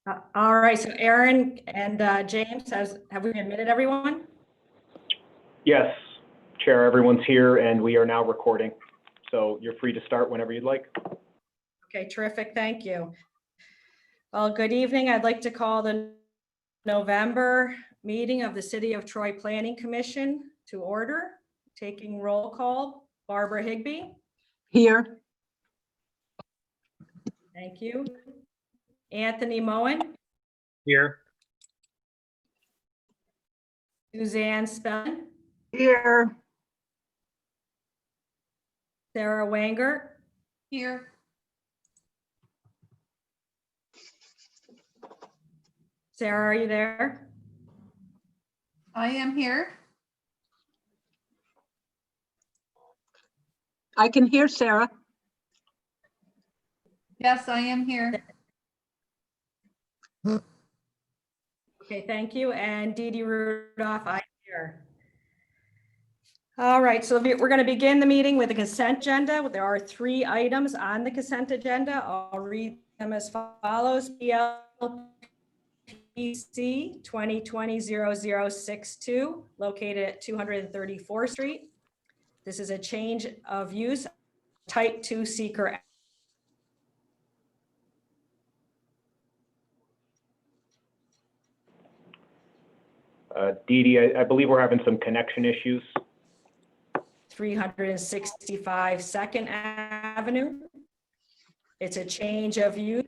All right, so Aaron and James, have we admitted everyone? Yes, Chair, everyone's here and we are now recording. So you're free to start whenever you'd like. Okay, terrific, thank you. Well, good evening. I'd like to call the November meeting of the City of Troy Planning Commission to order. Taking roll call, Barbara Higbee. Here. Thank you. Anthony Moen. Here. Suzanne Spellin. Here. Sara Wengert. Here. Sarah, are you there? I am here. I can hear Sarah. Yes, I am here. Okay, thank you. And Dee Dee Rudolph, I'm here. All right, so we're going to begin the meeting with the consent agenda. There are 3 items on the consent agenda. I'll read them as follows. PLPC 2020-0062, located at 234th Street. This is a change of use, type 2 seeker. Dee Dee, I believe we're having some connection issues. 365 Second Avenue. It's a change of use.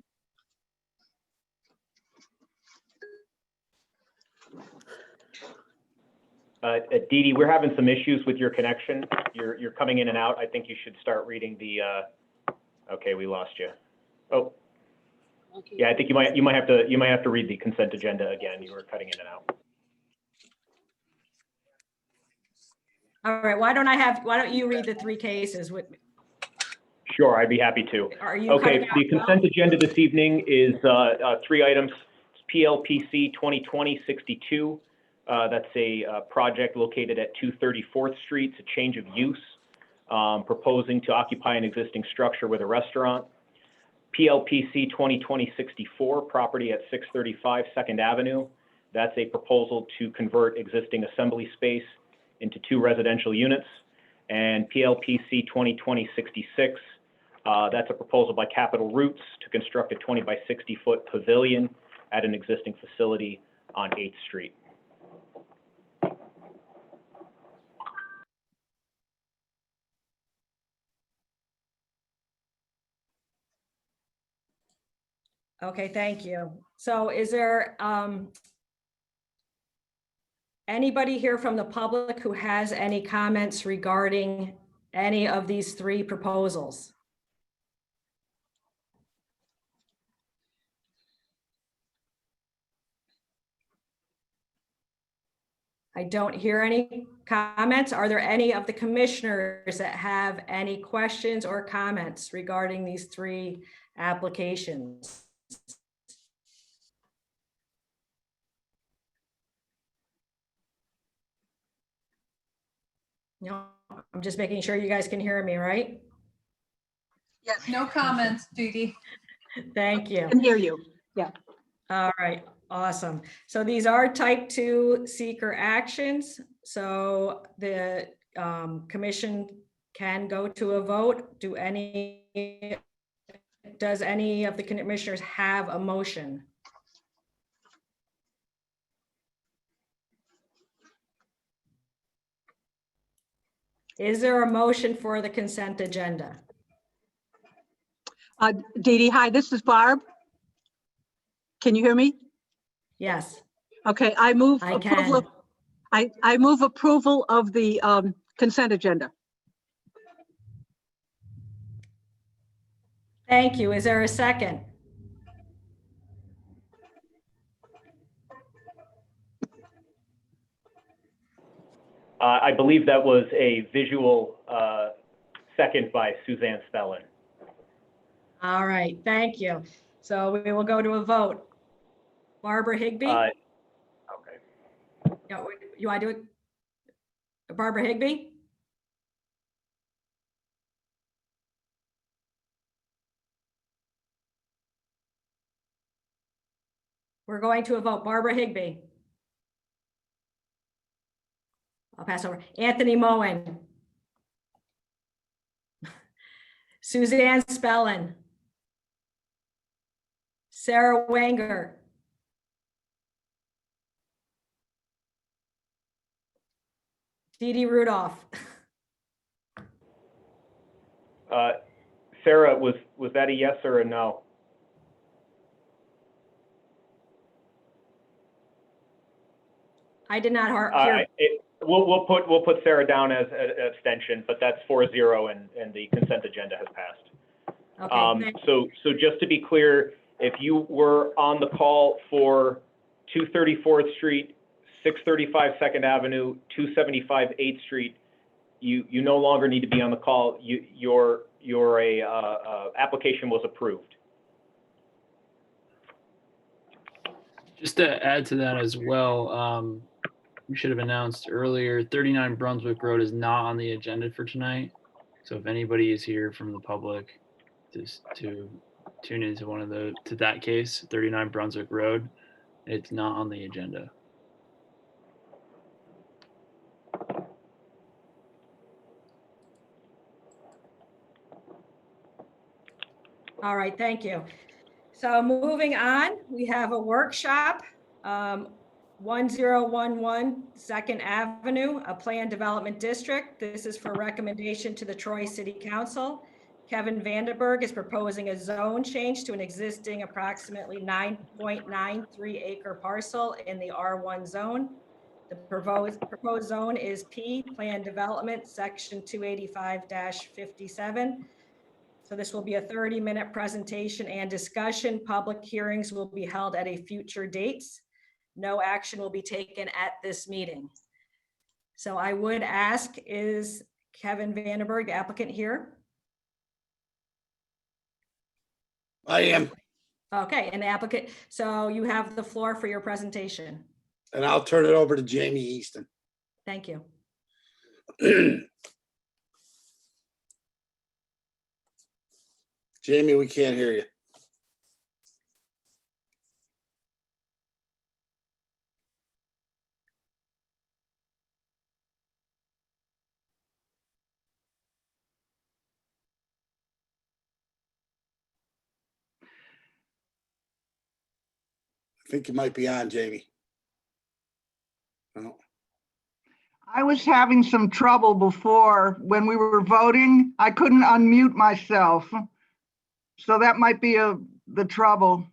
Dee Dee, we're having some issues with your connection. You're coming in and out. I think you should start reading the, okay, we lost you. Oh, yeah, I think you might have to read the consent agenda again. You were cutting in and out. All right, why don't you read the 3 cases with me? Sure, I'd be happy to. Are you Okay, cutting out the consent agenda this evening is 3 items. It's PLPC 2020-62. That's a project located at 234th Street. It's a change of use, proposing to occupy an existing structure with a restaurant. PLPC 2020-64, property at 635 Second Avenue. That's a proposal to convert existing assembly space into 2 residential units. And PLPC 2020-66, that's a proposal by Capital Roots to construct a 20 by 60 foot pavilion at an existing facility on 8th Street. Okay, thank you. So is there anybody here from the public who has any comments regarding any of these 3 proposals? I don't hear any comments. Are there any of the commissioners that have any questions or comments regarding these 3 applications? No, I'm just making sure you guys can hear me, right? Yes, No comments, Judy. Thank you. I can hear you. Yeah. All right, awesome. So these are type 2 seeker actions. So the commission can go to a vote. Does any of the commissioners have a motion? Is there a motion for the consent agenda? Dee Dee, hi, this is Barb. Can you hear me? Yes, Okay, I move I approval. can. I move approval of the consent agenda. Thank you. Is there a second? I believe that was a visual second by Suzanne Spellin. All right, thank you. So we will go to a vote. Barbara Higbee? Okay. Yeah, you want to do it? Barbara Higbee? We're going to a vote. Barbara Higbee. I'll pass over. Anthony Moen. Suzanne Spellin. Sara Wengert. Dee Dee Rudolph. Sarah, was that a yes or a no? I did not hear. We'll put Sarah down as an abstention, but that's 4-0 and the consent agenda has passed. Okay, So just to be clear, if you were on the call for 234th Street, 635 Second Avenue, 275 8th Street, you no longer need to be on the call. Your application was approved. Just to add to that as well, we should have announced earlier, 39 Brunswick Road is not on the agenda for tonight. So if anybody is here from the public just to tune into to that case, 39 Brunswick Road, it's not on the agenda. all right, thank you. So moving on, we have a workshop, 1011 Second Avenue, a planned development district. This is for recommendation to the Troy City Council. Kevin Vandenberg is proposing a zone change to an existing approximately 9.93 acre parcel in the R1 zone. The proposed zone is P, Planned Development, Section 285-57. So this will be a 30-minute presentation and discussion. Public hearings will be held at a future date. No action will be taken at this meeting. So I would ask, is Kevin Vandenberg, the applicant, here? I am, Okay, and the applicant, so you have the floor for your presentation. and I'll turn it over to Jamie Easton. Thank you. Jamie, we can't hear you. I think you might be on, Jamie. No. I was having some trouble before when we were voting. I couldn't unmute myself. So that might be the trouble.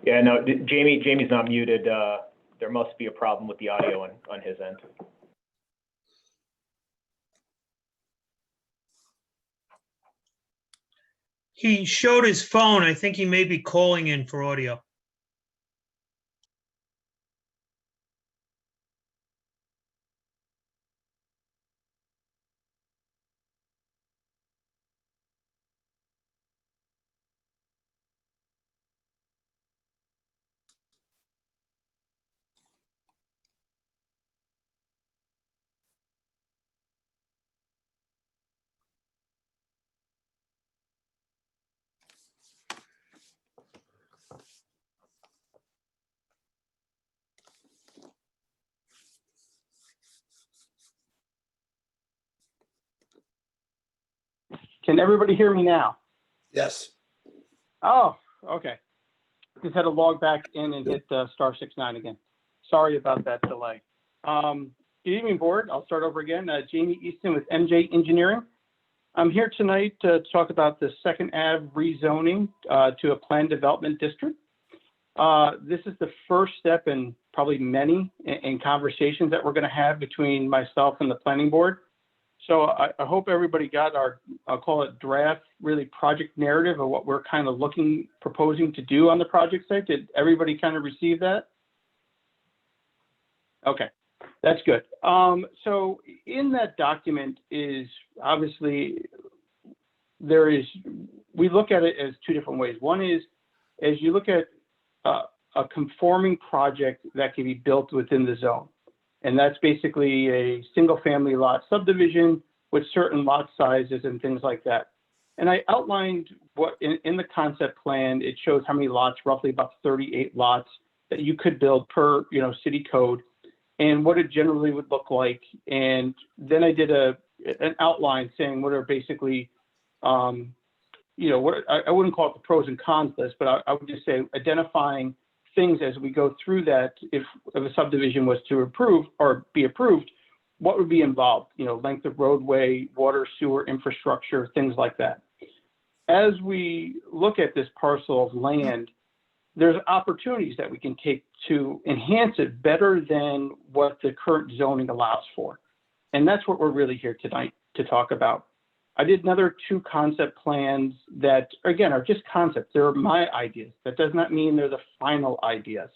Yeah, no, Jamie's not muted. There must be a problem with the audio on his end. He showed his phone. I think he may be calling in for audio. Can everybody hear me now? Yes, Oh, okay. Just had to log back in and hit *69 again. Sorry about that delay. Good evening, board. I'll start over again. Jamie Easton with MJ Engineering. I'm here tonight to talk about the Second Ave rezoning to a planned development district. This is the first step in probably many in conversations that we're going to have between myself and the planning board. So I hope everybody got our, I'll call it draft, really project narrative of what we're kind of proposing to do on the project site. Did everybody kind of receive that? Okay, that's good. So in that document is obviously there is we look at it as two different ways. One is, as you look at a conforming project that can be built within the zone. And that's basically a single family lot subdivision with certain lot sizes and things like that. And I outlined what in the concept plan, it shows how many lots, roughly about 38 lots that you could build per, city code, and what it generally would look like. And then I did an outline saying what are basically, what I wouldn't call it the pros and cons list, but I would just say identifying things as we go through that. If a subdivision was to approve or be approved, what would be involved? Length of roadway, water, sewer infrastructure, things like that. As we look at this parcel of land, there's opportunities that we can take to enhance it better than what the current zoning allows for. And that's what we're really here tonight to talk about. I did another 2 concept plans that, again, are just concepts. They're my ideas. That does not mean they're the final ideas.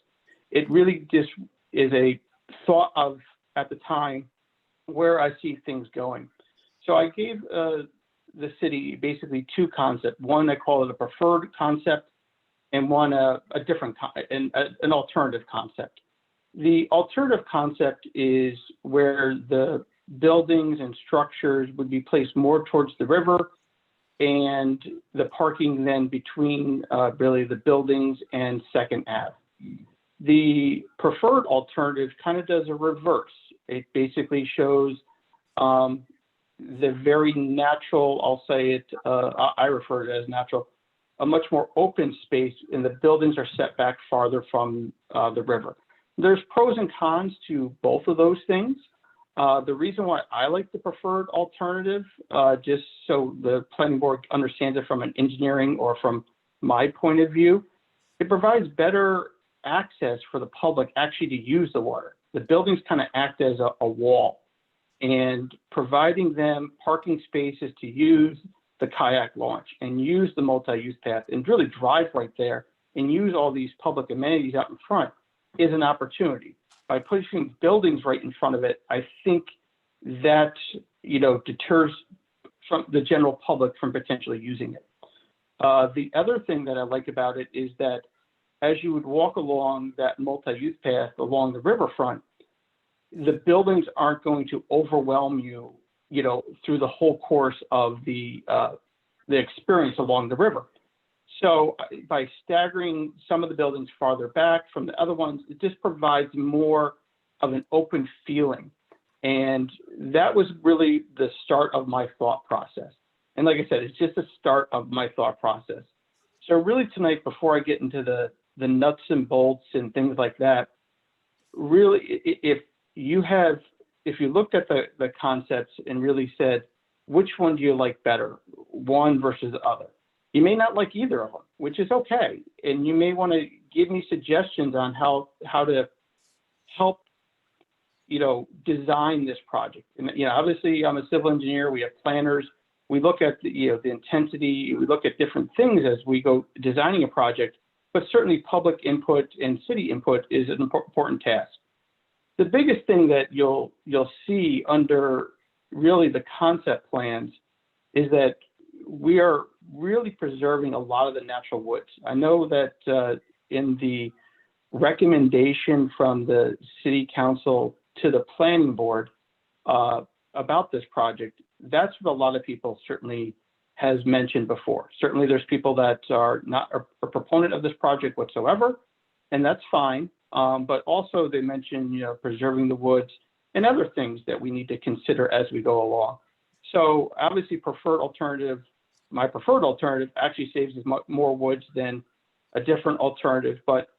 It really just is a thought of, at the time, where I see things going. So I gave the city basically 2 concepts. One, I call it a preferred concept, and one a different, an alternative concept. The alternative concept is where the buildings and structures would be placed more towards the river, and the parking then between really the buildings and 2nd Ave. The preferred alternative kind of does a reverse. It basically shows the very natural, I'll say it, I refer to it as natural, a much more open space, and the buildings are set back farther from the river. There's pros and cons to both of those things. The reason why I like the preferred alternative, just so the planning board understands it from an engineering or from my point of view, it provides better access for the public actually to use the water. The buildings kind of act as a wall, and providing them parking spaces to use the kayak launch and use the multi-use path and really drive right there and use all these public amenities out in front is an opportunity. By pushing buildings right in front of it, I think that, deters from the general public from potentially using it. The other thing that I like about it is that as you would walk along that multi-use path along the riverfront, the buildings aren't going to overwhelm you, through the whole course of the experience along the river. So by staggering some of the buildings farther back from the other ones, it just provides more of an open feeling. And that was really the start of my thought process. And like I said, it's just the start of my thought process. So really tonight, before I get into the nuts and bolts and things like that, really, if you looked at the concepts and really said, which one do you like better, one versus the other? You may not like either of them, which is okay. And you may want to give me suggestions on how to help, design this project. And, obviously I'm a civil engineer. We have planners. We look at the intensity. We look at different things as we go designing a project, but certainly public input and city input is an important task. The biggest thing that you'll see under really the concept plans is that we are really preserving a lot of the natural woods. I know that in the recommendation from the city council to the planning board about this project, that's what a lot of people certainly has mentioned before. Certainly there's people that are not a proponent of this project whatsoever, and that's fine. But also they mention, preserving the woods and other things that we need to consider as we go along. So obviously my preferred alternative actually saves us more woods than a different alternative, but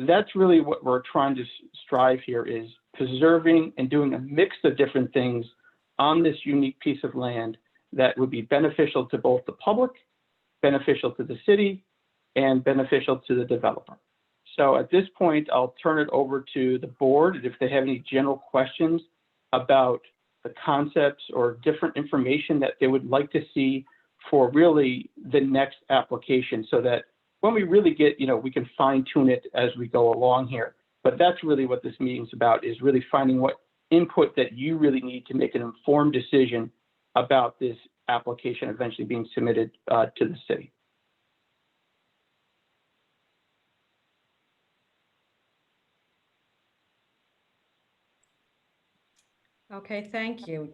that's really what we're trying to strive here, is preserving and doing a mix of different things on this unique piece of land that would be beneficial to both the public, beneficial to the city, and beneficial to the developer. So at this point, I'll turn it over to the board if they have any general questions about the concepts or different information that they would like to see for really the next application, so that when we really get, we can fine tune it as we go along here. But that's really what this meeting's about, is really finding what input that you really need to make an informed decision about this application eventually being submitted to the city. Okay, thank you.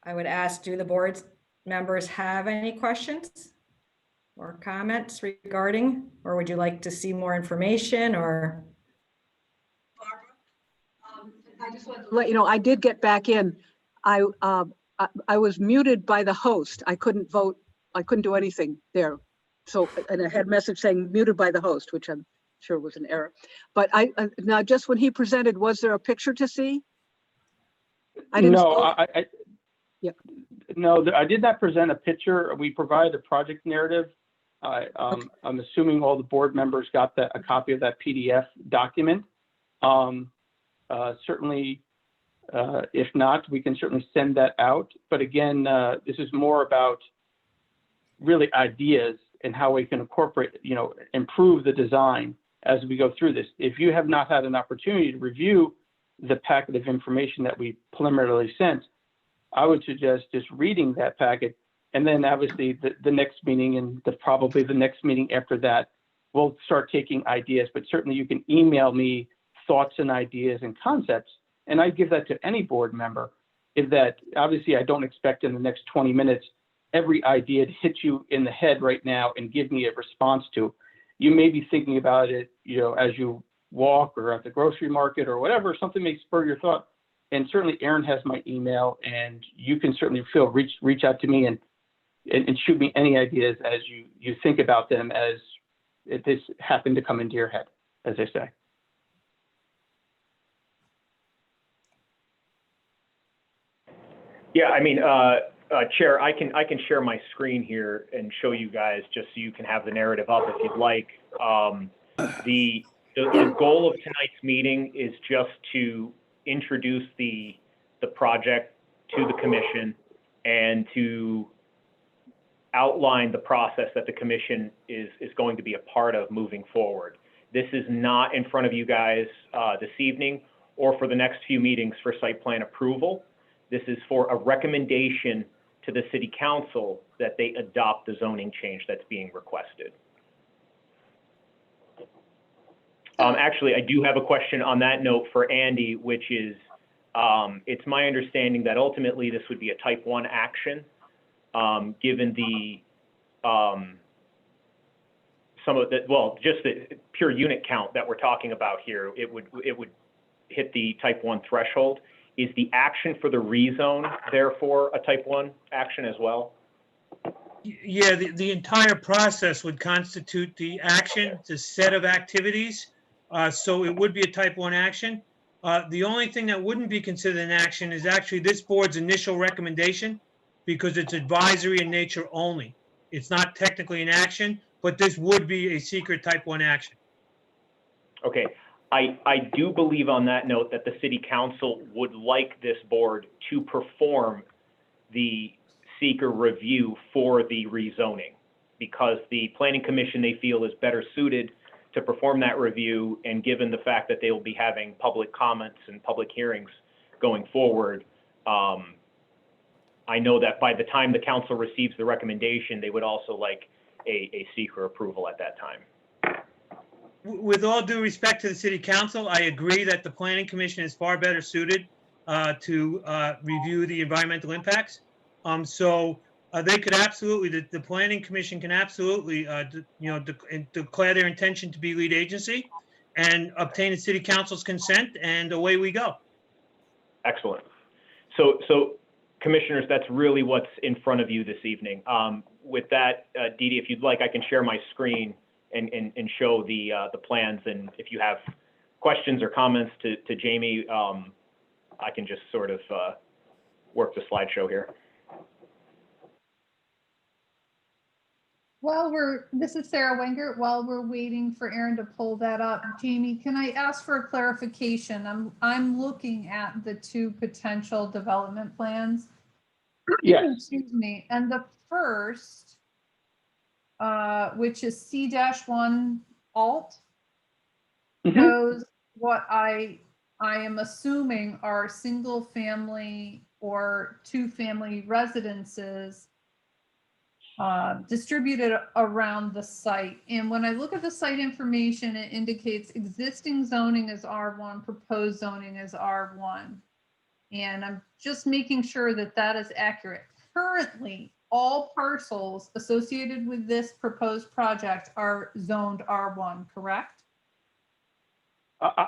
I would ask, do the board members have any questions or comments regarding, or would you like to see more information or? I just wanted to let you know, I did get back in. I was muted by the host. I couldn't vote. I couldn't do anything there. So, and I had a message saying muted by the host, which I'm sure was an error. But now just when he presented, was there a picture to see? I didn't. No, Yeah. No, I did not present a picture. We provided a project narrative. Okay. I'm assuming all the board members got a copy of that PDF document. Certainly, if not, we can certainly send that out. But again, this is more about really ideas and how we can incorporate, improve the design as we go through this. If you have not had an opportunity to review the packet of information that we preliminarily sent, I would suggest just reading that packet, and then obviously the next meeting and probably the next meeting after that, we'll start taking ideas. But certainly you can email me thoughts and ideas and concepts, and I give that to any board member. If that, obviously I don't expect in the next 20 minutes every idea to hit you in the head right now and give me a response to. You may be thinking about it, as you walk or at the grocery market or whatever, something may spur your thought. And certainly Aaron has my email, and you can certainly reach out to me and shoot me any ideas as you think about them as if this happened to come into your head, as I say. Yeah, I mean, Chair, I can share my screen here and show you guys just so you can have the narrative up if you'd like. The goal of tonight's meeting is just to introduce the project to the commission and to outline the process that the commission is going to be a part of moving forward. This is not in front of you guys this evening or for the next few meetings for site plan approval. This is for a recommendation to the city council that they adopt the zoning change that's being requested. Actually, I do have a question on that note for Andy, which is, it's my understanding that ultimately this would be a type 1 action, given the, just the pure unit count that we're talking about here, it would hit the type 1 threshold. Is the action for the rezone therefore a type 1 action as well? Yeah, the entire process would constitute the action, the set of activities. So it would be a type 1 action. The only thing that wouldn't be considered an action is actually this board's initial recommendation, because it's advisory in nature only. It's not technically an action, but this would be a secret type 1 action. Okay. I do believe on that note that the city council would like this board to perform the seeker review for the rezoning, because the planning commission, they feel, is better suited to perform that review. And given the fact that they will be having public comments and public hearings going forward, I know that by the time the council receives the recommendation, they would also like a seeker approval at that time. With all due respect to the city council, I agree that the planning commission is far better suited to review the environmental impacts. So they could absolutely, the planning commission can absolutely, declare their intention to be lead agency and obtain the city council's consent, and away we go. Excellent. So commissioners, that's really what's in front of you this evening. With that, Dee Dee, if you'd like, I can share my screen and show the plans. And if you have questions or comments to Jamie, I can just sort of work the slideshow here. This is Sara Wengert. While we're waiting for Aaron to pull that up, Jamie, can I ask for a clarification? I'm looking at the two potential development plans. Yes. Excuse me. And the first, which is C-1 alt, shows what I I am assuming are single family or two family residences distributed around the site. And when I look at the site information, it indicates existing zoning is R1, proposed zoning is R1. And I'm just making sure that that is accurate. Currently, all parcels associated with this proposed project are zoned R1, correct?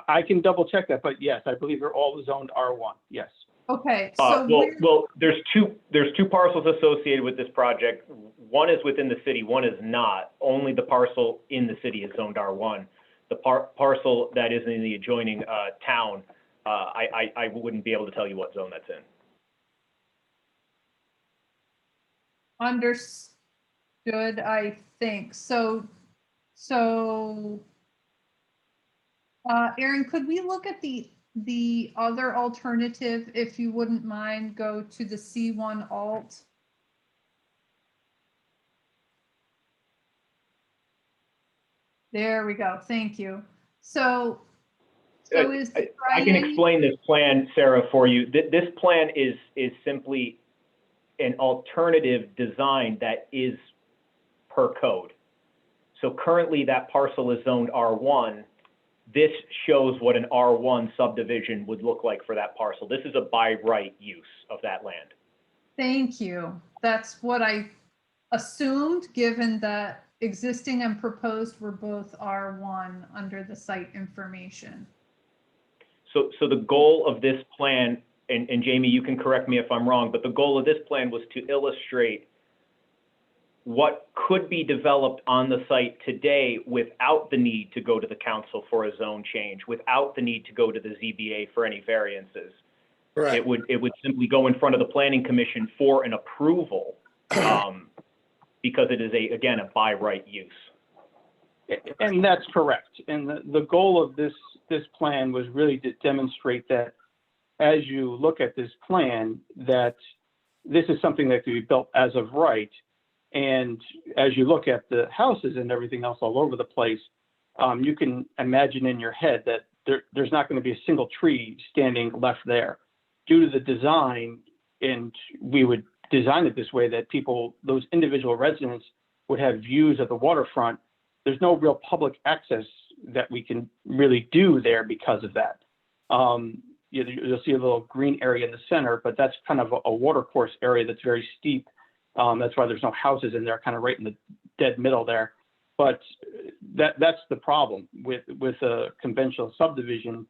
I can double check that, but yes, I believe they're all zoned R1, yes. Okay, so Well, there's two parcels associated with this project. One is within the city, one is not. Only the parcel in the city is zoned R1. The parcel that is in the adjoining town, I wouldn't be able to tell you what zone that's in. understood, I think. So, Aaron, could we look at the other alternative, if you wouldn't mind, go to the C1 alt? There we go. Thank you. So is I can explain this plan, Sarah, for you. This plan is simply an alternative design that is per code. So currently that parcel is zoned R1. This shows what an R1 subdivision would look like for that parcel. This is a by right use of that land. Thank you. That's what I assumed, given that existing and proposed were both R1 under the site information. So the goal of this plan, and Jamie, you can correct me if I'm wrong, but the goal of this plan was to illustrate what could be developed on the site today without the need to go to the council for a zone change, without the need to go to the ZBA for any variances. Correct. It would simply go in front of the planning commission for an approval, because it is again, a by right use. And that's correct. And the goal of this plan was really to demonstrate that as you look at this plan, that this is something that could be built as of right. And as you look at the houses and everything else all over the place, you can imagine in your head that there's not going to be a single tree standing left there. Due to the design, and we would design it this way, that those individual residents would have views of the waterfront. There's no real public access that we can really do there because of that. You'll see a little green area in the center, but that's kind of a water course area that's very steep. That's why there's no houses in there, kind of right in the dead middle there. But that's the problem with a conventional subdivision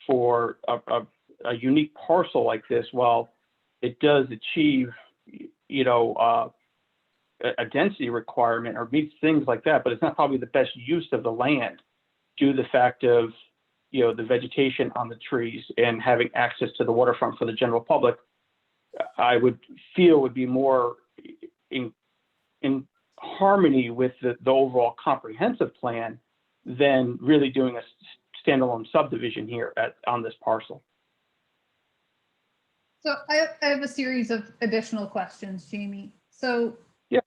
for a unique parcel like this. While it does achieve, a density requirement or meets things like that, but it's not probably the best use of the land due to the fact of, the vegetation on the trees and having access to the waterfront for the general public. I would feel would be more in harmony with the overall comprehensive plan than really doing a standalone subdivision here on this parcel. So I have a series of additional questions, Jamie. So yeah,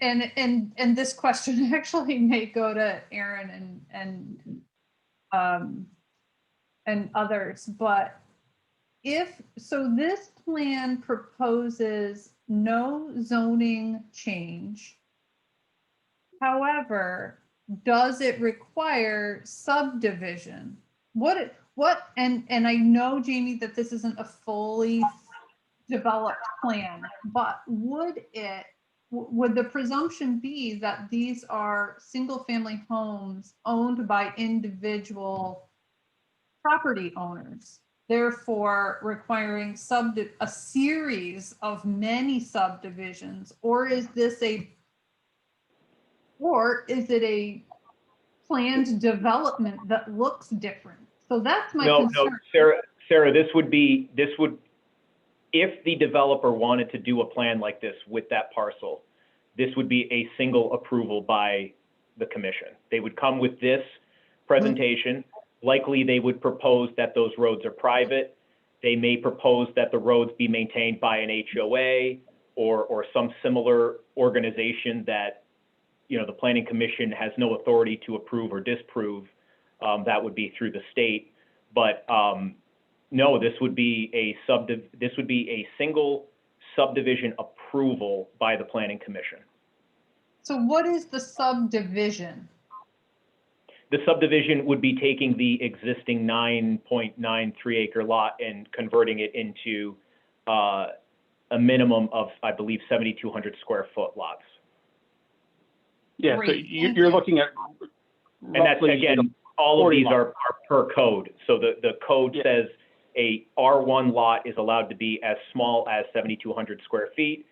and this question actually may go to Aaron and others, but this plan proposes no zoning change. However, does it require subdivision? And I know, Jamie, that this isn't a fully developed plan, but would the presumption be that these are single family homes owned by individual property owners, therefore requiring a series of many subdivisions? Or is it a planned development that looks different? So that's my concern. No, Sarah, this would, if the developer wanted to do a plan like this with that parcel, this would be a single approval by the commission. They would come with this presentation. Likely they would propose that those roads are private. They may propose that the roads be maintained by an HOA or some similar organization that, the planning commission has no authority to approve or disapprove. That would be through the state. But no, this would be a single subdivision approval by the Planning Commission. So what is the subdivision? The subdivision would be taking the existing 9.93 acre lot and converting it into a minimum of, I believe, 7,200 square foot lots. Yeah, so Great, thank you're you. looking at And that's, roughly, again, all of 40 these lots. are per code. So the code Yeah. says a R1 lot is allowed to be as small as 7,200 square feet.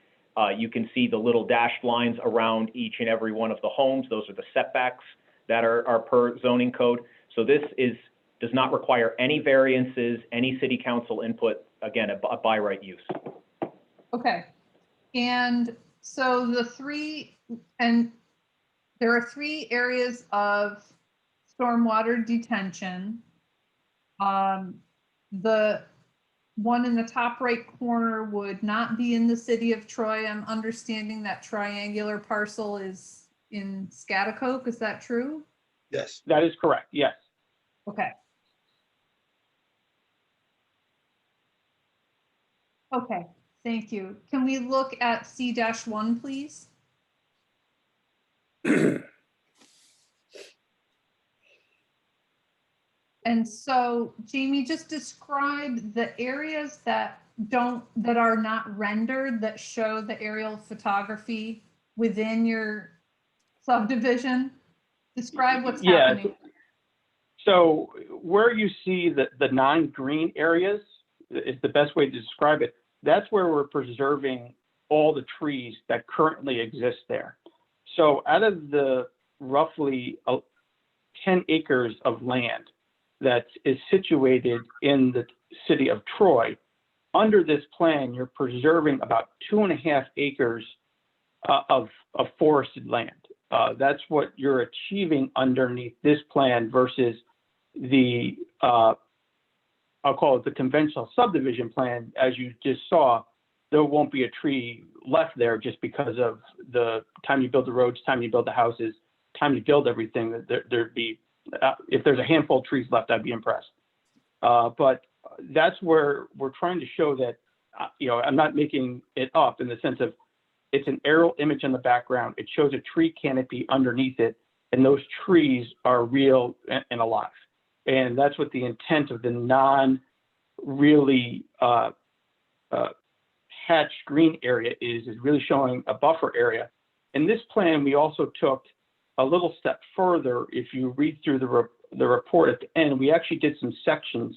You can see the little dashed lines around each and every one of the homes. Those are the setbacks that are per zoning code. So this does not require any variances, any city council input, again, a by right use. Okay. And so there are 3 areas of stormwater detention. The one in the top right corner would not be in the city of Troy. I'm understanding that triangular parcel is in Scotticoke. Is that true? Yes. That is correct, yes. Okay. Okay, thank you. Can we look at C-1, please? And so, Jamie, just describe the areas that are not rendered, that show the aerial photography within your subdivision. Describe what's Yeah. happening. So where you see the non-green areas is the best way to describe it. That's where we're preserving all the trees that currently exist there. So out of the roughly 10 acres of land that is situated in the city of Troy, under this plan, you're preserving about 2.5 acres of forested land. That's what you're achieving underneath this plan versus the, I'll call it the conventional subdivision plan. As you just saw, there won't be a tree left there just because of the time you build the roads, time you build the houses, time you build everything. There'd be, if there's a handful of trees left, I'd be impressed. But that's where we're trying to show that, I'm not making it up in the sense of it's an aerial image in the background. It shows a tree canopy underneath it, and those trees are real and alive. And that's what the intent of the non-really hatched green area is really showing a buffer area. In this plan, we also took a little step further. If you read through the report at the end, we actually did some sections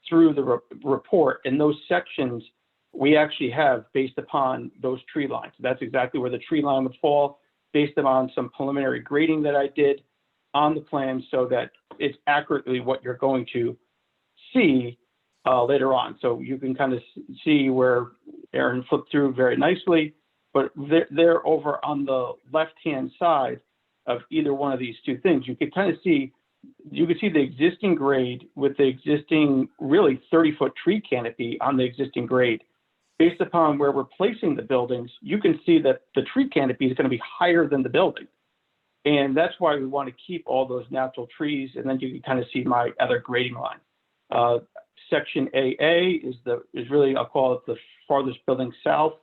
through the report, and those sections we actually have based upon those tree lines. That's exactly where the tree line would fall, based upon some preliminary grading that I did on the plan, so that it's accurately what you're going to see later on. So you can kind of see where Aaron flipped through very nicely, but they're over on the left-hand side of either one of these two things. You can kind of see, you can see the existing grade with the existing really 30-foot tree canopy on the existing grade. Based upon where we're placing the buildings, you can see that the tree canopy is going to be higher than the building. And that's why we want to keep all those natural trees. And then you can kind of see my other grading line. Section AA is really, I'll call it the farthest building south.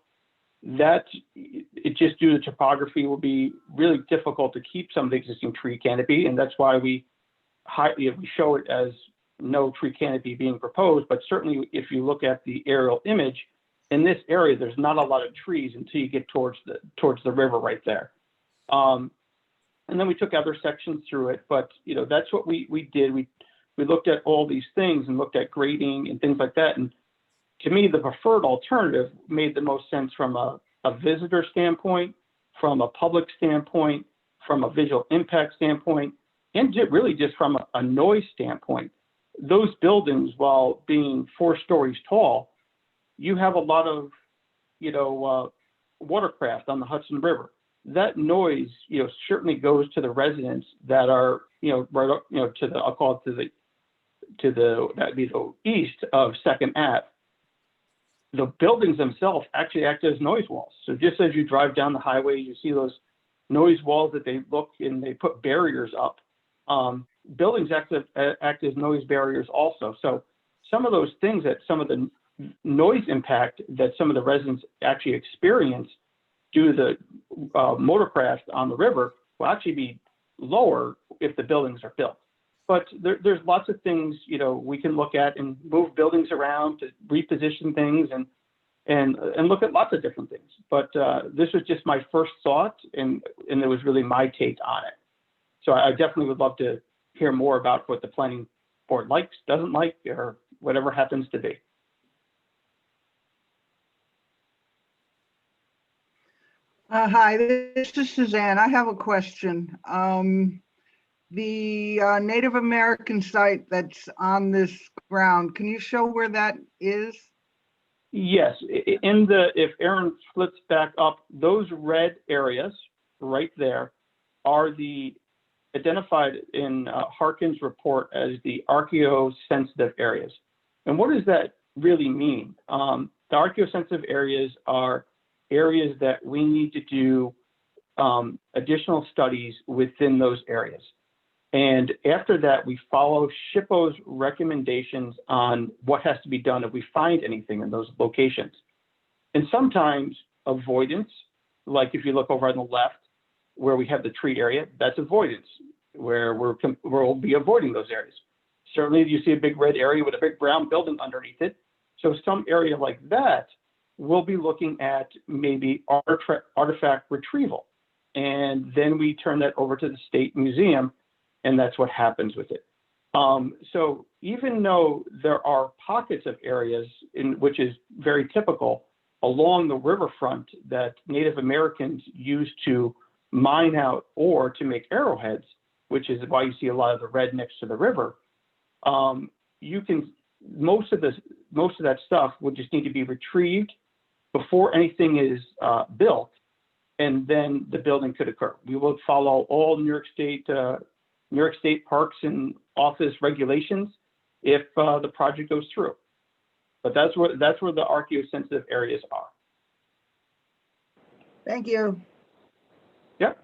That, it just due to topography will be really difficult to keep some of the existing tree canopy. And that's why we show it as no tree canopy being proposed. But certainly if you look at the aerial image, in this area, there's not a lot of trees until you get towards the river right there. And then we took other sections through it, but that's what we did. We looked at all these things and looked at grading and things like that. And to me, the preferred alternative made the most sense from a visitor standpoint, from a public standpoint, from a visual impact standpoint, and really just from a noise standpoint. Those buildings, while being 4 stories tall, you have a lot of, watercraft on the Hudson River. That noise, certainly goes to the residents that are, right up, to the, I'll call it that'd be the east of 2nd Ave. The buildings themselves actually act as noise walls. So just as you drive down the highway, you see those noise walls that they look and they put barriers up. buildings act as noise barriers also. So some of those things that some of the noise impact that some of the residents actually experience due to the motor crash on the river will actually be lower if the buildings are built. But there's lots of things, you know, we can look at and move buildings around to reposition things and look at lots of different things. But this was just my first thought, and it was really my take on it. So I definitely would love to hear more about what the planning board likes, doesn't like, or whatever happens to be. Hi, this is Suzanne. I have a question. The Native American site that's on this ground, can you show where that is? Yes, if Aaron flips back up, those red areas right there are the identified in Harkin's report as the archaeosensitive areas. And what does that really mean? The archaeosensitive areas are areas that we need to do additional studies within those areas. And after that, we follow SHPO's recommendations on what has to be done if we find anything in those locations. And sometimes avoidance, like if you look over on the left, where we have the tree area, that's avoidance, where we'll be avoiding those areas. Certainly, you see a big red area with a big brown building underneath it. So some area like that, we'll be looking at maybe artifact retrieval. And then we turn that over to the State Museum, and that's what happens with it. So even though there are pockets of areas which is very typical along the riverfront that Native Americans used to mine out ore to make arrowheads, which is why you see a lot of the red next to the river, most of that stuff would just need to be retrieved before anything is built, and then the building could occur. We will follow all New York State Parks and Office regulations if the project goes through. But that's where the archaeosensitive areas are. Thank you. Yep.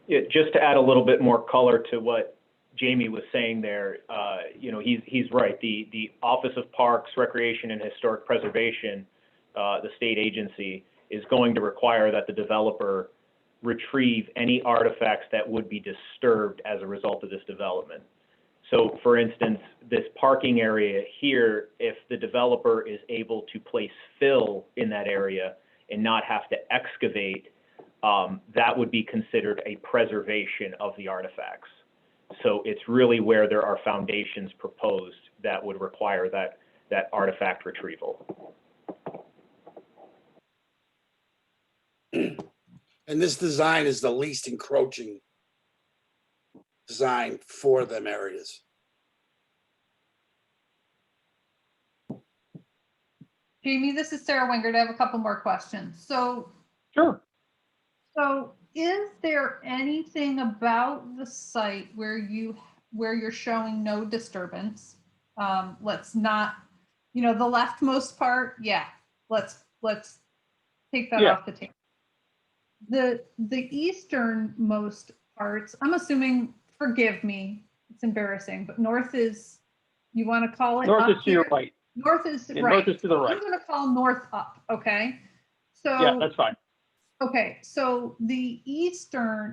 Yeah, just to add a little bit more color to what Jamie was saying there, you know, he's right. The Office of Parks, Recreation, and Historic Preservation, the state agency, is going to require that the developer retrieve any artifacts that would be disturbed as a result of this development. So for instance, this parking area here, if the developer is able to place fill in that area and not have to excavate, that would be considered a preservation of the artifacts. So it's really where there are foundations proposed that would require that artifact retrieval. And this design is the least encroaching design for them areas. Jamie, this is Sara Wengert. I have a couple more questions. Sure. So is there anything about the site where you're showing no disturbance? Let's not, the leftmost part, yeah, let's take that off the table. The easternmost parts, I'm assuming, forgive me, it's embarrassing, but north is, you want to call it North up is to your right. North is Yeah, right. north is to the right. I'm going to call north up, okay? So Yeah, that's fine. okay, so the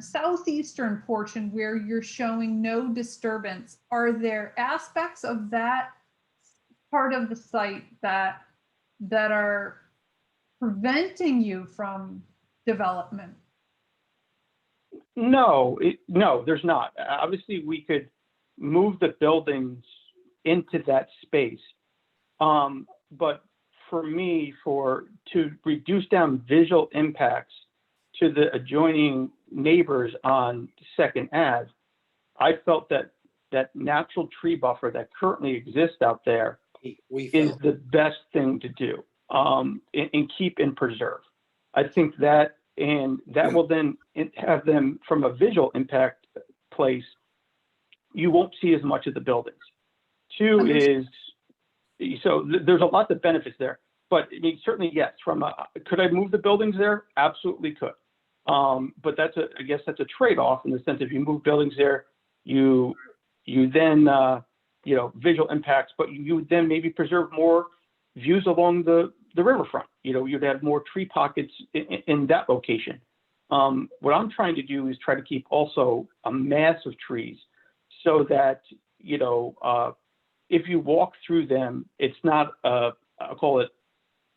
southeastern portion where you're showing no disturbance, are there aspects of that part of the site that are preventing you from development? No, there's not. Obviously, we could move the buildings into that space. But for me, to reduce down visual impacts to the adjoining neighbors on Second Ave, I felt that natural tree buffer that currently exists out there is the best thing to do, and keep and preserve. I think that, and that will then have them from a visual impact place, you won't see as much of the buildings. Two is, so there's a lot of benefits there, but I mean, certainly, yes, could I move the buildings there? Absolutely could. But I guess that's a trade-off in the sense if you move buildings there, You then, visual impacts, but you would then maybe preserve more views along the riverfront. You'd have more tree pockets in that location. What I'm trying to do is try to keep also a mass of trees so that, if you walk through them, it's not I'll call it,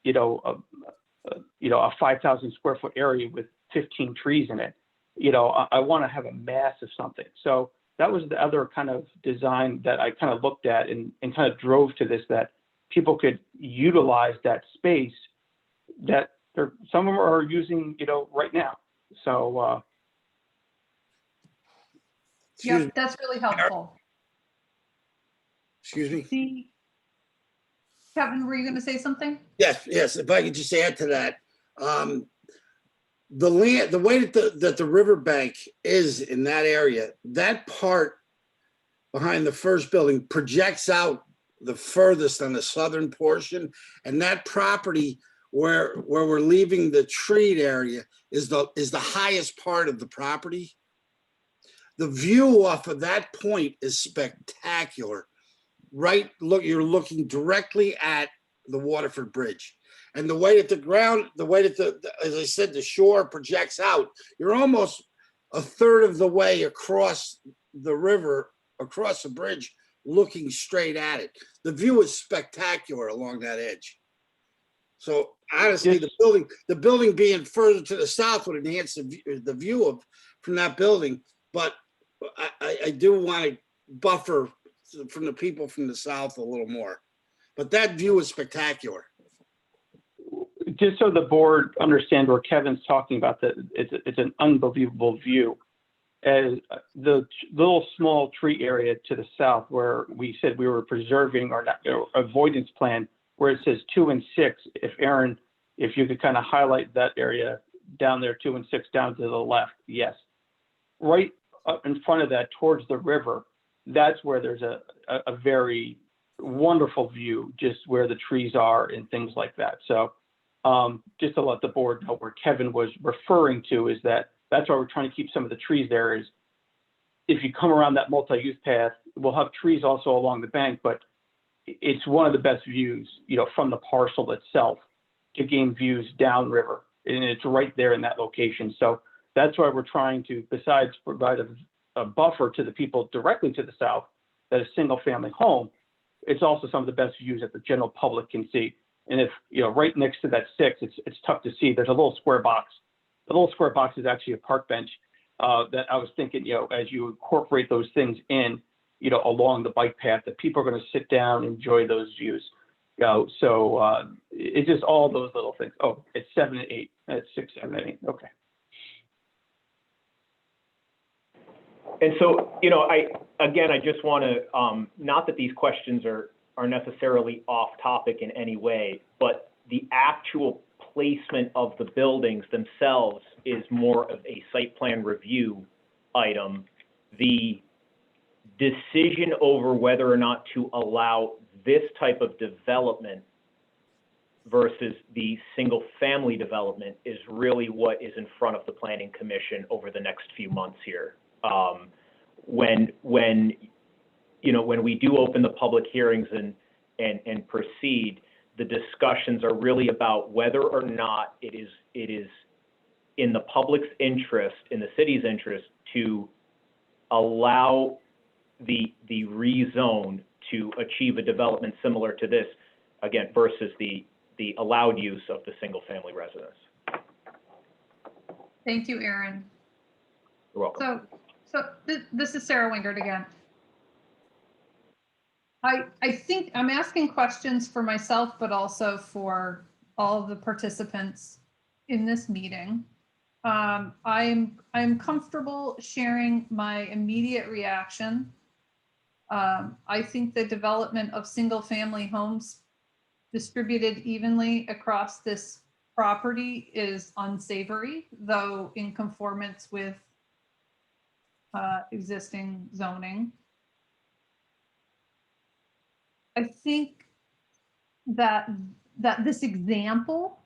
a 5,000 square foot area with 15 trees in it. I want to have a mass of something. So that was the other kind of design that I kind of looked at and kind of drove to this, that people could utilize that space that some of them are using, right now. So, Excuse Yeah, me. that's really helpful. Excuse me. Kevin, were you going to say something? Yes. If I could just add to that, the land, the way that the riverbank is in that area, that part behind the first building projects out the furthest on the southern portion, and that property where we're leaving the treed area is the highest part of the property. The view off of that point is spectacular. Right, look, you're looking directly at the Waterford Bridge. And the way that as I said, the shore projects out, you're almost a third of the way across the river, across the bridge, looking straight at it. The view is spectacular along that edge. So honestly, the building being further to the south would enhance the view from that building. But I do want to buffer from the people from the south a little more. But that view is spectacular. just so the board understands where Kevin's talking about, that it's an unbelievable view. As the little small tree area to the south where we said we were preserving our avoidance plan, where it says 2 and 6, if Aaron, if you could kind of highlight that area down there, 2 and 6 down to the left, yes. Right up in front of that towards the river, that's where there's a very wonderful view, just where the trees are and things like that. So just to let the board know where Kevin was referring to is that's why we're trying to keep some of the trees there. Is if you come around that multi-use path, we'll have trees also along the bank, but it's one of the best views, from the parcel itself to gain views downriver, and it's right there in that location. So that's why we're trying to, besides provide a buffer to the people directly to the south, that is single family home, it's also some of the best views that the general public can see. And if, right next to that 6, it's tough to see. There's a little square box. The little square box is actually a park bench that I was thinking, as you incorporate those things in, along the bike path, that people are going to sit down, enjoy those views. So it's just all those little things. Oh, it's 7 and 8. It's 6, 7, and 8. Okay. And so, I just want to, not that these questions are necessarily off topic in any way, but the actual placement of the buildings themselves is more of a site plan review item. The decision over whether or not to allow this type of development versus the single family development is really what is in front of the Planning Commission over the next few months here. When we do open the public hearings and proceed, the discussions are really about whether or not it is in the public's interest, in the city's interest, to allow the rezone to achieve a development similar to this, again, versus the allowed use of the single family residence. Thank you, Aaron. You're welcome. So this is Sara Wengert again. I think I'm asking questions for myself, but also for all of the participants in this meeting. I'm comfortable sharing my immediate reaction. I think the development of single family homes distributed evenly across this property is unsavory, though in conformance with existing zoning. I think that this example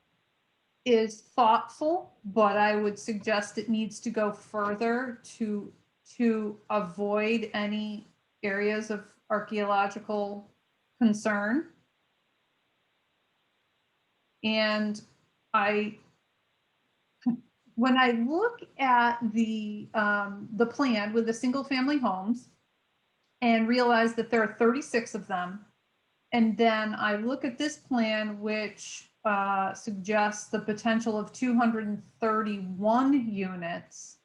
is thoughtful, but I would suggest it needs to go further to to avoid any areas of archaeological concern. And when I look at the plan with the single family homes and realize that there are 36 of them, and then I look at this plan, which suggests the potential of 231 units,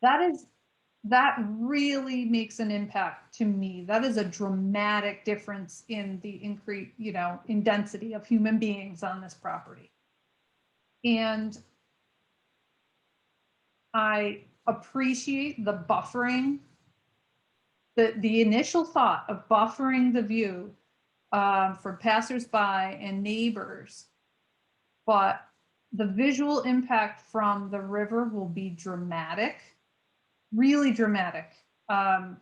that really makes an impact to me. That is a dramatic difference in the increase, in density of human beings on this property. And I appreciate the buffering, the initial thought of buffering the view for passersby and neighbors, but the visual impact from the river will be dramatic, really dramatic. And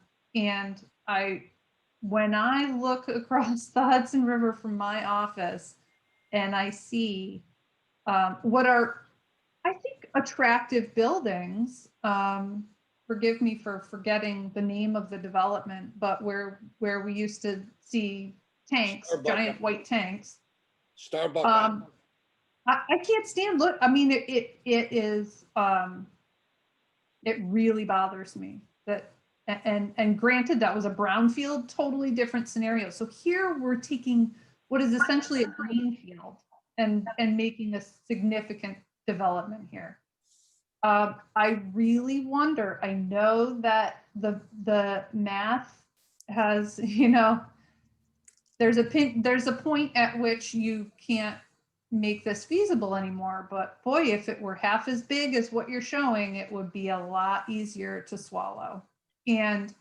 when I look across the Hudson River from my office and I see what are, I think, attractive buildings, forgive me for forgetting the name of the development, but where we used to see tanks, Starbucks. giant white tanks. Starbucks. I can't stand, look, I mean, it is, it really bothers me that, and granted, that was a brownfield, totally different scenario. So here we're taking what is essentially a green field and making a significant development here. I really wonder, I know that the math has, there's a point at which you can't make this feasible anymore, but boy, if it were half as big as what you're showing, it would be a lot easier to swallow. And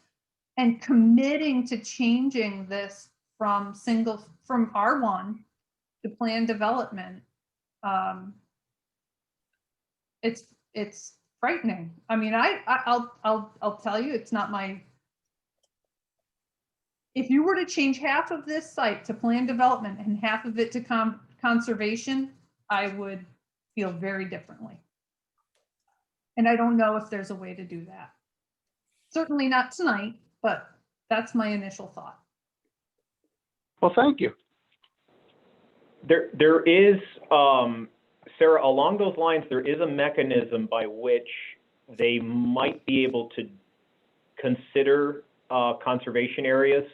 committing to changing this from R1 to planned development, it's frightening. I mean, I'll tell you, it's not my. If you were to change half of this site to planned development and half of it to conservation, I would feel very differently. And I don't know if there's a way to do that. Certainly not tonight, but that's my initial thought. Well, thank you. There is, Sarah, along those lines, there is a mechanism by which they might be able to consider conservation areas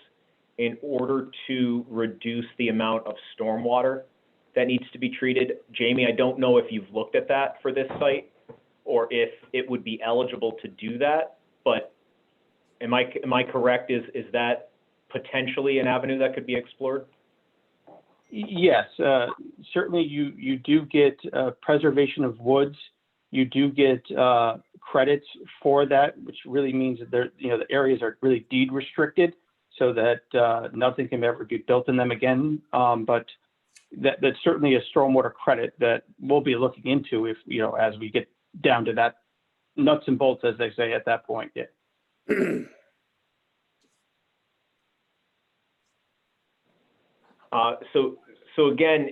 in order to reduce the amount of stormwater that needs to be treated. Jamie, I don't know if you've looked at that for this site or if it would be eligible to do that, but am I correct? Is that potentially an avenue that could be explored? Yes, certainly you do get preservation of woods. You do get credits for that, which really means that the areas are really deed restricted so that nothing can ever be built in them again. But that's certainly a stormwater credit that we'll be looking into if, as we get down to that nuts and bolts, as they say at that point. Yeah. So again,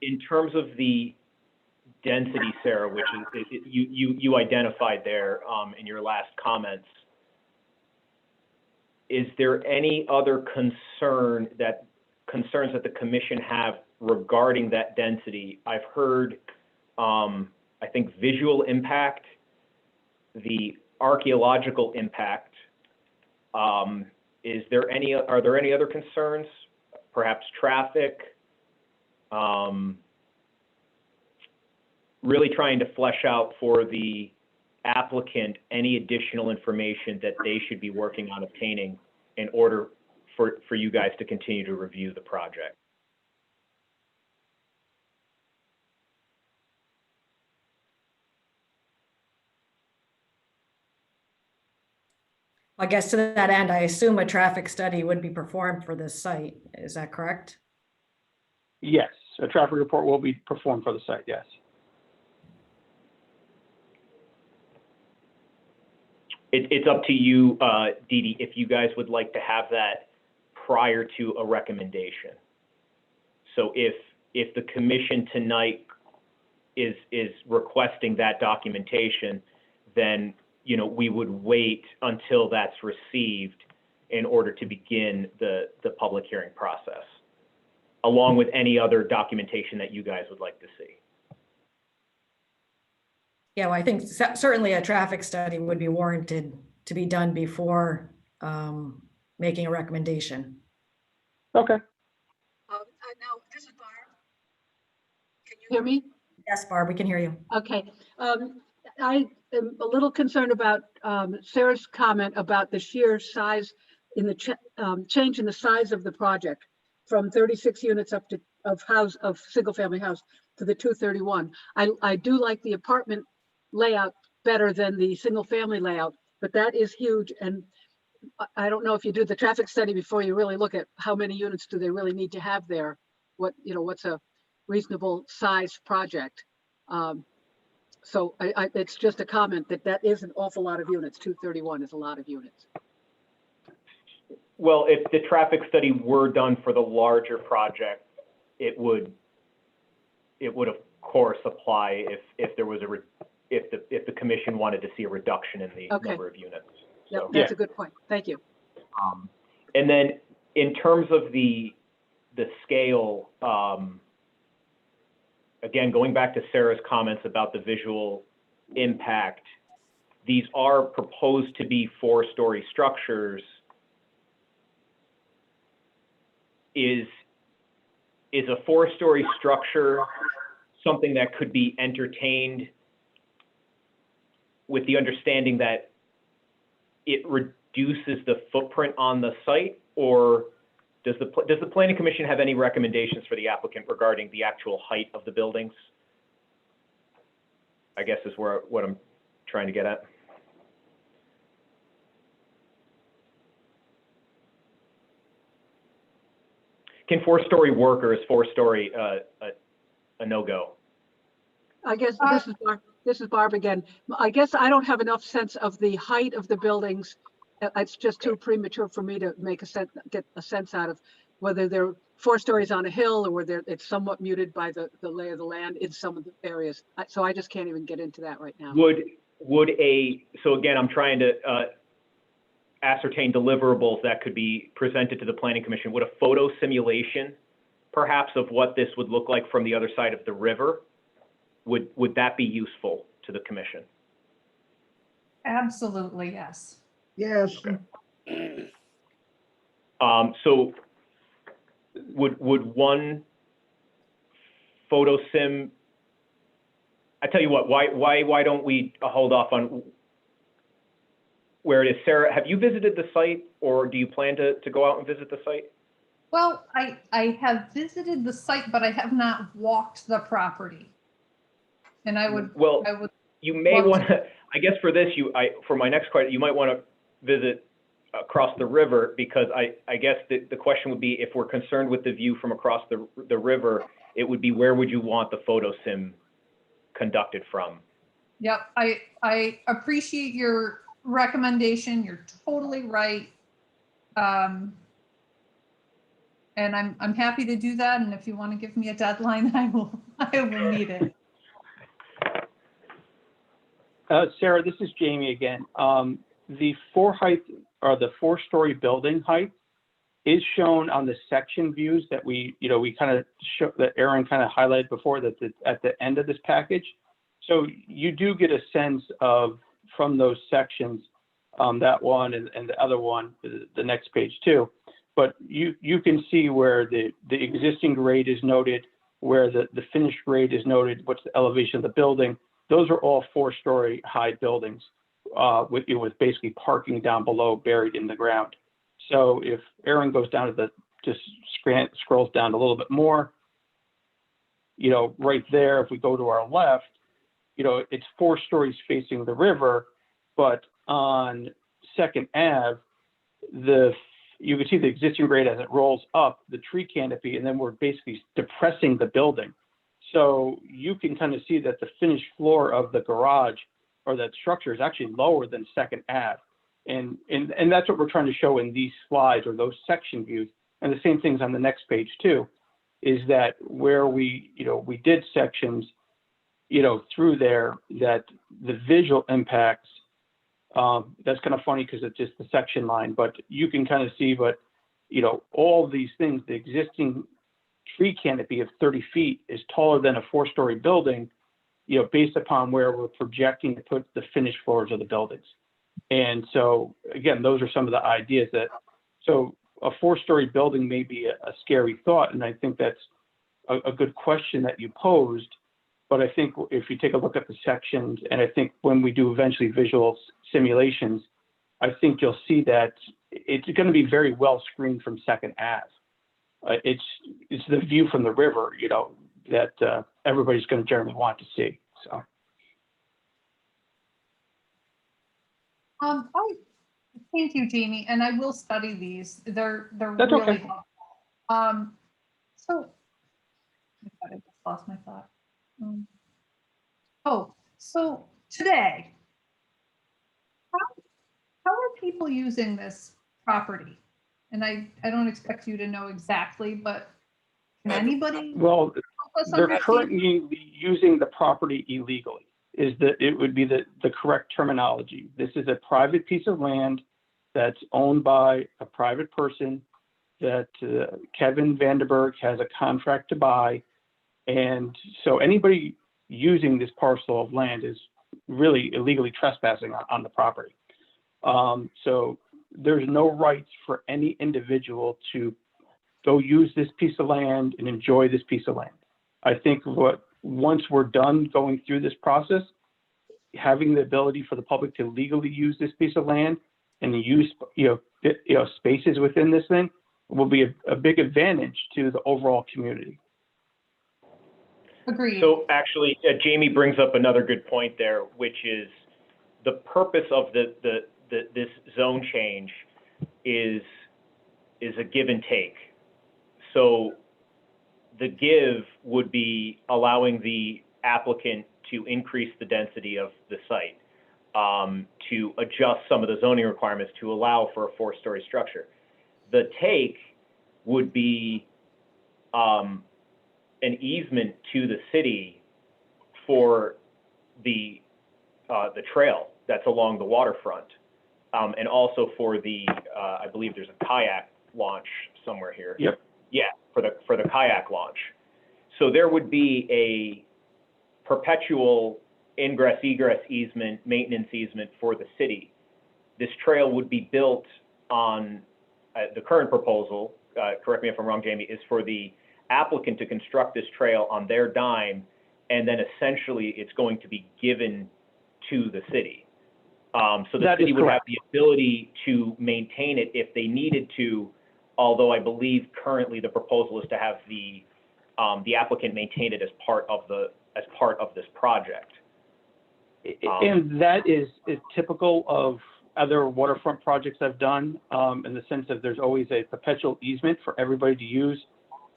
in terms of the density, Sarah, which is you identified there in your last comments, is there any other concerns that the commission have regarding that density? I've heard, I think, visual impact, the archaeological impact. Are there any other concerns? Perhaps traffic? Really trying to flesh out for the applicant any additional information that they should be working on obtaining in order for you guys to continue to review the project. I guess to that end, I assume a traffic study would be performed for this site. Is that correct? Yes, a traffic report will be performed for the site, yes. It's up to you, Dee Dee, if you guys would like to have that prior to a recommendation. So if the commission tonight is requesting that documentation, then, we would wait until that's received in order to begin the public hearing process, along with any other documentation that you guys would like to see. Yeah, well, I think certainly a traffic study would be warranted to be done before making a recommendation. Okay. Now, this is Barb. Can you hear me? Yes, Barb, we can hear you. Okay. I am a little concerned about Sarah's comment about the sheer size in the change in the size of the project from 36 units up to of single family house to the 231. I do like the apartment layout better than the single family layout, but that is huge. And I don't know if you do the traffic study before you really look at how many units do they really need to have there. What's a reasonable size project. So it's just a comment that is an awful lot of units. 231 is a lot of units. Well, if the traffic study were done for the larger project, it would of course apply if there was if the commission wanted to see a reduction in the Okay. number of units. Yep, So, that's a good point. Thank you. and then in terms of the scale, again, going back to Sarah's comments about the visual impact, these are proposed to be 4-story structures. Is a 4-story structure something that could be entertained with the understanding that it reduces the footprint on the site, or does the Planning Commission have any recommendations for the applicant regarding the actual height of the buildings? I guess is what I'm trying to get at. Can 4-story work, or is 4-story a no-go? I guess this is Barb again. I guess I don't have enough sense of the height of the buildings. It's just too premature for me to get a sense out of whether they're 4 stories on a hill or whether it's somewhat muted by the lay of the land in some of the areas. So I just can't even get into that right now. So again, I'm trying to ascertain deliverables that could be presented to the Planning Commission. Would a photo simulation, perhaps, of what this would look like from the other side of the river, would that be useful to the commission? Absolutely, yes. Yes. So would one photo sim, I tell you what, why don't we hold off on where it is? Sarah, have you visited the site, or do you plan to go out and visit the site? Well, I have visited the site, but I have not walked the property. And I would. You may want to, I guess for this, for my next question, you might want to visit across the river, because I guess the question would be, if we're concerned with the view from across the river, it would be, where would you want the photo sim conducted from? Yep, I appreciate your recommendation. You're totally right. And I'm happy to do that. And if you want to give me a deadline, I will meet it. Sarah, this is Jamie again. The 4-story building height is shown on the section views that we kind of show, that Aaron kind of highlighted before, that at the end of this package. So you do get a sense of, from those sections, that one and the other one, the next page too. But you can see where the existing grade is noted, where the finished grade is noted, what's the elevation of the building. Those are all 4-story high buildings with basically parking down below, buried in the ground. So if Aaron goes down to just scrolls down a little bit more, right there, if we go to our left, it's 4 stories facing the river, but on Second Ave, you can see the existing grade as it rolls up the tree canopy, and then we're basically depressing the building. So you can kind of see that the finished floor of the garage or that structure is actually lower than Second Ave. And that's what we're trying to show in these slides, or those section views. And the same thing's on the next page too, is that where we did sections, through there, that the visual impacts, that's kind of funny because it's just the section line, but you can kind of see, but, all these things, the existing tree canopy of 30 feet is taller than a 4-story building, based upon where we're projecting to put the finished floors of the buildings. And so, again, those are some of the ideas so a 4-story building may be a scary thought. And I think that's a good question that you posed. But I think if you take a look at the sections, and I think when we do eventually visual simulations, I think you'll see that it's going to be very well screened from Second Ave. It's the view from the river, that everybody's going to generally want to see. So. Thank you, Jamie, and I will study these. They're That's really okay. helpful. So I just lost my thought. So today, how are people using this property? And I don't expect you to know exactly, but can anybody Well, help us they're understand? currently using the property illegally. It would be the correct terminology. This is a private piece of land that's owned by a private person that Kevin Vanderberg has a contract to buy. And so anybody using this parcel of land is really illegally trespassing on the property. So there's no rights for any individual to go use this piece of land and enjoy this piece of land. I think once we're done going through this process, having the ability for the public to legally use this piece of land and to use spaces within this thing will be a big advantage to the overall community. Agreed. So actually, Jamie brings up another good point there, which is the purpose of this zone change is a give and take. So the give would be allowing the applicant to increase the density of the site, to adjust some of the zoning requirements to allow for a 4-story structure. The take would be an easement to the city for the trail that's along the waterfront, and also for the I believe there's a kayak launch somewhere here. Yep. Yeah, for the kayak launch. So there would be a perpetual ingress egress easement, maintenance easement for the city. This trail would be built on the current proposal. Correct me if I'm wrong, Jamie. Is for the applicant to construct this trail on their dime, and then essentially it's going to be given to the city. So the city would have the ability to maintain it if they needed to, although I believe currently the proposal is to have the applicant maintain it as part of this project. And that is typical of other waterfront projects I've done, in the sense that there's always a perpetual easement for everybody to use.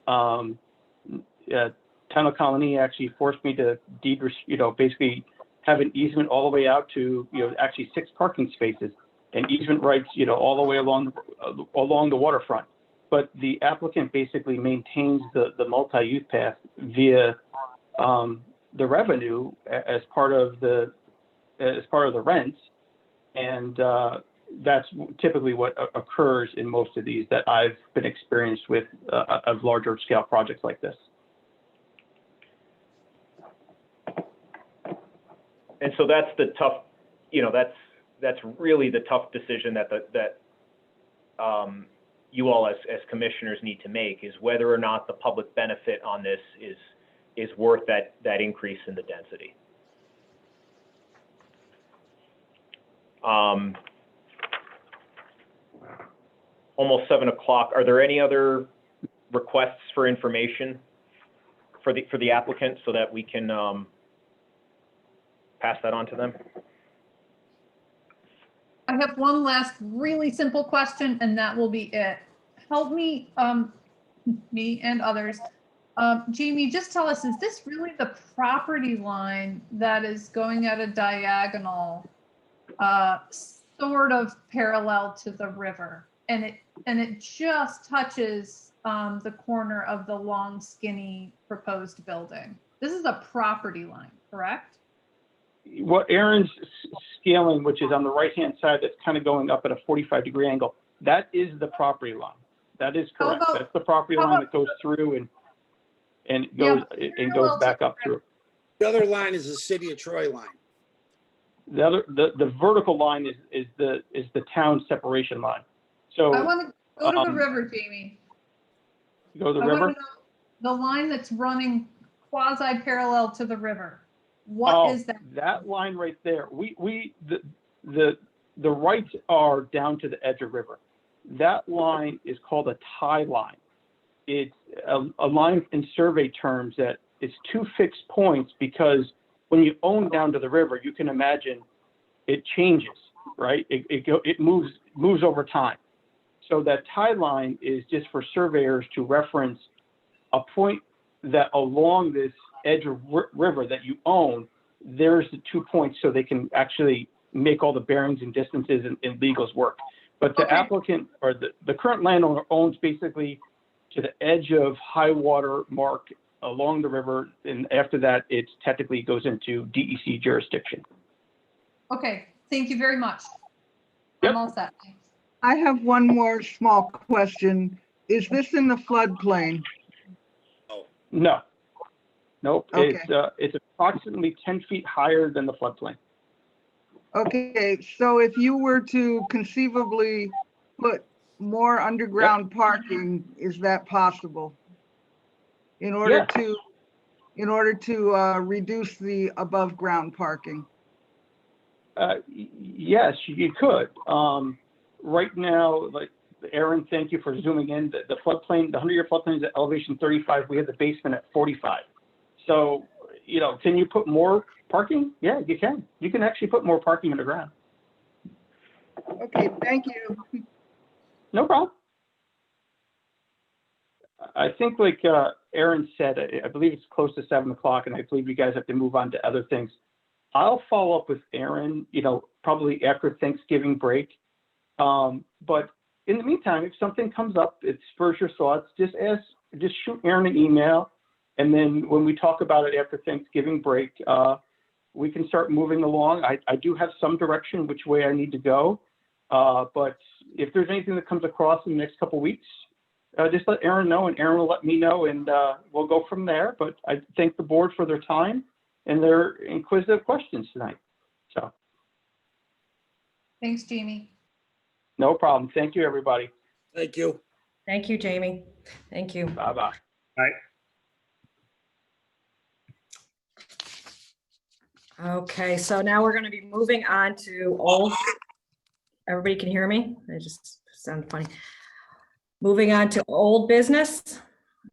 Town of Colony actually forced me to basically have an easement all the way out to, actually 6 parking spaces and easement rights, all the way along the waterfront. But the applicant basically maintains the multi-use path via the revenue as part of the rents, and that's typically what occurs in most of these that I've been experienced with of larger scale projects like this. And so that's the tough, that's really the tough decision that you all as commissioners need to make, is whether or not the public benefit on this is worth that increase in the density. Almost 7 o'clock. Are there any other requests for information for the applicant so that we can pass that on to them? I have one last really simple question, and that will be it. Help me, me and others. Jamie, just tell us, is this really the property line that is going at a diagonal, sort of parallel to the river? And it just touches the corner of the long, skinny proposed building? This is a property line, correct? What Aaron's scaling, which is on the right-hand side, that's kind of going up at a 45-degree angle, that is the property line. That is How correct. about- That's the property how line about- that goes through and Yeah, goes back up through. The other line is the City of Troy line. The vertical line is the town separation line. So I want to go to the um, river, Jamie. go to the I want river. to know the line that's running quasi-parallel to the river. What is that? That line right there. The rights are down to the edge of river. That line is called a tie line. It's a line in survey terms that is two fixed points, because when you own down to the river, you can imagine it changes, right? It moves over time. So that tie line is just for surveyors to reference a point that along this edge of river that you own, there's the 2 points, so they can actually make all the bearings and distances and legals work. But the Okay. applicant or the current landowner owns basically to the edge of high water mark along the river, and after that, it technically goes into DEC jurisdiction. Okay, thank you very much. Yep. I'm all set. I have one more small question. Is this in the floodplain? No. Nope. Okay. It's approximately 10 feet higher than the floodplain. Okay, so if you were to conceivably put more underground parking, is that possible? In order to reduce the above ground parking? Yes, you could. Right now, like Aaron, thank you for zooming in. The floodplain, the 100-year floodplain is at elevation 35. We have the basement at 45. So, can you put more parking? Yeah, you can. You can actually put more parking underground. Okay, thank you. No problem. I think like Aaron said, I believe it's close to 7 o'clock, and I believe you guys have to move on to other things. I'll follow up with Aaron, probably after Thanksgiving break. But in the meantime, if something comes up, it spurs your thoughts, just shoot Aaron an email. And then when we talk about it after Thanksgiving break, we can start moving along. I do have some direction which way I need to go. But if there's anything that comes across in the next couple of weeks, just let Aaron know, and Aaron will let me know, and we'll go from there. But I thank the board for their time and their inquisitive questions tonight. So. Thanks, Jamie. No problem. Thank you, everybody. Thank you. Thank you, Jamie. Thank you. Bye-bye. Okay, so now we're going to be moving on to old. Everybody can hear me? I just sound funny. Moving on to old business.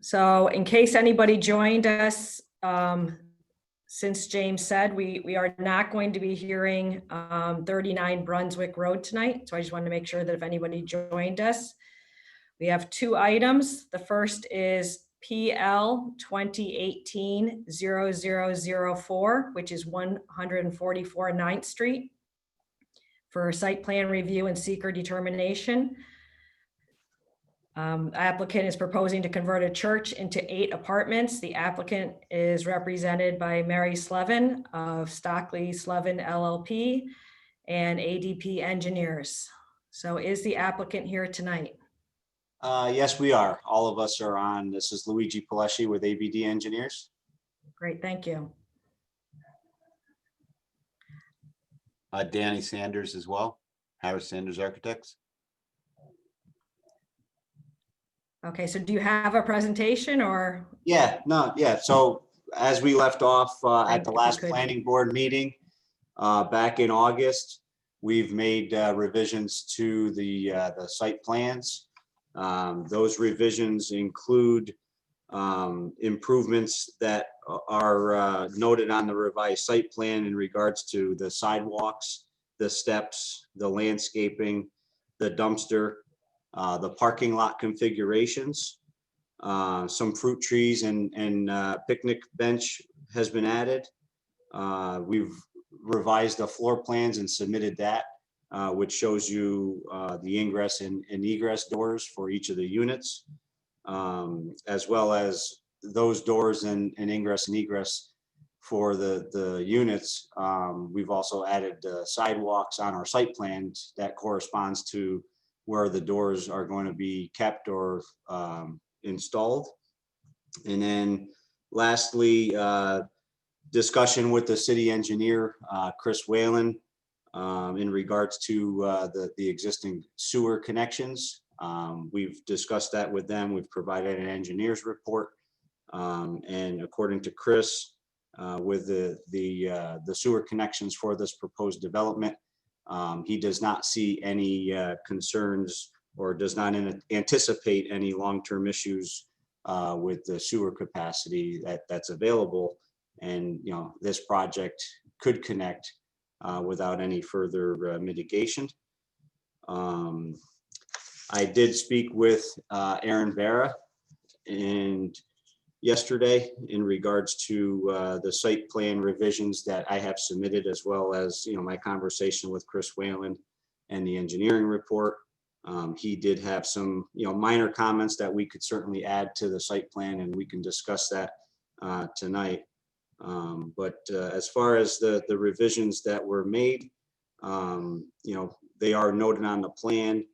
So in case anybody joined us, since James said, we are not going to be hearing 39 Brunswick Road tonight. So I just wanted to make sure that if anybody joined us, we have two items. The first is PL 2018-0004, which is 144 9th Street for site plan review and seeker determination. Applicant is proposing to convert a church into 8 apartments. The applicant is represented by Mary Slevin of Stockley Slevin LLP and ADP Engineers. So is the applicant here tonight? Yes, we are. All of us are on. This is Luigi Palesci with ABD Engineers. Great, thank you. Danny Sanders as well, Harris Sanders Architects. Okay, so do you have a presentation or? Yeah, so as we left off at the If you last could. planning board meeting back in August, we've made revisions to the site plans. Those revisions include improvements that are noted on the revised site plan in regards to the sidewalks, the steps, the landscaping, the dumpster, the parking lot configurations, some fruit trees and picnic bench has been added. We've revised the floor plans and submitted that, which shows you the ingress and egress doors for each of the units, as well as those doors and ingress and egress for the units, we've also added sidewalks on our site plans that corresponds to where the doors are going to be kept or installed. And then lastly, discussion with the city engineer, Chris Whalen, in regards to the existing sewer connections. We've discussed that with them. We've provided an engineer's report. And according to Chris, with the sewer connections for this proposed development, he does not see any concerns or does not anticipate any long-term issues with the sewer capacity that's available. And, you know, this project could connect without any further mitigation. I did speak with Aaron Vera and yesterday in regards to the site plan revisions that I have submitted, as well as, you know, my conversation with Chris Whalen and the engineering report. He did have some, you know, minor comments that we could certainly add to the site plan, and we can discuss that tonight. But as far as the revisions that were made, you know, they are noted on the plan.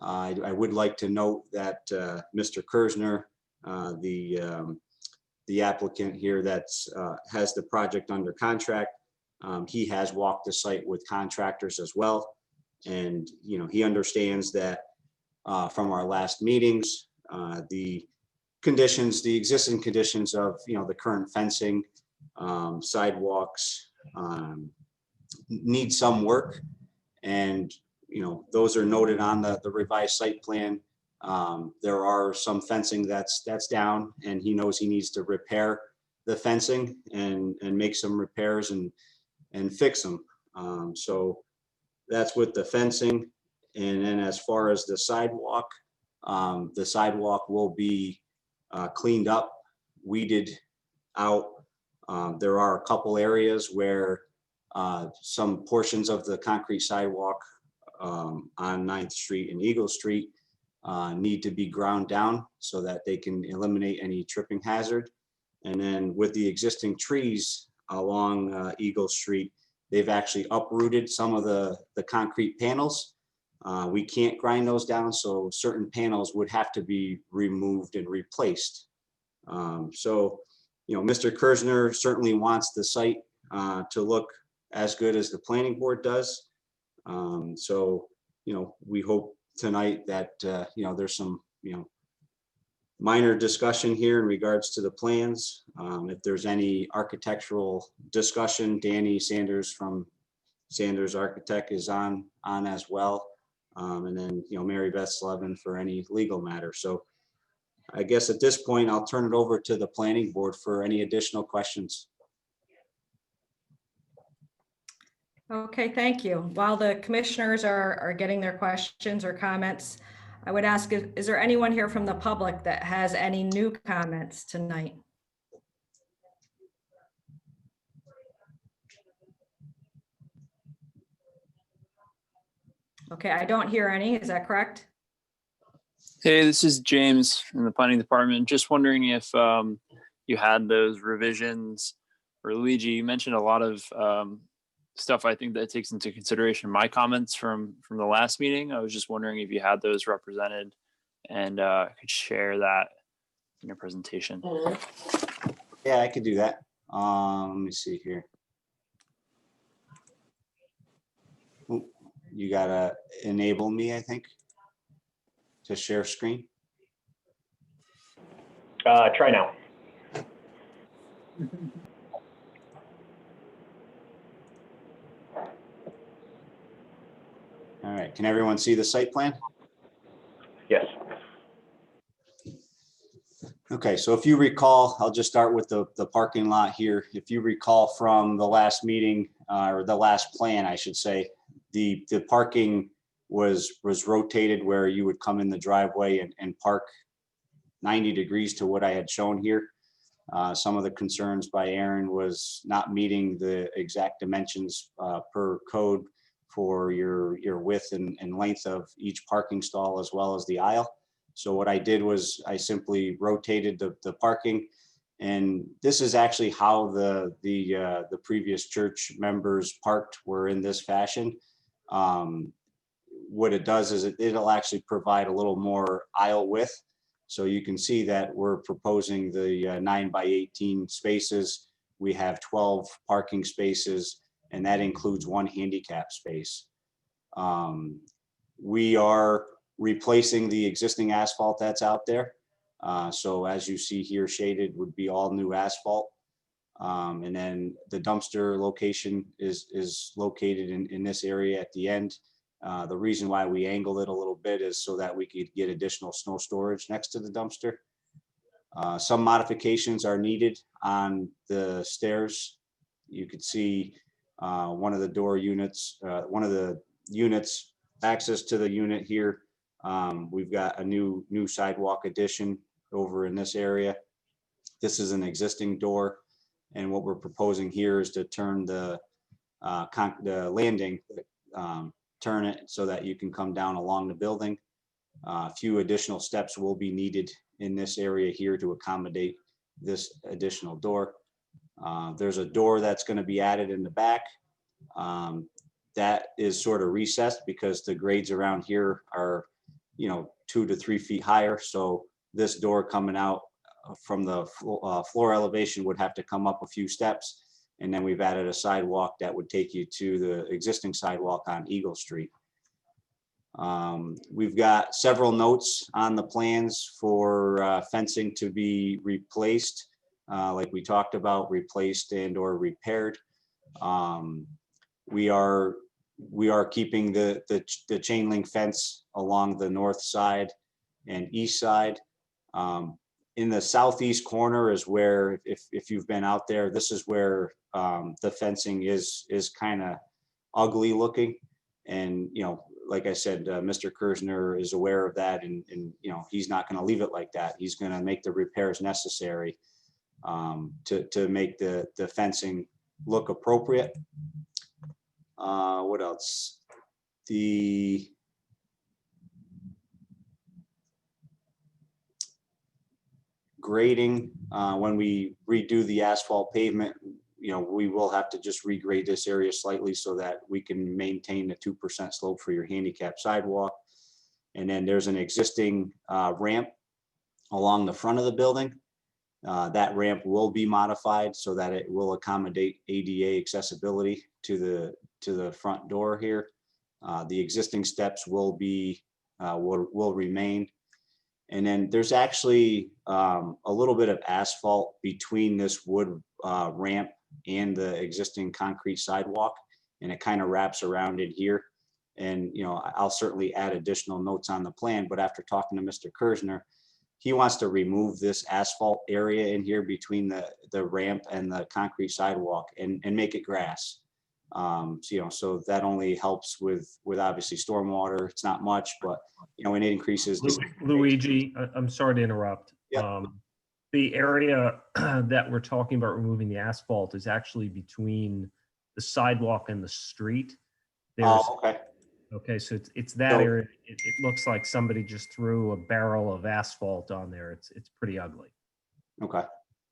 I would like to note that Mr. Kersner, the applicant here that's has the project under contract, he has walked the site with contractors as well. And, you know, he understands that from our last meetings, the conditions, the existing conditions of, you know, the current fencing, sidewalks, need some work. And, you know, those are noted on the revised site plan. There are some fencing that's down, and he knows he needs to repair the fencing and make some repairs and fix them. So that's with the fencing. And then as far as the sidewalk will be cleaned up, weeded out. There are a couple areas where some portions of the concrete sidewalk on 9th Street and Eagle Street need to be ground down so that they can eliminate any tripping hazard. And then with the existing trees along Eagle Street, they've actually uprooted some of the concrete panels. We can't grind those down, so certain panels would have to be removed and replaced. So, you know, Mr. Kersner certainly wants the site to look as good as the planning board does. So, you know, we hope tonight that, you know, there's some, you know, minor discussion here in regards to the plans. If there's any architectural discussion, Danny Sanders from Sanders Architect is on as well. And then, you know, Mary Beth Slevin for any legal matter. So I guess at this point, I'll turn it over to the planning board for any additional questions. Okay, thank you. While the commissioners are getting their questions or comments, I would ask, is there anyone here from the public that has any new comments tonight? Okay, I don't hear any. Is that correct? Hey, this is James in the planning department. Just wondering if you had those revisions, or Luigi, you mentioned a lot of stuff I think that takes into consideration my comments from the last meeting. I was just wondering if you had those represented and could share that in your presentation. Yeah, I could do that. Let me see here. Ooh, you gotta enable me, I think, to share screen. Try now. All right, can everyone see the site plan? Yes. Okay, so if you recall, I'll just start with the parking lot here. If you recall from the last meeting, or the last plan, I should say, the parking was rotated where you would come in the driveway and park 90 degrees to what I had shown here. Some of the concerns by Aaron was not meeting the exact dimensions per code for your width and length of each parking stall as well as the aisle. So what I did was I simply rotated the parking And this is actually how the previous church members parked, were in this fashion. What it does is it'll actually provide a little more aisle width. So you can see that we're proposing the 9 by 18 spaces. We have 12 parking spaces, and that includes 1 handicap space. We are replacing the existing asphalt that's out there. So as you see here shaded would be all new asphalt. And then the dumpster location is located in this area at the end. The reason why we angled it a little bit is so that we could get additional snow storage next to the dumpster. Some modifications are needed on the stairs. You could see one of the door units, one of the units, access to the unit here. We've got a new sidewalk addition over in this area. This is an existing door. And what we're proposing here is to turn the landing, turn it so that you can come down along the building. A few additional steps will be needed in this area here to accommodate this additional door. There's a door that's going to be added in the back. That is sort of recessed because the grades around here are, 2 to 3 feet higher. So this door coming out from the floor elevation would have to come up a few steps. And then we've added a sidewalk that would take you to the existing sidewalk on Eagle Street. We've got several notes on the plans for fencing to be replaced, like we talked about, replaced and or repaired. We are keeping the chain link fence along the north side and east side. In the southeast corner is where, if you've been out there, this is where the fencing is kind of ugly looking. And, like I said, Mr. Kersner is aware of that, and he's not going to leave it like that. He's going to make the repairs necessary to make the fencing look appropriate. What else? The grading, when we redo the asphalt pavement, we will have to just regrade this area slightly so that we can maintain the 2% slope for your handicap sidewalk. And then there's an existing ramp along the front of the building. That ramp will be modified so that it will accommodate ADA accessibility to the front door here. The existing steps will remain. And then there's actually a little bit of asphalt between this wood ramp and the existing concrete sidewalk, and it kind of wraps around it here. And I'll certainly add additional notes on the plan, but after talking to Mr. Kersner, he wants to remove this asphalt area in here between the ramp and the concrete sidewalk and make it grass. So that only helps with obviously stormwater. It's not much, but it increases. Luigi, I'm sorry to interrupt. Yep. The area that we're talking about removing the asphalt is actually between the sidewalk and the street. Oh, okay. Okay, so it's that area. It looks like somebody just threw a barrel of asphalt on there. It's pretty ugly. Okay.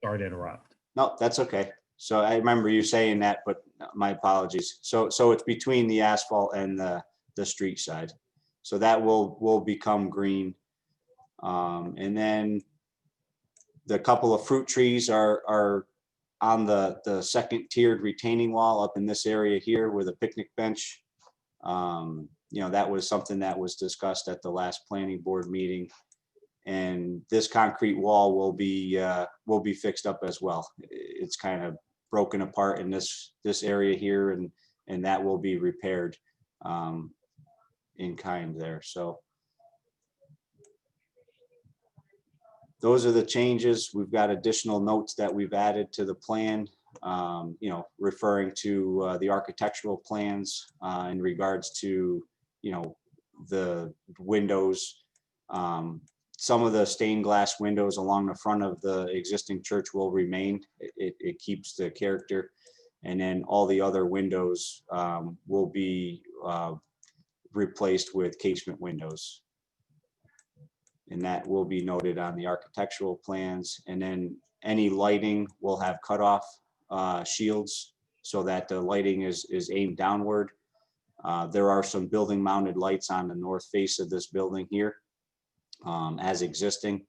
Sorry to interrupt. No, that's okay. So I remember you saying that, but my apologies. So it's between the asphalt and the street side. So that will become green. And then the couple of fruit trees are on the second tiered retaining wall up in this area here with a picnic bench. That was something that was discussed at the last planning board meeting. And this concrete wall will be fixed up as well. It's kind of broken apart in this area here, and that will be repaired in kind there. So those are the changes. We've got additional notes that we've added to the plan, referring to the architectural plans in regards to, the windows. Some of the stained glass windows along the front of the existing church will remain. It keeps the character. And then all the other windows will be replaced with casement windows. And that will be noted on the architectural plans. And then Any lighting will have cutoff shields so that the lighting is aimed downward. There are some building mounted lights on the north face of this building here as existing.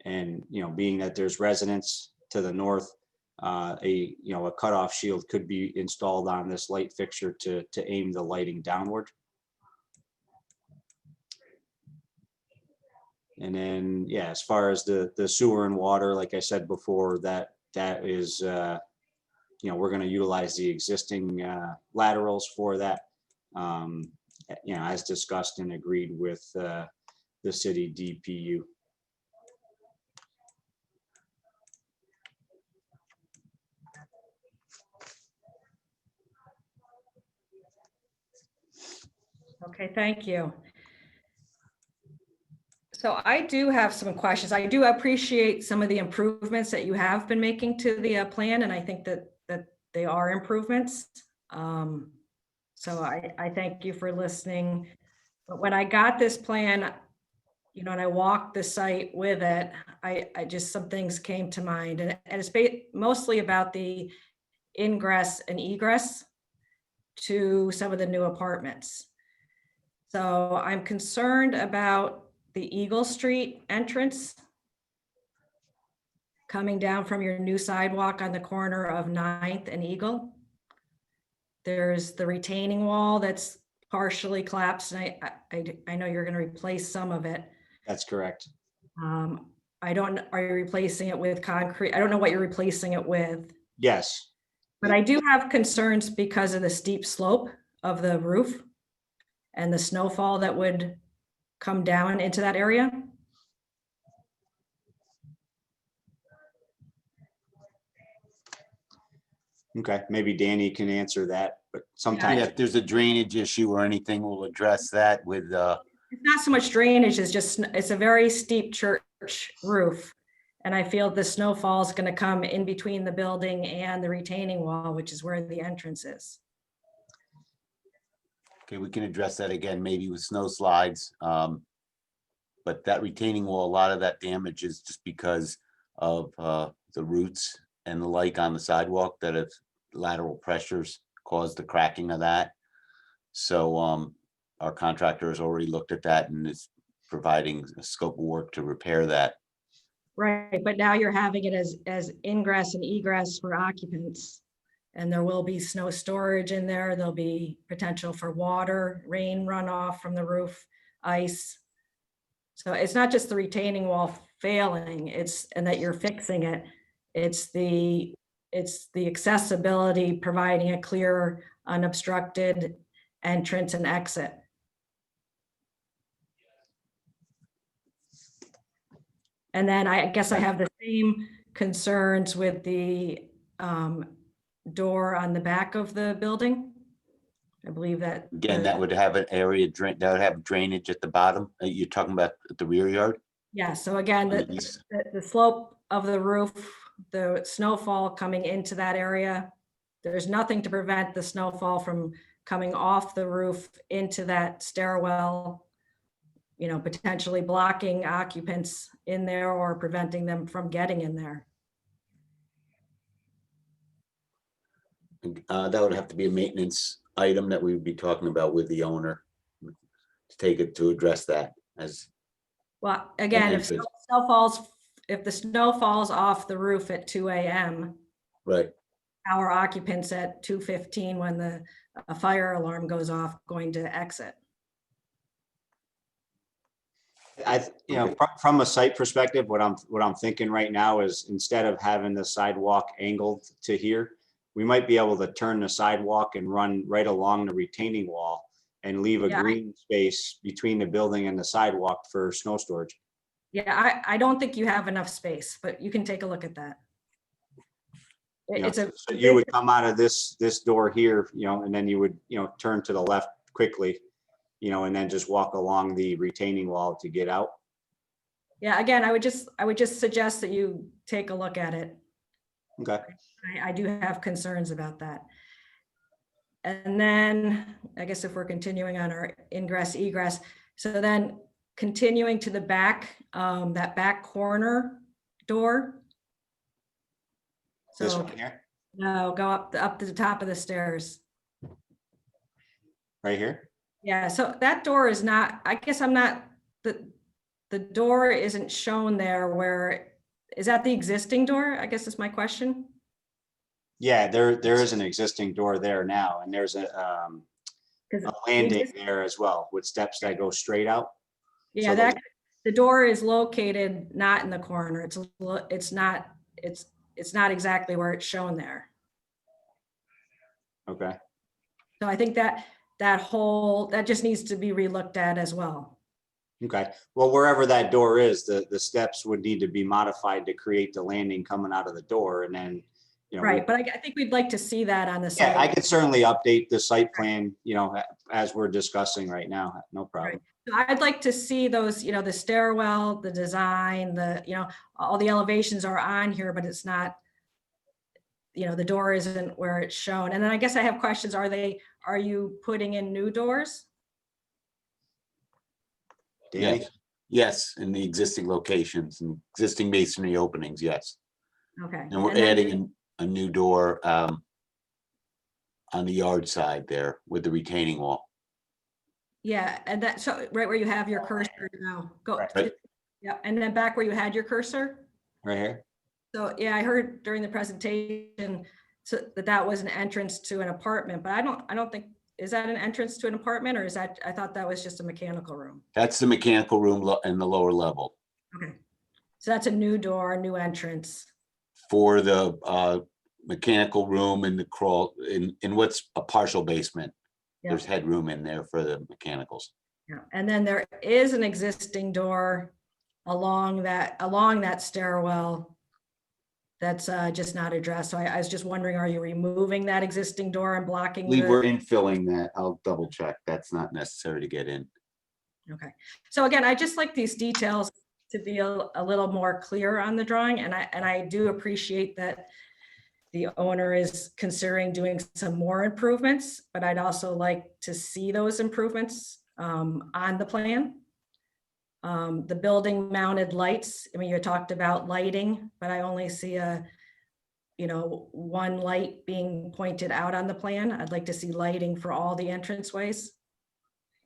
And, being that there's residents to the north, a cutoff shield could be installed on this light fixture to aim the lighting downward. And then, yeah, as far as the sewer and water, like I said before, that is, we're going to utilize the existing laterals for that, as discussed and agreed with the city DPU. Okay, thank you. So I do have some questions. I do appreciate some of the improvements that you have been making to the plan, and I think that they are improvements. So I thank you for listening. But when I got this plan, and I walked the site with it, I just, some things came to mind, and it's mostly about the ingress and egress to some of the new apartments. So I'm concerned about the Eagle Street entrance coming down from your new sidewalk on the corner of 9th and Eagle. There's the retaining wall that's partially collapsed, and I know you're going to replace some of it. That's correct. Are you replacing it with concrete? I don't know what you're replacing it with. Yes. But I do have concerns because of the steep slope of the roof and the snowfall that would come down into that area. Okay, maybe Danny can answer that, but sometimes. Yeah, if there's a drainage issue or anything, we'll address that with, It's not so much drainage, it's a very steep church roof. And I feel the snowfall is going to come in between the building and the retaining wall, which is where the entrance is. okay, we can address that again, maybe with snow slides. But that retaining wall, a lot of that damage is just because of the roots and the like on the sidewalk that have lateral pressures caused the cracking of that. So our contractor has already looked at that and is providing a scope of work to repair that. Right, but now you're having it as ingress and egress for occupants. And there will be snow storage in there. There'll be potential for water, rain runoff from the roof, ice. So it's not just the retaining wall failing, and that you're fixing it. It's the accessibility, providing a clear, unobstructed entrance and exit. And then I guess I have the same concerns with the door on the back of the building. I believe that. Again, that would have an area drain, that would have drainage at the bottom. You're talking about the rear yard? Yeah, so again, the slope of the roof, the snowfall coming into that area, there's nothing to prevent the snowfall from coming off the roof into that stairwell, potentially blocking occupants in there or preventing them from getting in there. That would have to be a maintenance item that we would be talking about with the owner to take it to address that as. Well, again, if the snow falls off the roof at 2 a.m. Right. Our occupants at 2:15 when the fire alarm goes off going to exit. From a site perspective, what I'm thinking right now is instead of having the sidewalk angled to here, we might be able to turn the sidewalk and run right along the retaining wall and leave a green space between the building and the sidewalk for snow storage. Yeah, I don't think you have enough space, but you can take a look at that. So you would come out of this door here, and then you would, turn to the left quickly, and then just walk along the retaining wall to get out. Yeah, again, I would just suggest that you take a look at it. Okay. I do have concerns about that. And then I guess if we're continuing on our ingress egress, so then continuing to the back, that back corner door, This So, one here, no, go up to the top of the stairs. right here? Yeah, so that door is not, I guess I'm not, the door isn't shown there where, is that the existing door? I guess is my question. Yeah, there is an existing door there now, and there's a 'Cause the landing exist- there as well with steps that go straight out. Yeah, So that, the door is located not in the corner. It's not exactly where it's shown there. Okay, So I think that just needs to be relooked at as well. okay. Well, wherever that door is, the steps would need to be modified to create the landing coming out of the door, and then, you know. Right, but I think we'd like to see that on the Yeah, I site. could certainly update the site plan, you know, as we're discussing right now, no problem. So I'd like to see those, the stairwell, the design, all the elevations are on here, but it's not, the door isn't where it's shown. And then I guess I have questions. Are you putting in new doors? Danny? Yes, yes, in the existing locations and existing masonry openings, yes. Okay. And we're And then- adding a new door on the yard side there with the retaining wall. Yeah, and so right where you have your cursor now, go. Right. Yeah, and then back where you had your cursor. Right here? So, yeah, I heard during the presentation that was an entrance to an apartment, but I don't think, is that an entrance to an apartment, or I thought that was just a mechanical room? That's the mechanical room in the lower level Okay. So that's a new door, a new entrance. for the mechanical room in the crawl, in what's a partial basement. Yeah. There's headroom in there for the mechanicals. Yeah, and then there is an existing door along that stairwell that's just not addressed. So I was just wondering, are you removing that existing door and I blocking believe we're the? infilling that. I'll double check. That's not necessary to get in. Okay, so again, I just like these details to be a little more clear on the drawing, and I do appreciate that the owner is considering doing some more improvements, but I'd also like to see those improvements on the plan. The building mounted lights, I mean, you talked about lighting, but I only see one light being pointed out on the plan. I'd like to see lighting for all the entranceways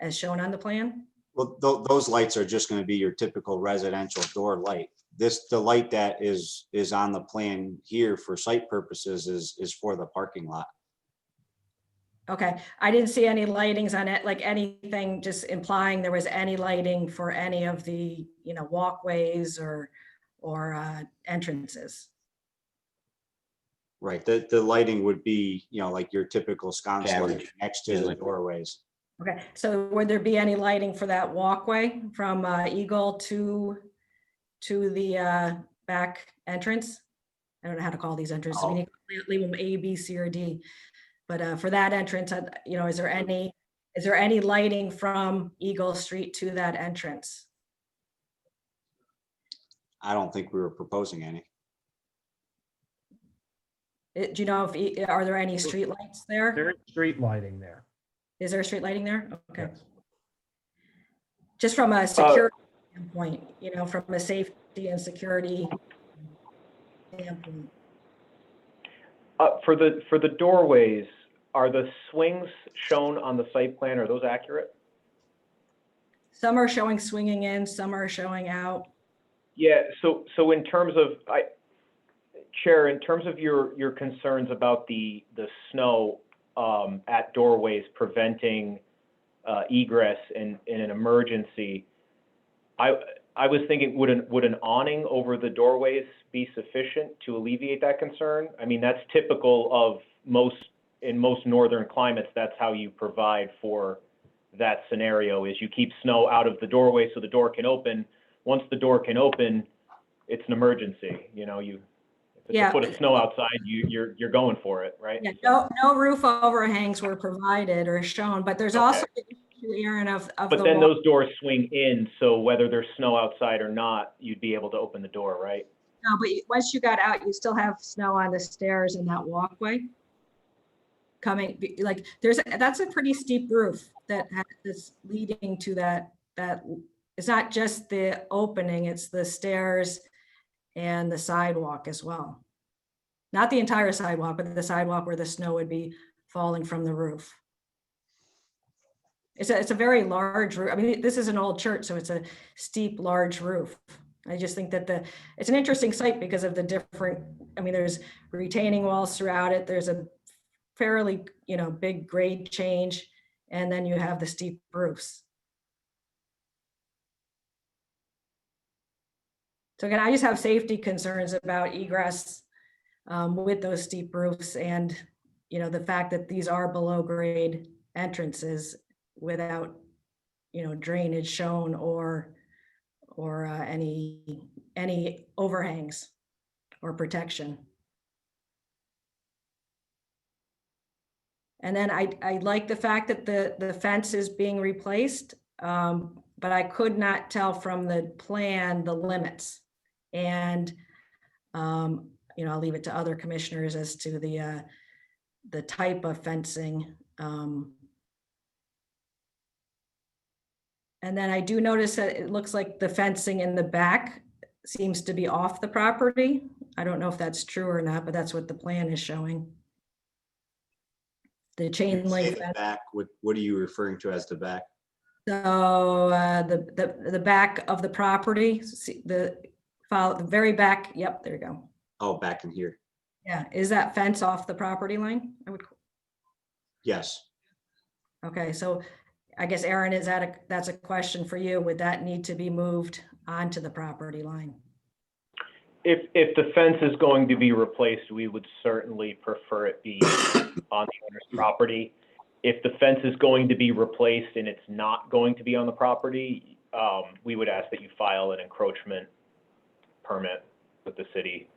as shown on the plan. Well, those lights are just gonna be your typical residential door light. The light that is on the plan here for site purposes is for the parking lot. Okay, I didn't see any lightings on it, like anything just implying there was any lighting for any of the, walkways or entrances. Right, the lighting would be, like your typical sconce light Carriage. next to the doorways. Okay, so would there be any lighting for that walkway from Eagle to the back entrance? I don't know how to call these entrances. We need to leave them A, B, C, or D. But for that entrance, is there any lighting from Eagle Street to that entrance? I don't think we were proposing any. Do you know are there any street lights there? There is street lighting there. Is there street lighting there? Okay. Yes. Just from a security standpoint, from a safety and security standpoint. For the doorways, are the swings shown on the site plan, are those accurate? Some are showing swinging in, some are showing out. Yeah, so in terms of, Chair, in terms of your concerns about the snow at doorways preventing egress in an emergency, I was thinking, would an awning over the doorways be sufficient to alleviate that concern? I mean, that's typical of in most northern climates, that's how you provide for that scenario, is you keep snow out of the doorway so the door can open. Once the door can open, it's an emergency, if it's a foot of snow outside, you're going for it, right? Yeah, no roof overhangs were provided or shown, but there's also the issue, Aaron, of But then those doors swing in, so whether there's snow outside or not, you'd be able to open the door, right? No, but once you got out, you still have snow on the stairs and that walkway. That's a pretty steep roof that's leading to that it's not just the opening, it's the stairs and the sidewalk as well. not the entire sidewalk, but the sidewalk where the snow would be falling from the roof. It's a very large roof. I mean, this is an old church, so it's a steep, large roof. I just think that it's an interesting site because of the different, I mean, there's retaining walls throughout it. There's a fairly, big grade change, and then you have the steep roofs. So again, I just have safety concerns about egress with those steep roofs and, the fact that these are below grade entrances without, drainage shown or any overhangs or protection. And then I like the fact that the fence is being replaced, but I could not tell from the plan the limits. And, I'll leave it to other commissioners as to the type of fencing. And then I do notice that it looks like the fencing in the back seems to be off the property. I don't know if that's true or not, but that's what the plan is showing. The chain You say link the fence. back, what are you referring to as the back? So the back of the property, see the very back. Yep, there you go. Oh, back in here. Yeah, is that fence off the property line? Yes. Okay, so I guess Aaron, that's a question for you. Would that need to be moved onto the property line? If the fence is going to be replaced, we would certainly prefer it be on the owner's property. If the fence is going to be replaced and it's not going to be on the property, we would ask that you file an encroachment permit with the city.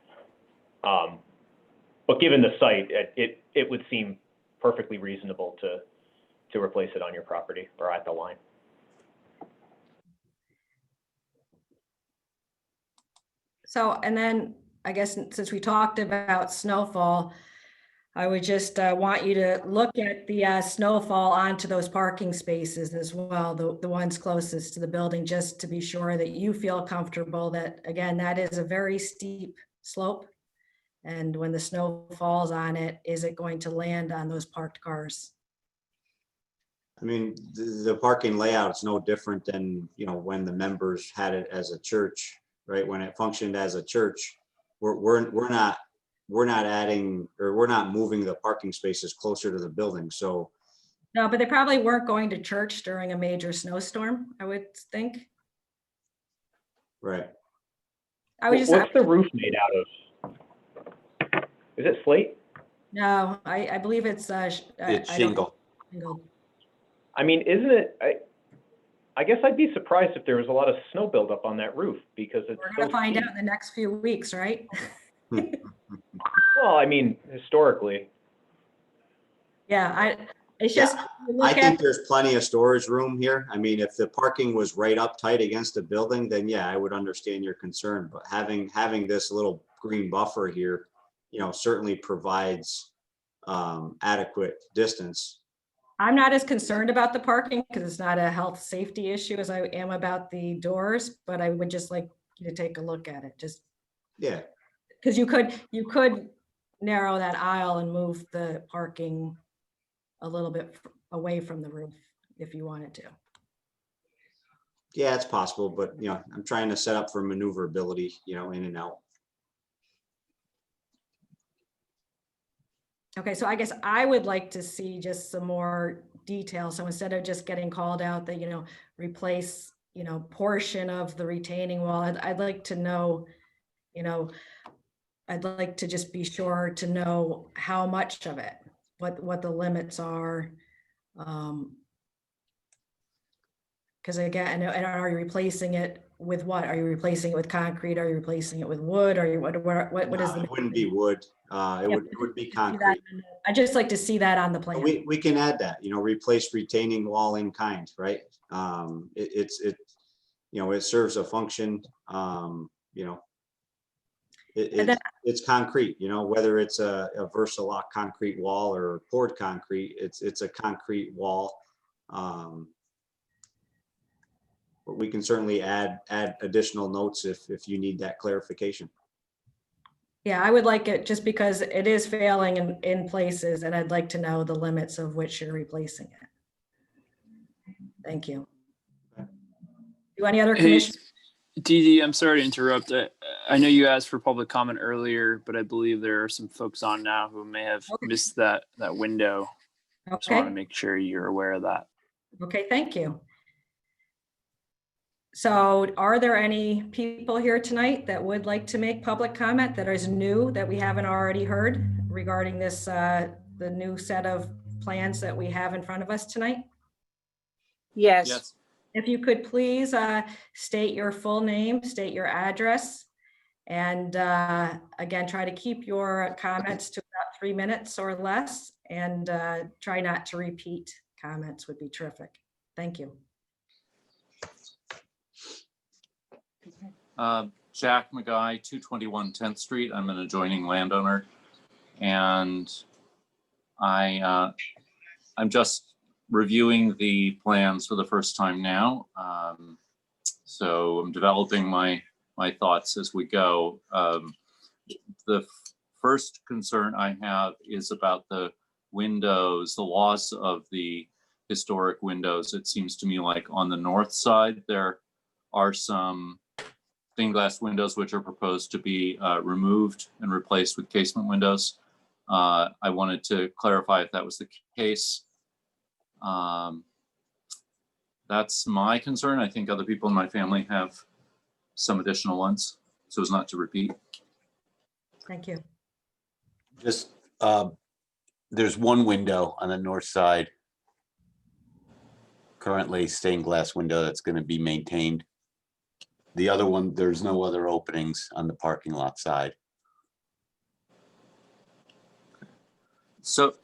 But given the site, it would seem perfectly reasonable to replace it on your property or at the line. So, and then I guess since we talked about snowfall, I would just want you to look at the snowfall onto those parking spaces as well, the ones closest to the building, just to be sure that you feel comfortable that, again, that is a very steep slope. And when the snow falls on it, is it going to land on those parked cars? I mean, the parking layout is no different than, when the members had it as a church, right? When it functioned as a church, we're not adding, or we're not moving the parking spaces closer to the building. So No, but they probably weren't going to church during a major snowstorm, I would think. right. What's the roof made out of? Is it slate? No, I believe it's It's shingle. Shingle. I mean, isn't it? I guess I'd be surprised if there was a lot of snow buildup on that roof because it's. We're gonna find out in the next few weeks, right? Well, I mean, historically. Yeah, it's Yeah, just. you I look think at- there's plenty of storage room here. I mean, if the parking was right up tight against the building, then yeah, I would understand your concern. But having this little green buffer here, certainly provides adequate distance. I'm not as concerned about the parking because it's not a health safety issue as I am about the doors, but I would just like you to take a look at it, just Yeah, because you could narrow that aisle and move the parking a little bit away from the roof if you wanted to. yeah, it's possible, but I'm trying to set up for maneuverability, in and out. Okay, so I guess I would like to see just some more detail. So instead of just getting called out that, replace, portion of the retaining wall, I'd like to know, I'd like to just be sure to know how much of it, what the limits are. Because again, and are you replacing it with what? Are you replacing it with concrete? Are you replacing it with wood? Are you, what is the? It wouldn't be wood. It would be concrete. I'd just like to see that on the plan. We can add that, replace retaining wall in kind, right? It serves a function, it's concrete, whether it's a Versalock concrete wall or poured concrete, it's a concrete wall. But we can certainly add additional notes if you need that clarification. Yeah, I would like it just because it is failing in places and I'd like to know the limits of which you're replacing it. Thank you. Do any other Hey, commissioners? Dee Dee, I'm sorry to interrupt. I know you asked for public comment earlier, but I believe there are some folks on now who may have missed that window. Just want to Okay, make sure you're aware of that. okay, thank you. So are there any people here tonight that would like to make public comment that is new that we haven't already heard regarding this, the new set of plans that we have in front of us tonight? Yes. If you could please state your full name, state your address, and again, try to keep your comments to about 3 minutes or less, and try not to repeat comments would be terrific. Thank you. Jack McGuy, 221 10th Street. I'm an adjoining landowner, and I'm just reviewing the plans for the first time now. So I'm developing my thoughts as we go. The first concern I have is about the windows, the loss of the historic windows. It seems to me like on the north side, there are some stained glass windows which are proposed to be removed and replaced with casement windows. I wanted to clarify if that was the case. That's my concern. I think other people in my family have some additional ones, so as not to repeat. Thank you. Just, there's one window on the north side. Currently stained glass window that's going to be maintained. The other one, there's no other openings on the parking lot side. So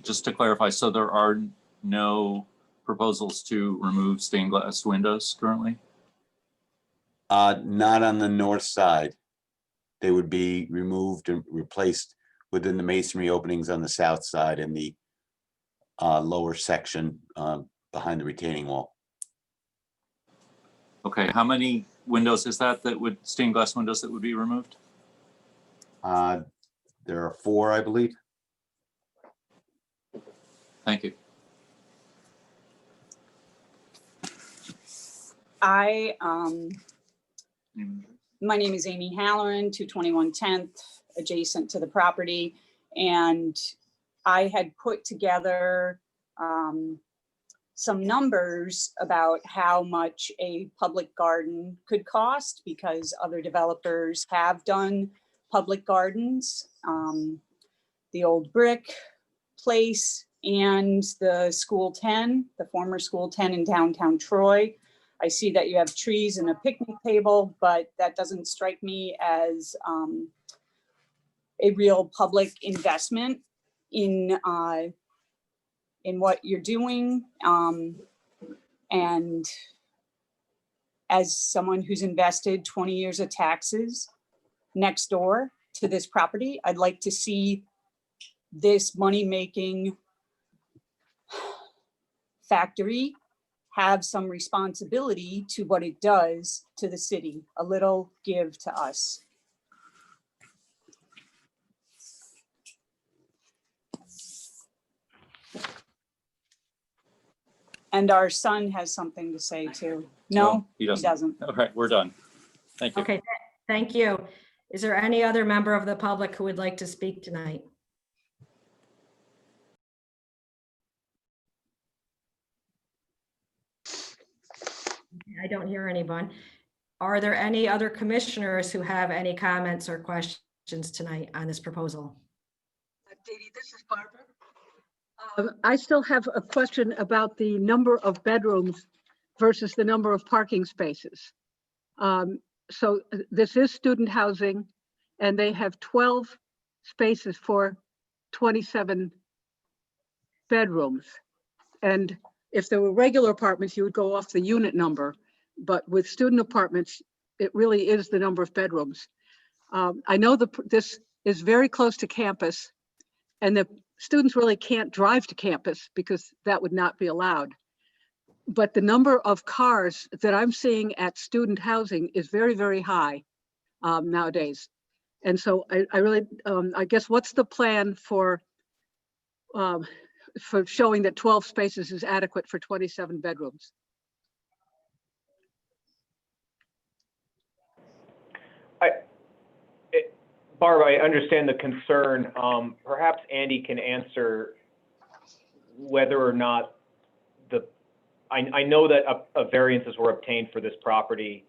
just to clarify, so there are no proposals to remove stained glass windows currently? Not on the north side. They would be removed and replaced within the masonry openings on the south side and the lower section behind the retaining wall. Okay, how many windows is that would, stained glass windows that would be removed? There are 4, I believe. Thank you. My name is Amy Halloran, 221 10th, adjacent to the property. And I had put together some numbers about how much a public garden could cost because other developers have done public gardens. The old brick place and the School 10, the former School 10 in downtown Troy. I see that you have trees and a picnic table, but that doesn't strike me as a real public investment in what you're doing. And as someone who's invested 20 years of taxes next door to this property, I'd like to see this money-making factory have some responsibility to what it does to the city, a little give to us. And our son has something to say too. No, he doesn't. Okay, we're done. Thank you. Okay, thank you. Is there any other member of the public who would like to speak tonight? I don't hear anyone. Are there any other commissioners who have any comments or questions tonight on this proposal? Dee Dee, this is Barbara. I still have a question about the number of bedrooms versus the number of parking spaces. So this is student housing and they have 12 spaces for 27 bedrooms. And if there were regular apartments, you would go off the unit number. But with student apartments, it really is the number of bedrooms. I know this is very close to campus and the students really can't drive to campus because that would not be allowed. But the number of cars that I'm seeing at student housing is very, very high nowadays. And so I really, I guess, what's the plan for showing that 12 spaces is adequate for 27 bedrooms? Barb, I understand the concern. Perhaps Andy can answer whether or not I know that variances were obtained for this property.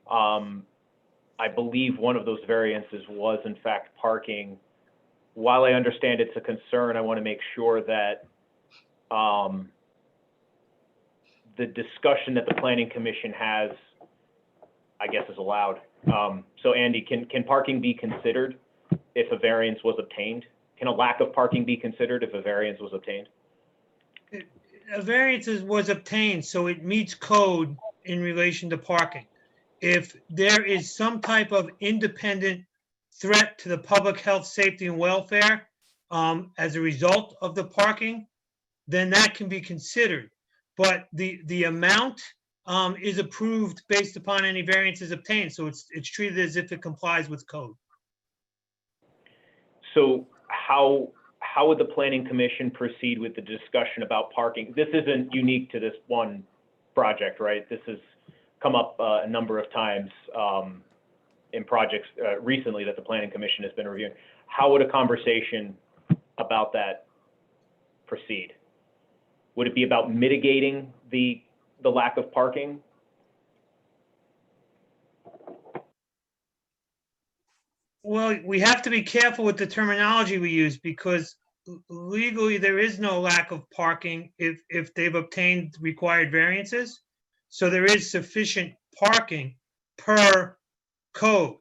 I believe one of those variances was in fact parking. While I understand it's a concern, I want to make sure that the discussion that the Planning Commission has, I guess, is allowed. So Andy, can parking be considered if a variance was obtained? Can a lack of parking be considered if a variance was obtained? A variance was obtained, so it meets code in relation to parking. If there is some type of independent threat to the public health, safety, and welfare as a result of the parking, then that can be considered. But the amount is approved based upon any variances obtained, so it's treated as if it complies with code. So how would the Planning Commission proceed with the discussion about parking? This isn't unique to this one project, right? This has come up a number of times in projects recently that the Planning Commission has been reviewing. How would a conversation about that proceed? Would it be about mitigating the lack of parking? Well, we have to be careful with the terminology we use because legally there is no lack of parking if they've obtained required variances. So there is sufficient parking per code.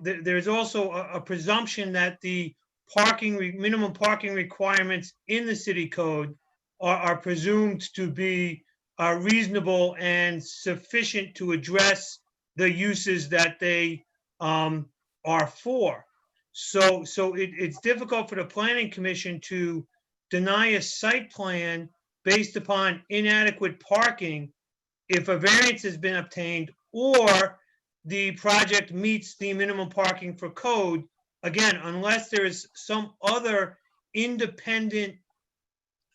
There's also a presumption that the minimum parking requirements in the city code are presumed to be reasonable and sufficient to address the uses that they are for. So it's difficult for the Planning Commission to deny a site plan based upon inadequate parking if a variance has been obtained or the project meets the minimum parking for code, again, unless there is some other independent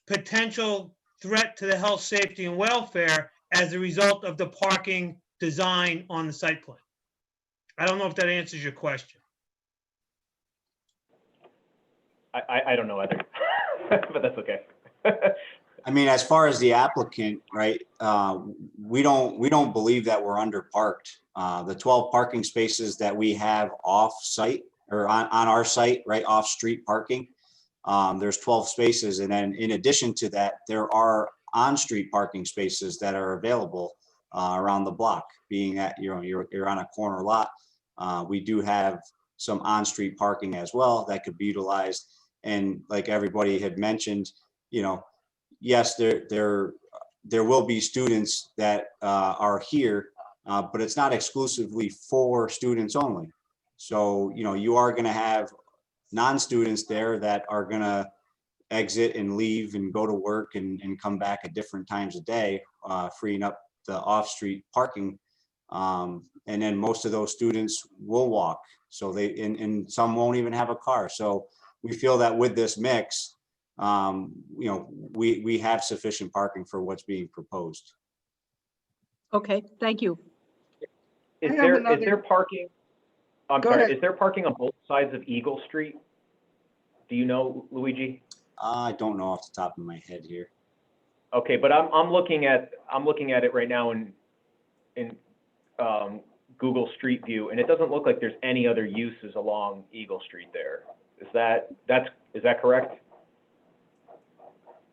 potential threat to the health, safety, and welfare as a result of the parking design on the site plan. I don't know if that answers your question. I don't know either, but that's okay. I mean, as far as the applicant, right, we don't believe that we're underparked. The 12 parking spaces that we have off-site or on our site, right, off-street parking, there's 12 spaces. And then in addition to that, there are on-street parking spaces that are available around the block, being that, you're on a corner lot. We do have some on-street parking as well that could be utilized. And like everybody had mentioned, yes, there will be students that are here, but it's not exclusively for students only. So, you are going to have non-students there that are going to exit and leave and go to work and come back at different times of day, freeing up the off-street parking. And then most of those students will walk. So and some won't even have a car. So we feel that with this mix, we have sufficient parking for what's being proposed. Okay, thank you. Is I have there another- parking? I'm Go sorry. ahead. Is there parking on both sides of Eagle Street? Do you know, Luigi? I don't know off the top of my head here. Okay, but I'm looking at it right now in Google Street View, and it doesn't look like there's any other uses along Eagle Street there. Is that correct?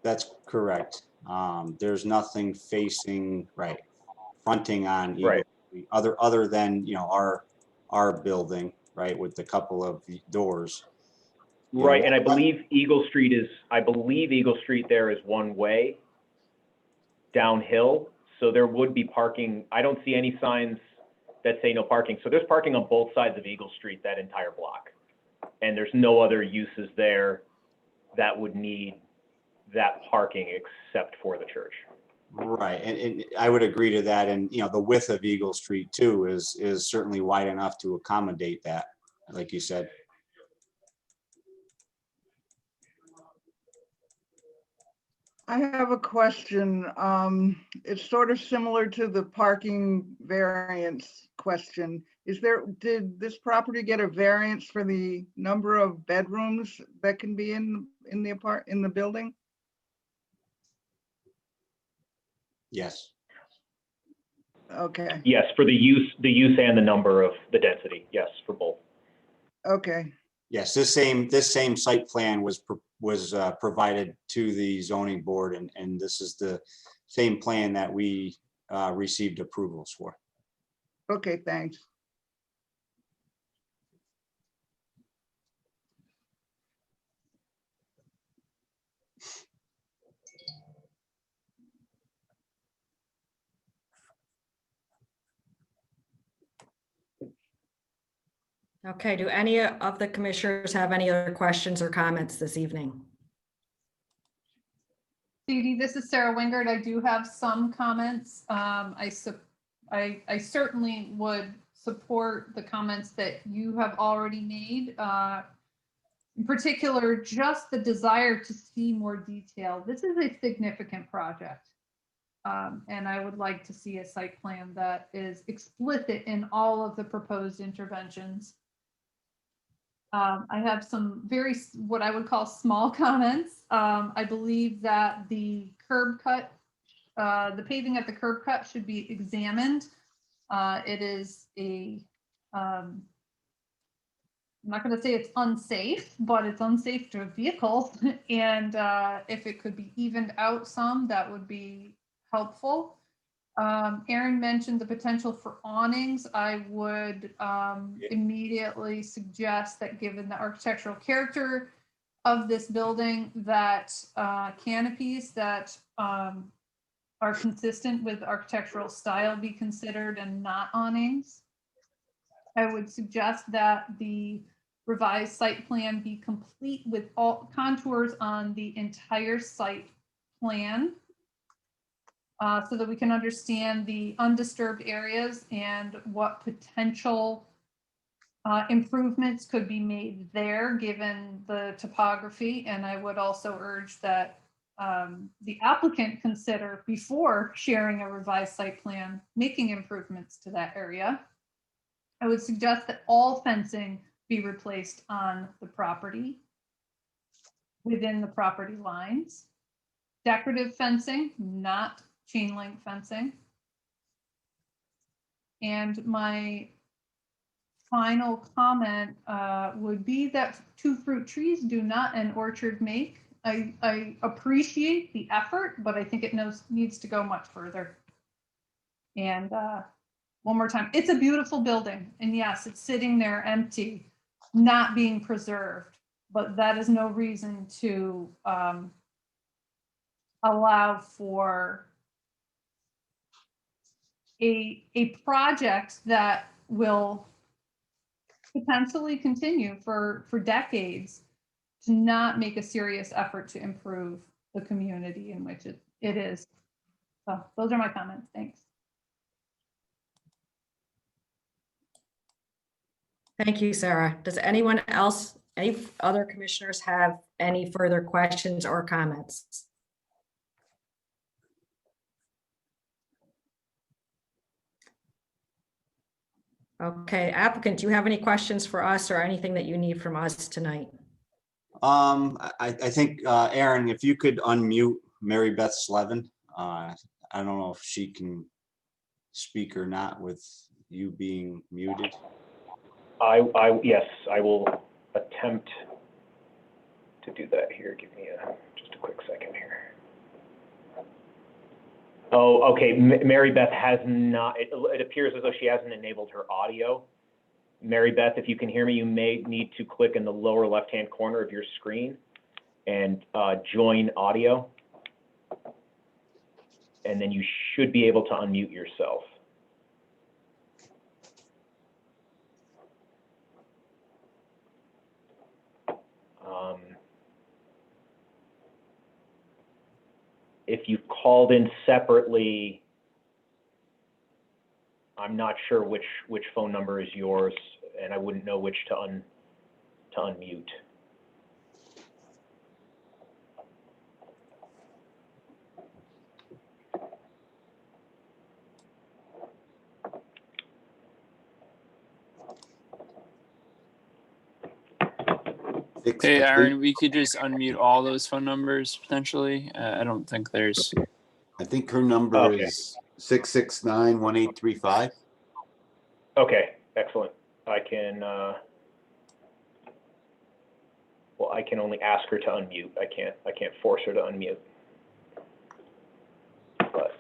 That's correct. There's nothing facing, right, fronting on Eagle Right. Street, other than, our building, right, with the couple of doors. Right, and I believe Eagle Street there is one way downhill, so there would be parking. I don't see any signs that say no parking. So there's parking on both sides of Eagle Street, that entire block. And there's no other uses there that would need that parking except for the church. Right, and I would agree to that. And, the width of Eagle Street too is certainly wide enough to accommodate that. like you said. I have a question. It's sort of similar to the parking variance question. Did this property get a variance for the number of bedrooms that can be in the building? Yes. Okay, Yes, for the use and the number of the density. Yes, for both. okay, Yes, this same site plan was provided to the zoning board, and this is the same plan that we received approvals for. okay, thanks. Okay, do any of the commissioners have any other questions or comments this evening? Dee Dee, this is Sara Wengert. I do have some comments. I certainly would support the comments that you have already made. In particular, just the desire to see more detail. This is a significant project. And I would like to see a site plan that is explicit in all of the proposed interventions. I have some what I would call small comments. I believe that the curb cut, the paving at the curb cut should be examined. It is I'm not going to say it's unsafe, but it's unsafe to a vehicle. And if it could be evened out some, that would be helpful. Aaron mentioned the potential for awnings. I would immediately suggest that, given the architectural character of this building, that canopies that are consistent with architectural style be considered and not awnings. I would suggest that the revised site plan be complete with all contours on the entire site plan, so that we can understand the undisturbed areas and what potential improvements could be made there given the topography. And I would also urge that the applicant consider, before sharing a revised site plan, making improvements to that area. I would suggest that all fencing be replaced on the property within the property lines. Decorative fencing, not chain link fencing. And my final comment would be that 2 fruit trees do not an orchard make. I appreciate the effort, but I think it needs to go much further. And one more time, it's a beautiful building. And yes, it's sitting there empty, not being preserved, but that is no reason to allow for a project that will potentially continue for decades to not make a serious effort to improve the community in which it is. So those are my comments. Thanks. Thank you, Sarah. Does anyone else, any other commissioners have any further questions or comments? Okay, applicant, do you have any questions for us or anything that you need from us tonight? I think, Aaron, if you could unmute Mary Beth Slevin. I don't know if she can speak or not with you being muted. Yes, I will attempt to do that here. Give me just a quick second here. Oh, okay. Mary Beth has not, it appears as though she hasn't enabled her audio. Mary Beth, if you can hear me, you may need to click in the lower left-hand corner of your screen and join audio. And then you should be able to unmute yourself. If you called in separately, I'm not sure which phone number is yours, and I wouldn't know which to unmute. Hey, Aaron, we could just unmute all those phone numbers potentially. I don't think there's. I think her number Okay. is 669-1835. Okay, excellent. I can, well, I can only ask her to unmute. I can't force her to unmute. But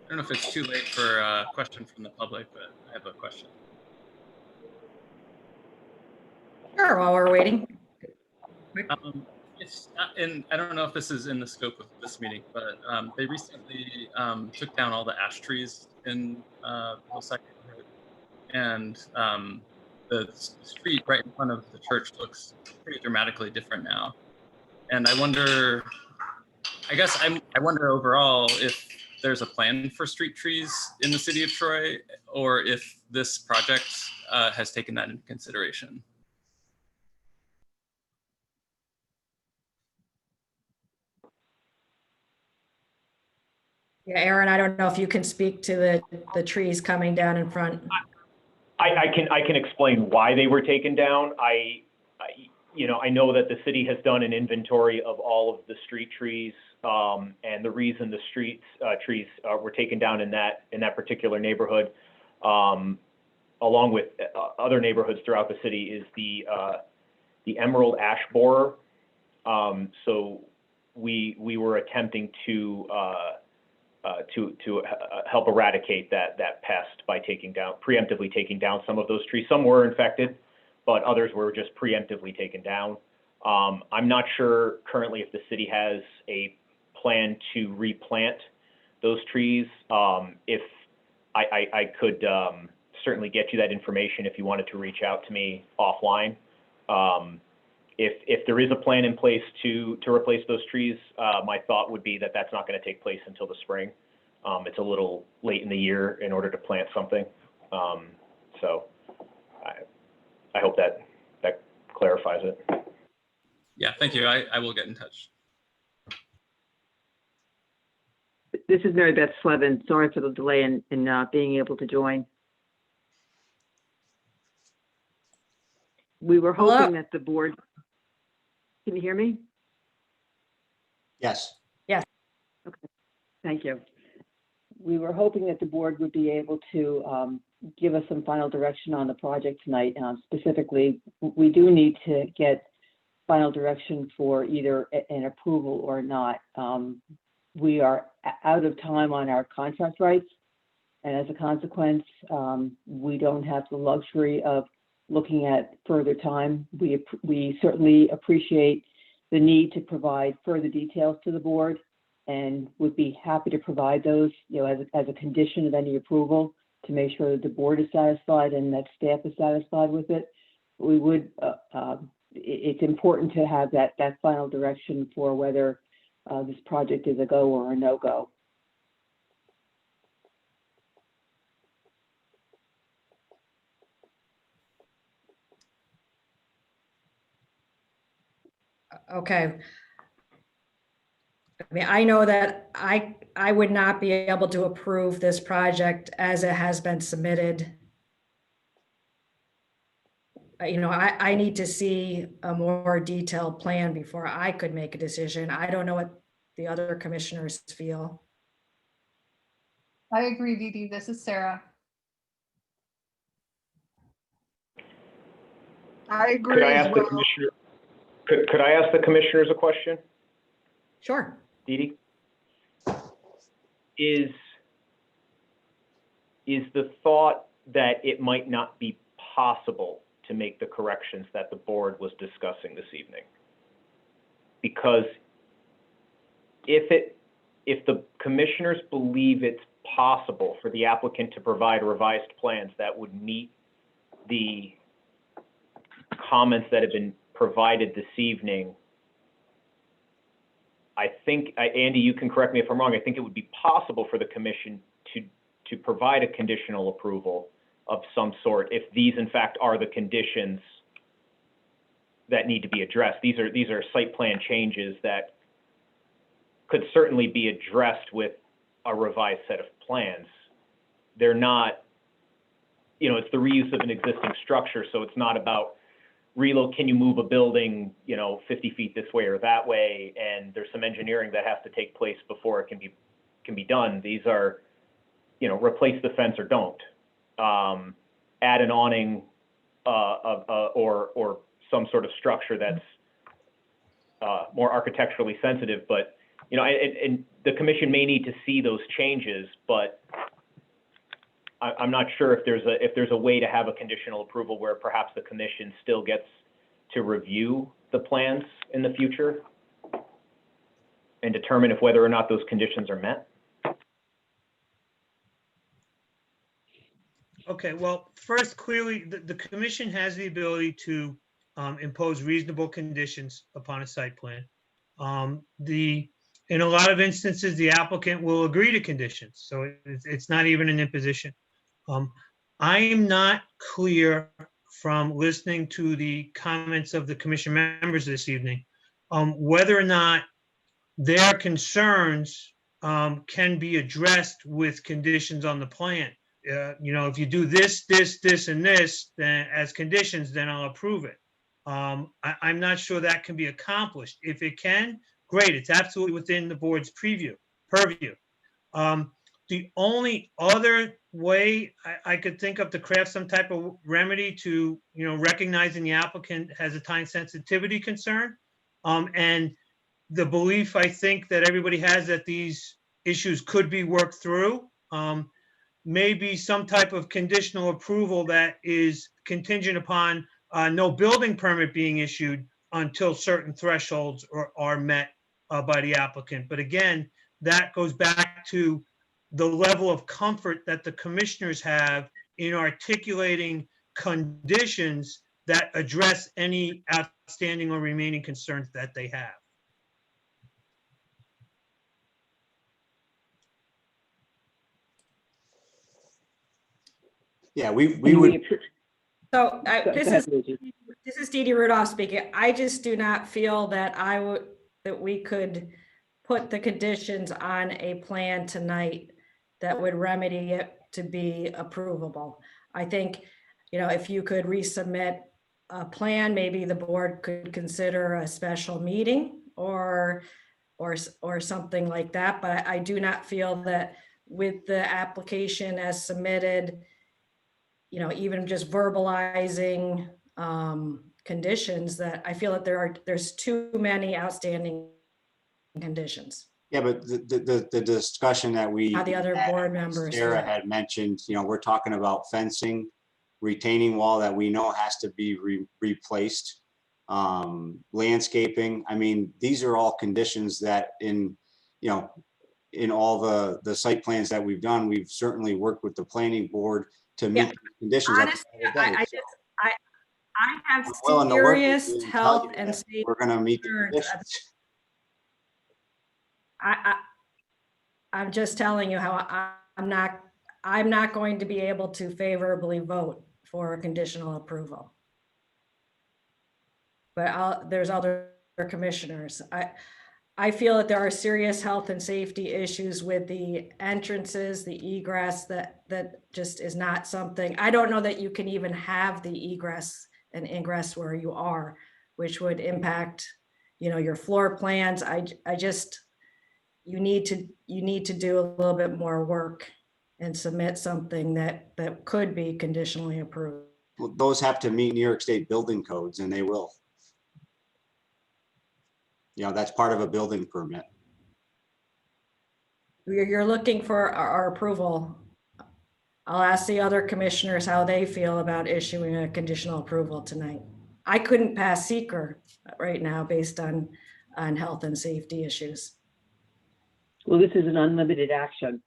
I don't know if it's too late for a question from the public, but I have a question. Sure, while we're waiting. It's not, and I don't know if this is in the scope of this meeting, but they recently took down all the ash trees in Hillside neighborhood, and the street right in front of the church looks pretty dramatically different now. And I wonder, I wonder overall if there's a plan for street trees in the city of Troy, or if this project has taken that into consideration. Yeah, Aaron, I don't know if you can speak to the trees coming down in front. I can explain why they were taken down. I know that the city has done an inventory of all of the street trees, and the reason the trees were taken down in that particular neighborhood, along with other neighborhoods throughout the city, is the emerald ash borer. So we were attempting to help eradicate that pest by preemptively taking down some of those trees. Some were infected, but others were just preemptively taken down. I'm not sure currently if the city has a plan to replant those trees. If I could certainly get you that information if you wanted to reach out to me offline. If there is a plan in place to replace those trees, my thought would be that that's not going to take place until the spring. It's a little late in the year in order to plant something. So I hope that clarifies it. Yeah, thank you. I will get in touch. This is Mary Beth Slevin. Sorry for the delay in being able to join. We were hoping that the board. Can you hear me? Yes. Yes. Okay, thank you. We were hoping that the board would be able to give us some final direction on the project tonight. Specifically, we do need to get final direction for either an approval or not. We are out of time on our contract rights, and as a consequence, we don't have the luxury of looking at further time. We certainly appreciate the need to provide further details to the board, and would be happy to provide those, as a condition of any approval, to make sure that the board is satisfied and that staff is satisfied with it. We would, it's important to have that final direction for whether this project is a go or a no-go. Okay. I mean, I know that I would not be able to approve this project as it has been submitted. I need to see a more detailed plan before I could make a decision. I don't know what the other commissioners feel. I agree, Dee Dee. This is Sarah. I agree. Could I ask the commissioner? Could I ask the commissioners a question? Sure. Dee Dee? Is the thought that it might not be possible to make the corrections that the board was discussing this evening? Because if the commissioners believe it's possible for the applicant to provide revised plans that would meet the comments that have been provided this evening, I think, Andy, you can correct me if I'm wrong, I think it would be possible for the commission to provide a conditional approval of some sort if these in fact are the conditions that need to be addressed. These are site plan changes that could certainly be addressed with a revised set of plans. They're not, you know, it's the reuse of an existing structure, so it's not about can you move a building, 50 feet this way or that way, and there's some engineering that has to take place before it can be done. These are, replace the fence or don't. Add an awning or some sort of structure that's more architecturally sensitive, but and the commission may need to see those changes, but I'm not sure if there's a way to have a conditional approval where perhaps the commission still gets to review the plans in the future and determine if whether or not those conditions are met. Okay, well, first, clearly, the commission has the ability to impose reasonable conditions upon a site plan. In a lot of instances, the applicant will agree to conditions, so it's not even an imposition. I am not clear from listening to the comments of the commission members this evening whether or not their concerns can be addressed with conditions on the plan. If you do this, and this, then as conditions, then I'll approve it. I'm not sure that can be accomplished. If it can, great. It's absolutely within the board's purview. The only other way I could think of to craft some type of remedy to, recognizing the applicant has a time sensitivity concern, and the belief I think that everybody has that these issues could be worked through, maybe some type of conditional approval that is contingent upon no building permit being issued until certain thresholds are met by the applicant. But again, that goes back to the level of comfort that the commissioners have in articulating conditions that address any outstanding or remaining concerns that they have. Yeah, we would. So this Go ahead, Luigi. is Dee Dee Rudolph speaking. I just do not feel that that we could put the conditions on a plan tonight that would remedy it to be approvable. I think, if you could resubmit a plan, maybe the board could consider a special meeting or something like that. But I do not feel that with the application as submitted, even just verbalizing conditions, that I feel that there's too many outstanding conditions. Yeah, but the discussion that we How the other had, board members. Sarah had mentioned, we're talking about fencing, retaining wall that we know has to be replaced, landscaping. I mean, these are all conditions that in all the site plans that we've done, we've certainly worked with the planning board to meet the conditions. Honestly, I have willing to work with you serious and tell health you and that safety we're going to meet the concerns. conditions. I'm just telling you how I'm not going to be able to favorably vote for a conditional approval. But there's other commissioners. I feel that there are serious health and safety issues with the entrances, the egress, that just is not something. I don't know that you can even have the egress and ingress where you are, which would impact, your floor plans. You need to do a little bit more work and submit something that could be conditionally approved. Well, those have to meet New York State building codes, and they will. That's part of a building permit. You're looking for our approval. I'll ask the other commissioners how they feel about issuing a conditional approval tonight. I couldn't pass seeker right now based on health and safety issues. Well, this is an unlimited action.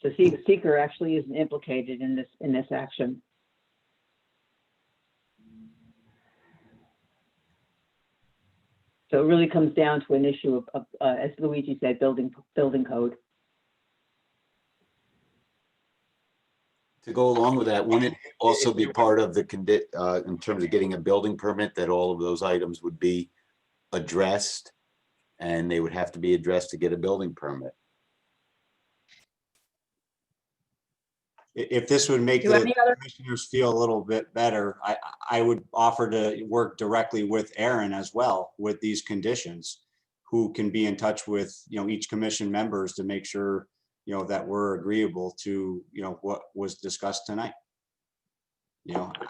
So seeker actually isn't implicated in this action. So it really comes down to an issue of as Luigi said, building code. To go along with that, wouldn't it also be part of the in terms of getting a building permit, that all of those items would be addressed and they would have to be addressed to get a building permit? If this would make Do the any other, commissioners feel a little bit better, I would offer to work directly with Aaron as well with these conditions, who can be in touch with, each commission members to make sure, that we're agreeable to, what was discussed tonight.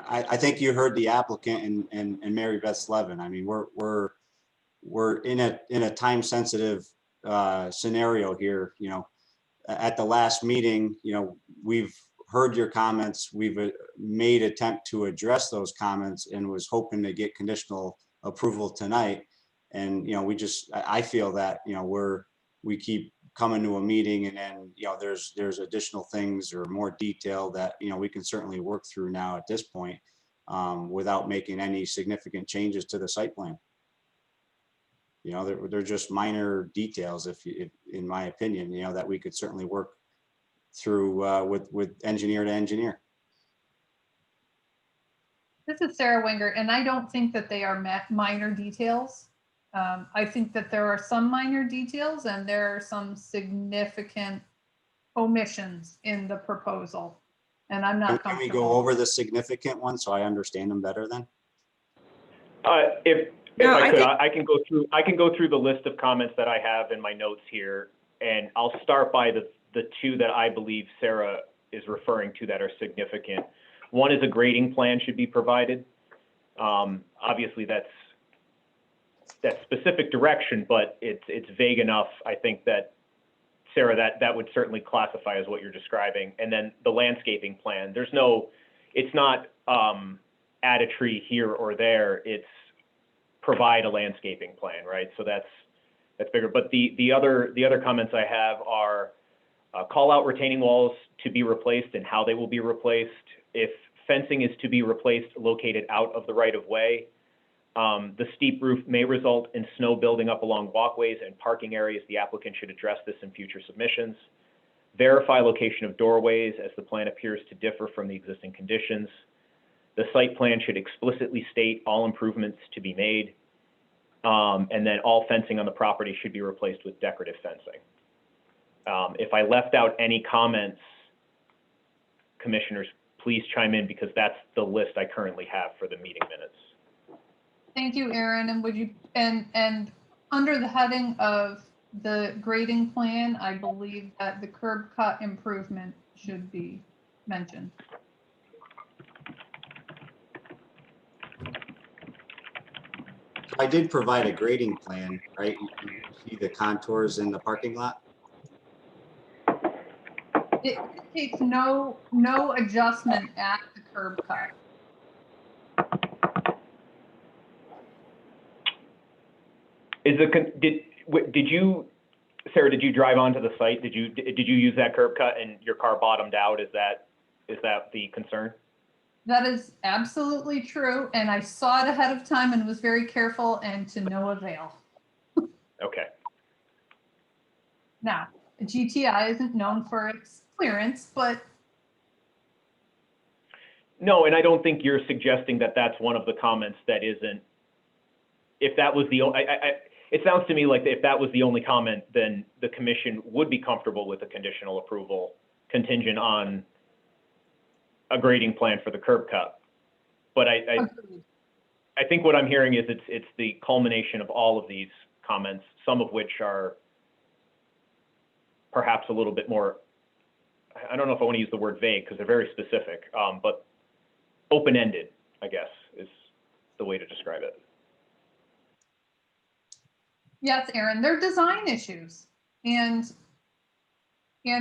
I think you heard the applicant and Mary Beth Slevin. I mean, we're in a time sensitive scenario here. At the last meeting, we've heard your comments. We've made attempt to address those comments and was hoping to get conditional approval tonight. And, I feel that, we keep coming to a meeting and then, there's additional things or more detail that, we can certainly work through now at this point without making any significant changes to the site plan. They're just minor details, if in my opinion, that we could certainly work through with engineer to engineer. This is Sara Wengert, and I don't think that they are minor details. I think that there are some minor details and there are some significant omissions in the proposal. And I'm not Can we comfortable. go over the significant ones so I understand them better then? If No, I I could, think- I can go through the list of comments that I have in my notes here, and I'll start by the two that I believe Sarah is referring to that are significant. One is a grading plan should be provided. Obviously, that's specific direction, but it's vague enough. I think that, Sarah, that would certainly classify as what you're describing. And then the landscaping plan, it's not add a tree here or there. It's provide a landscaping plan, right? So that's bigger. But the other comments I have are call out retaining walls to be replaced and how they will be replaced. If fencing is to be replaced located out of the right of way, the steep roof may result in snow building up along walkways and parking areas. The applicant should address this in future submissions. Verify location of doorways as the plan appears to differ from the existing conditions. The site plan should explicitly state all improvements to be made. And then all fencing on the property should be replaced with decorative fencing. If I left out any comments, commissioners, please chime in because that's the list I currently have for the meeting minutes. Thank you, Aaron. And would you, and under the heading of the grading plan, I believe that the curb cut improvement should be mentioned. I did provide a grading plan, right? You see the contours in the parking lot? It takes no adjustment at the curb cut. Did you, Sarah, did you drive onto the site? Did you use that curb cut and your car bottomed out? Is that the concern? That is absolutely true. And I saw it ahead of time and was very careful and to no avail. Okay. Now, GTI isn't known for its clearance, but No, and I don't think you're suggesting that that's one of the comments that isn't. If that was the, it sounds to me like if that was the only comment, then the commission would be comfortable with a conditional approval contingent on a grading plan for the curb cut. But I think what I'm hearing is it's the culmination of all of these comments, some of which are perhaps a little bit more, I don't know if I want to use the word vague because they're very specific, but open-ended, I guess, is the way to describe it. yes, Aaron, they're design issues. And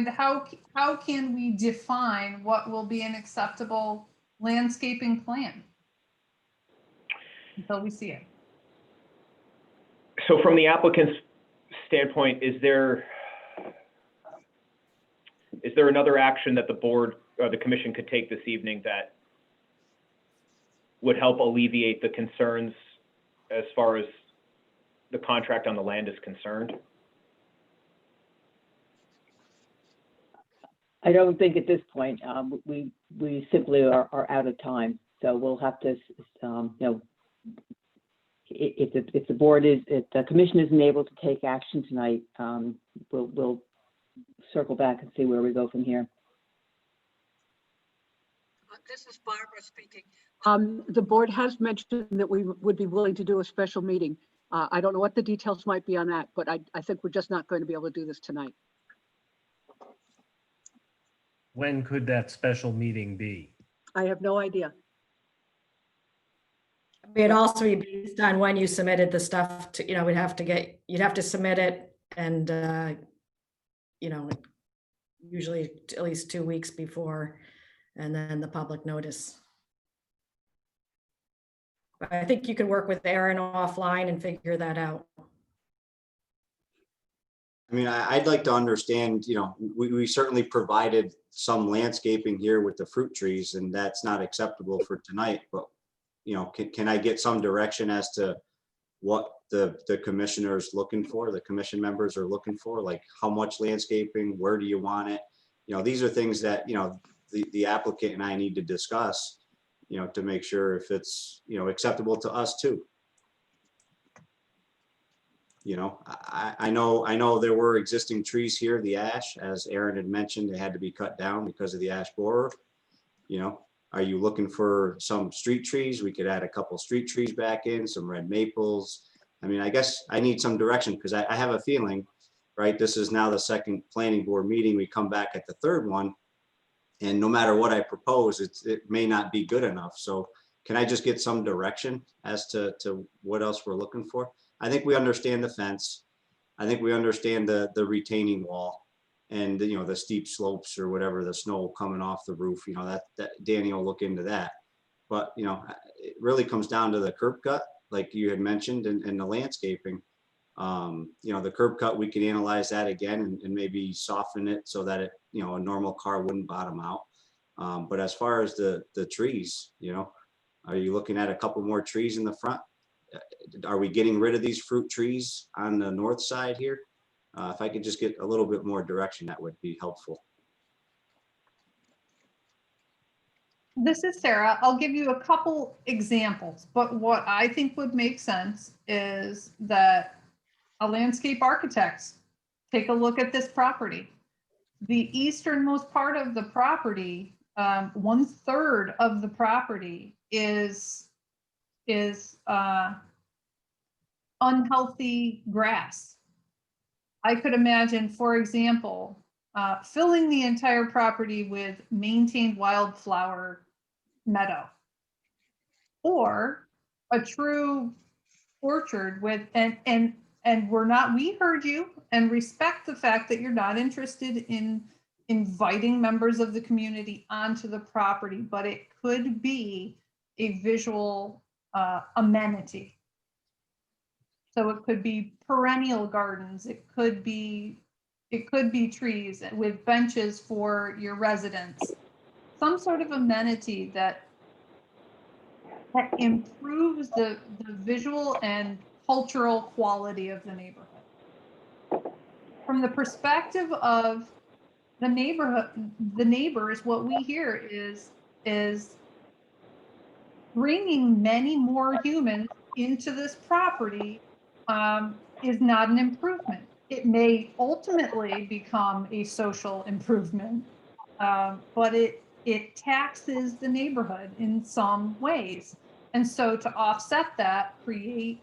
how can we define what will be an acceptable landscaping plan until we see it? So from the applicant's standpoint, is there another action that the board or the commission could take this evening that would help alleviate the concerns as far as the contract on the land is concerned. I don't think at this point, we simply are out of time. So we'll have to, if the board is, if the commission isn't able to take action tonight, we'll circle back and see where we go from here. This is Barbara speaking. The board has mentioned that we would be willing to do a special meeting. I don't know what the details might be on that, but I think we're just not going to be able to do this tonight. When could that special meeting be? I have no idea. It'd also be based on when you submitted the stuff to, you'd have to submit it and, usually at least 2 weeks before, and then the public notice. But I think you could work with Aaron offline and figure that out. I mean, I'd like to understand, we certainly provided some landscaping here with the fruit trees, and that's not acceptable for tonight, but, can I get some direction as to what the commissioner's looking for, the commission members are looking for, like how much landscaping, where do you want it? These are things that, the applicant and I need to discuss, to make sure if it's, acceptable to us too. I know there were existing trees here, the ash, as Aaron had mentioned, they had to be cut down because of the ash borer. Are you looking for some street trees? We could add a couple street trees back in, some red maples. I mean, I guess I need some direction because I have a feeling, right? This is now the second planning board meeting. We come back at the third one, and no matter what I propose, it may not be good enough. So can I just get some direction as to what else we're looking for? I think we understand the fence. I think we understand the retaining wall and the steep slopes or whatever, the snow coming off the roof, that Danny will look into that. But, it really comes down to the curb cut, like you had mentioned, and the landscaping. The curb cut, we can analyze that again and maybe soften it so that a normal car wouldn't bottom out. But as far as the trees, are you looking at a couple more trees in the front? Are we getting rid of these fruit trees on the north side here? If I could just get a little bit more direction, that would be helpful. This is Sarah. I'll give you a couple examples, but what I think would make sense is that a landscape architect take a look at this property. The easternmost part of the property, 1/3 of the property is unhealthy grass. I could imagine, for example, filling the entire property with maintained wildflower meadow, or a true orchard with, and we heard you and respect the fact that you're not interested in inviting members of the community onto the property, but it could be a visual amenity. So it could be perennial gardens. It could be trees with benches for your residents. Some sort of amenity that improves the visual and cultural quality of the neighborhood. From the perspective of the neighbors, what we hear is bringing many more humans into this property is not an improvement. It may ultimately become a social improvement, but it taxes the neighborhood in some ways. And so to offset that, create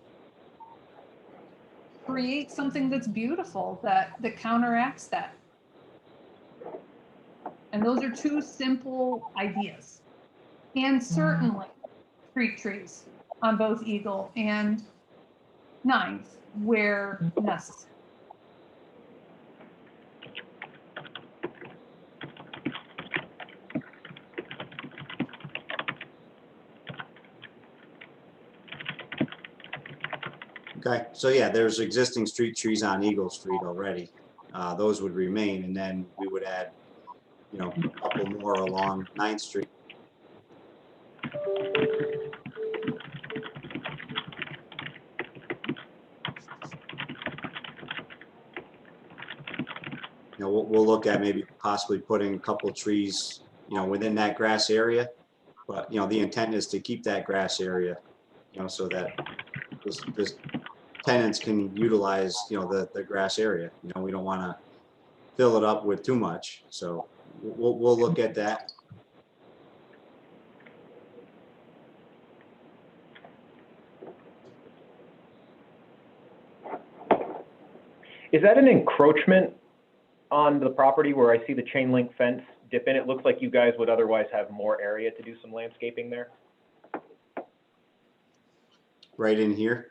something that's beautiful that counteracts that. And those are two simple ideas. And certainly street trees on both Eagle and 9th where necessary. Okay, so yeah, there's existing street trees on Eagle Street already. Those would remain, and then we would add, a couple more along 9th Street. we'll look at maybe possibly putting a couple of trees, within that grass area. But, the intent is to keep that grass area, so that this tenants can utilize, the grass area. We don't want to fill it up with too much. So we'll look at that. Is that an encroachment on the property where I see the chain link fence dip in? It looks like you guys would otherwise have more area to do some landscaping there. Right in here.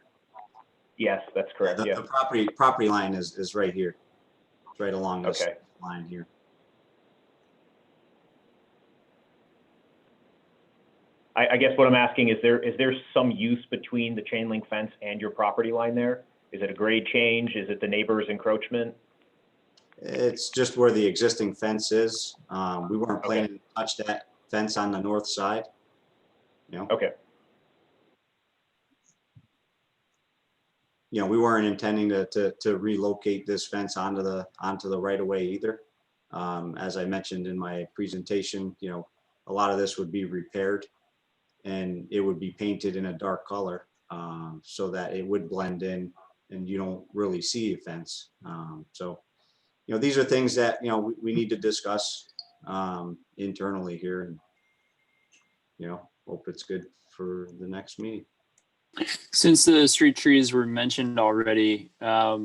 Yes, that's correct. Yeah. The property line is right here. It's right along this Okay. line here. I guess what I'm asking is there some use between the chain link fence and your property line there? Is it a grade change? Is it the neighbor's encroachment? It's just where the existing fence is. We weren't planning to touch that fence on the north side. Okay. We weren't intending to relocate this fence onto the right of way either. As I mentioned in my presentation, a lot of this would be repaired and it would be painted in a dark color, so that it would blend in and you don't really see a fence. So, these are things that, we need to discuss internally here, and, hope it's good for the next meeting. Since the street trees were mentioned already, I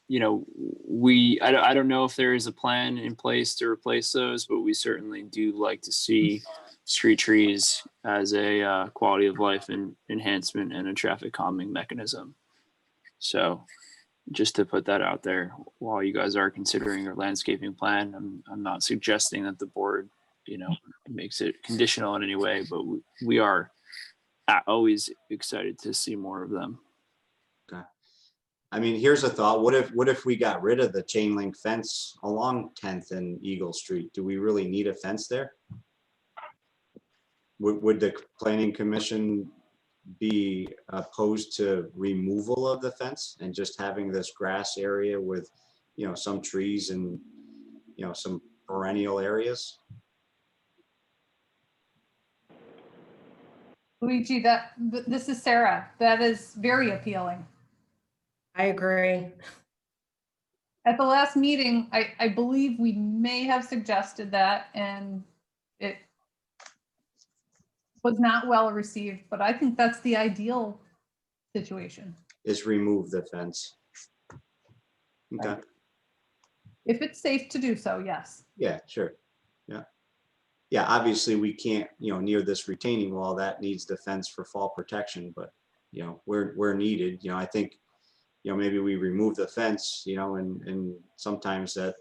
don't know if there is a plan in place to replace those, but we certainly do like to see street trees as a quality of life and enhancement and a traffic calming mechanism. So just to put that out there, while you guys are considering your landscaping plan, I'm not suggesting that the board, makes it conditional in any way, but we are always excited to see more of them. Okay. I mean, here's a thought. What if we got rid of the chain link fence along 10th and Eagle Street? Do we really need a fence there? Would the planning commission be opposed to removal of the fence and just having this grass area with, some trees and, some perennial areas? Luigi, this is Sarah. That is very appealing. I agree. At the last meeting, I believe we may have suggested that, and it was not well received, but I think that's the ideal situation. Is remove the fence. Okay. If it's safe to do so, yes. Yeah, sure. Yeah. Yeah, obviously we can't, near this retaining wall, that needs the fence for fall protection, but, where needed, I think, maybe we remove the fence, and sometimes that,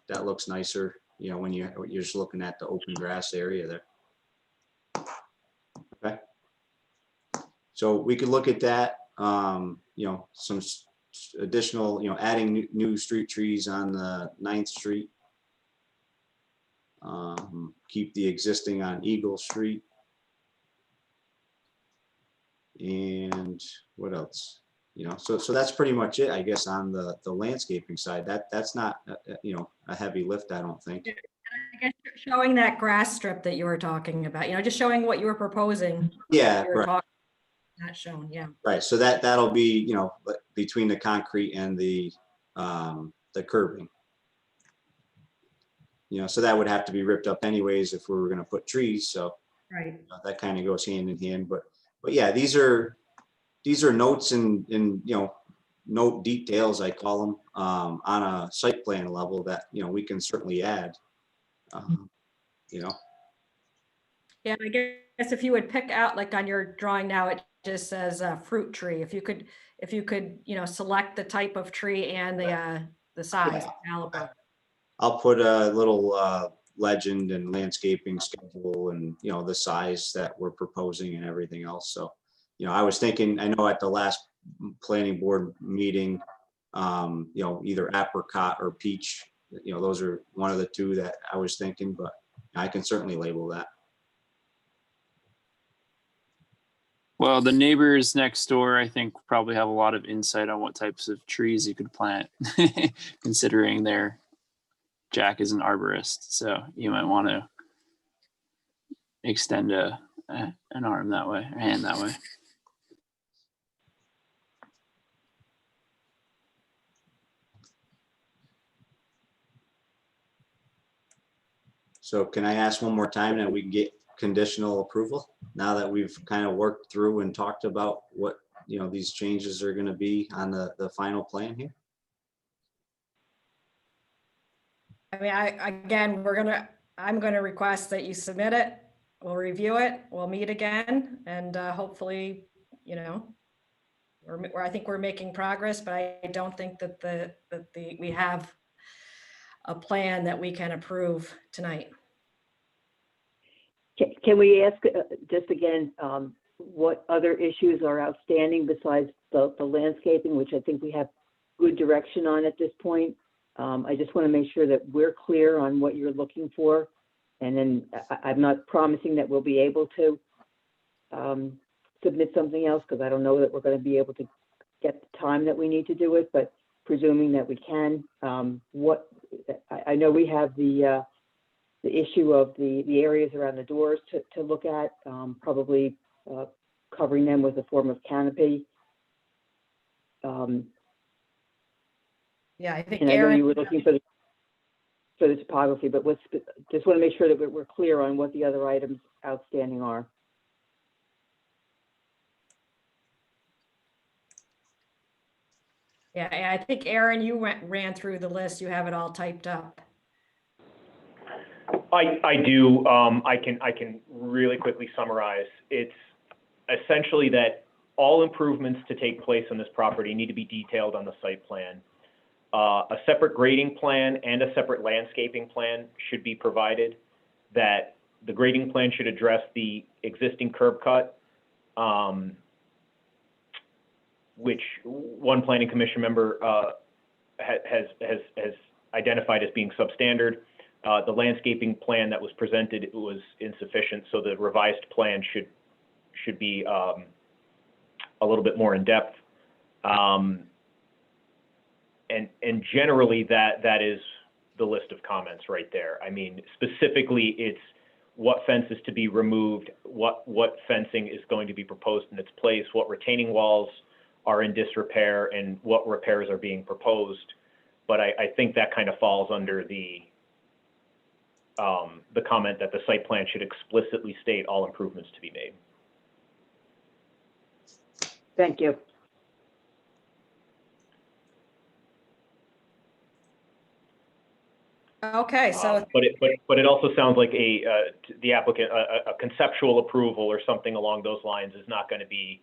that looks nicer, when you're just looking at the open grass area there. Okay. So we could look at that, some additional, adding new street trees on the 9th Street. Keep the existing on Eagle Street. And what else? So that's pretty much it, I guess, on the landscaping side. That's not, a heavy lift, I don't think. I guess showing that grass strip that you were talking about, just showing what you were proposing. Yeah, You were right. talking, not shown, yeah. Right. So that'll be, between the concrete and the curbing. So that would have to be ripped up anyways if we were going to put trees. So Right. that kind of goes hand in hand. But yeah, these are notes and note details, I call them, on a site plan level that we can certainly add. Yeah, I guess if you would pick out, like on your drawing now, it just says fruit tree. If you could, select the type of tree and the size, caliber. I'll put a little legend and landscaping schedule and, the size that we're proposing and everything else. So, I was thinking, I know at the last planning board meeting, either apricot or peach, those are one of the two that I was thinking, but I can certainly label that. Well, the neighbors next door, I think, probably have a lot of insight on what types of trees you could plant, considering their Jack is an arborist, so you might want to extend an arm that way, or hand that way. So can I ask one more time that we can get conditional approval now that we've kind of worked through and talked about what, these changes are going to be on the final plan here? I mean, I'm gonna request that you submit it. We'll review it. We'll meet again and hopefully, I think we're making progress, but I don't think that we have a plan that we can approve tonight. Can we ask just again, what other issues are outstanding besides the landscaping, which I think we have good direction on at this point? I just want to make sure that we're clear on what you're looking for. And then I'm not promising that we'll be able to submit something else because I don't know that we're going to be able to get the time that we need to do it, but presuming that we can, I know we have the issue of the areas around the doors to look at, probably covering them with a form of canopy. Yeah, I think And I know Aaron, you were looking for the topography, but just want to make sure that we're clear on what the other items outstanding are. yeah, I think Aaron, you ran through the list. You have it all typed up. I do. I can really quickly summarize. It's essentially that all improvements to take place on this property need to be detailed on the site plan. A separate grading plan and a separate landscaping plan should be provided. That the grading plan should address the existing curb cut, which one planning commission member has identified as being substandard. The landscaping plan that was presented was insufficient, so the revised plan should be a little bit more in depth. And generally, that is the list of comments right there. I mean, specifically, it's what fence is to be removed, what fencing is going to be proposed in its place, what retaining walls are in disrepair, and what repairs are being proposed. But I think that kind of falls under the comment that the site plan should explicitly state all improvements to be made. Thank you. Okay, so But it also sounds like the applicant, a conceptual approval or something along those lines is not going to be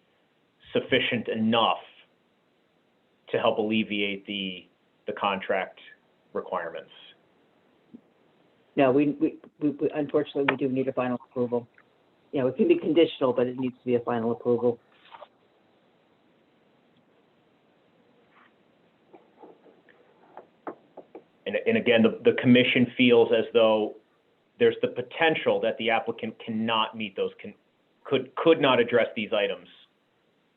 sufficient enough to help alleviate the contract requirements. No, we unfortunately, we do need a final approval. It can be conditional, but it needs to be a final approval. And again, the commission feels as though there's the potential that the applicant cannot meet those, could not address these items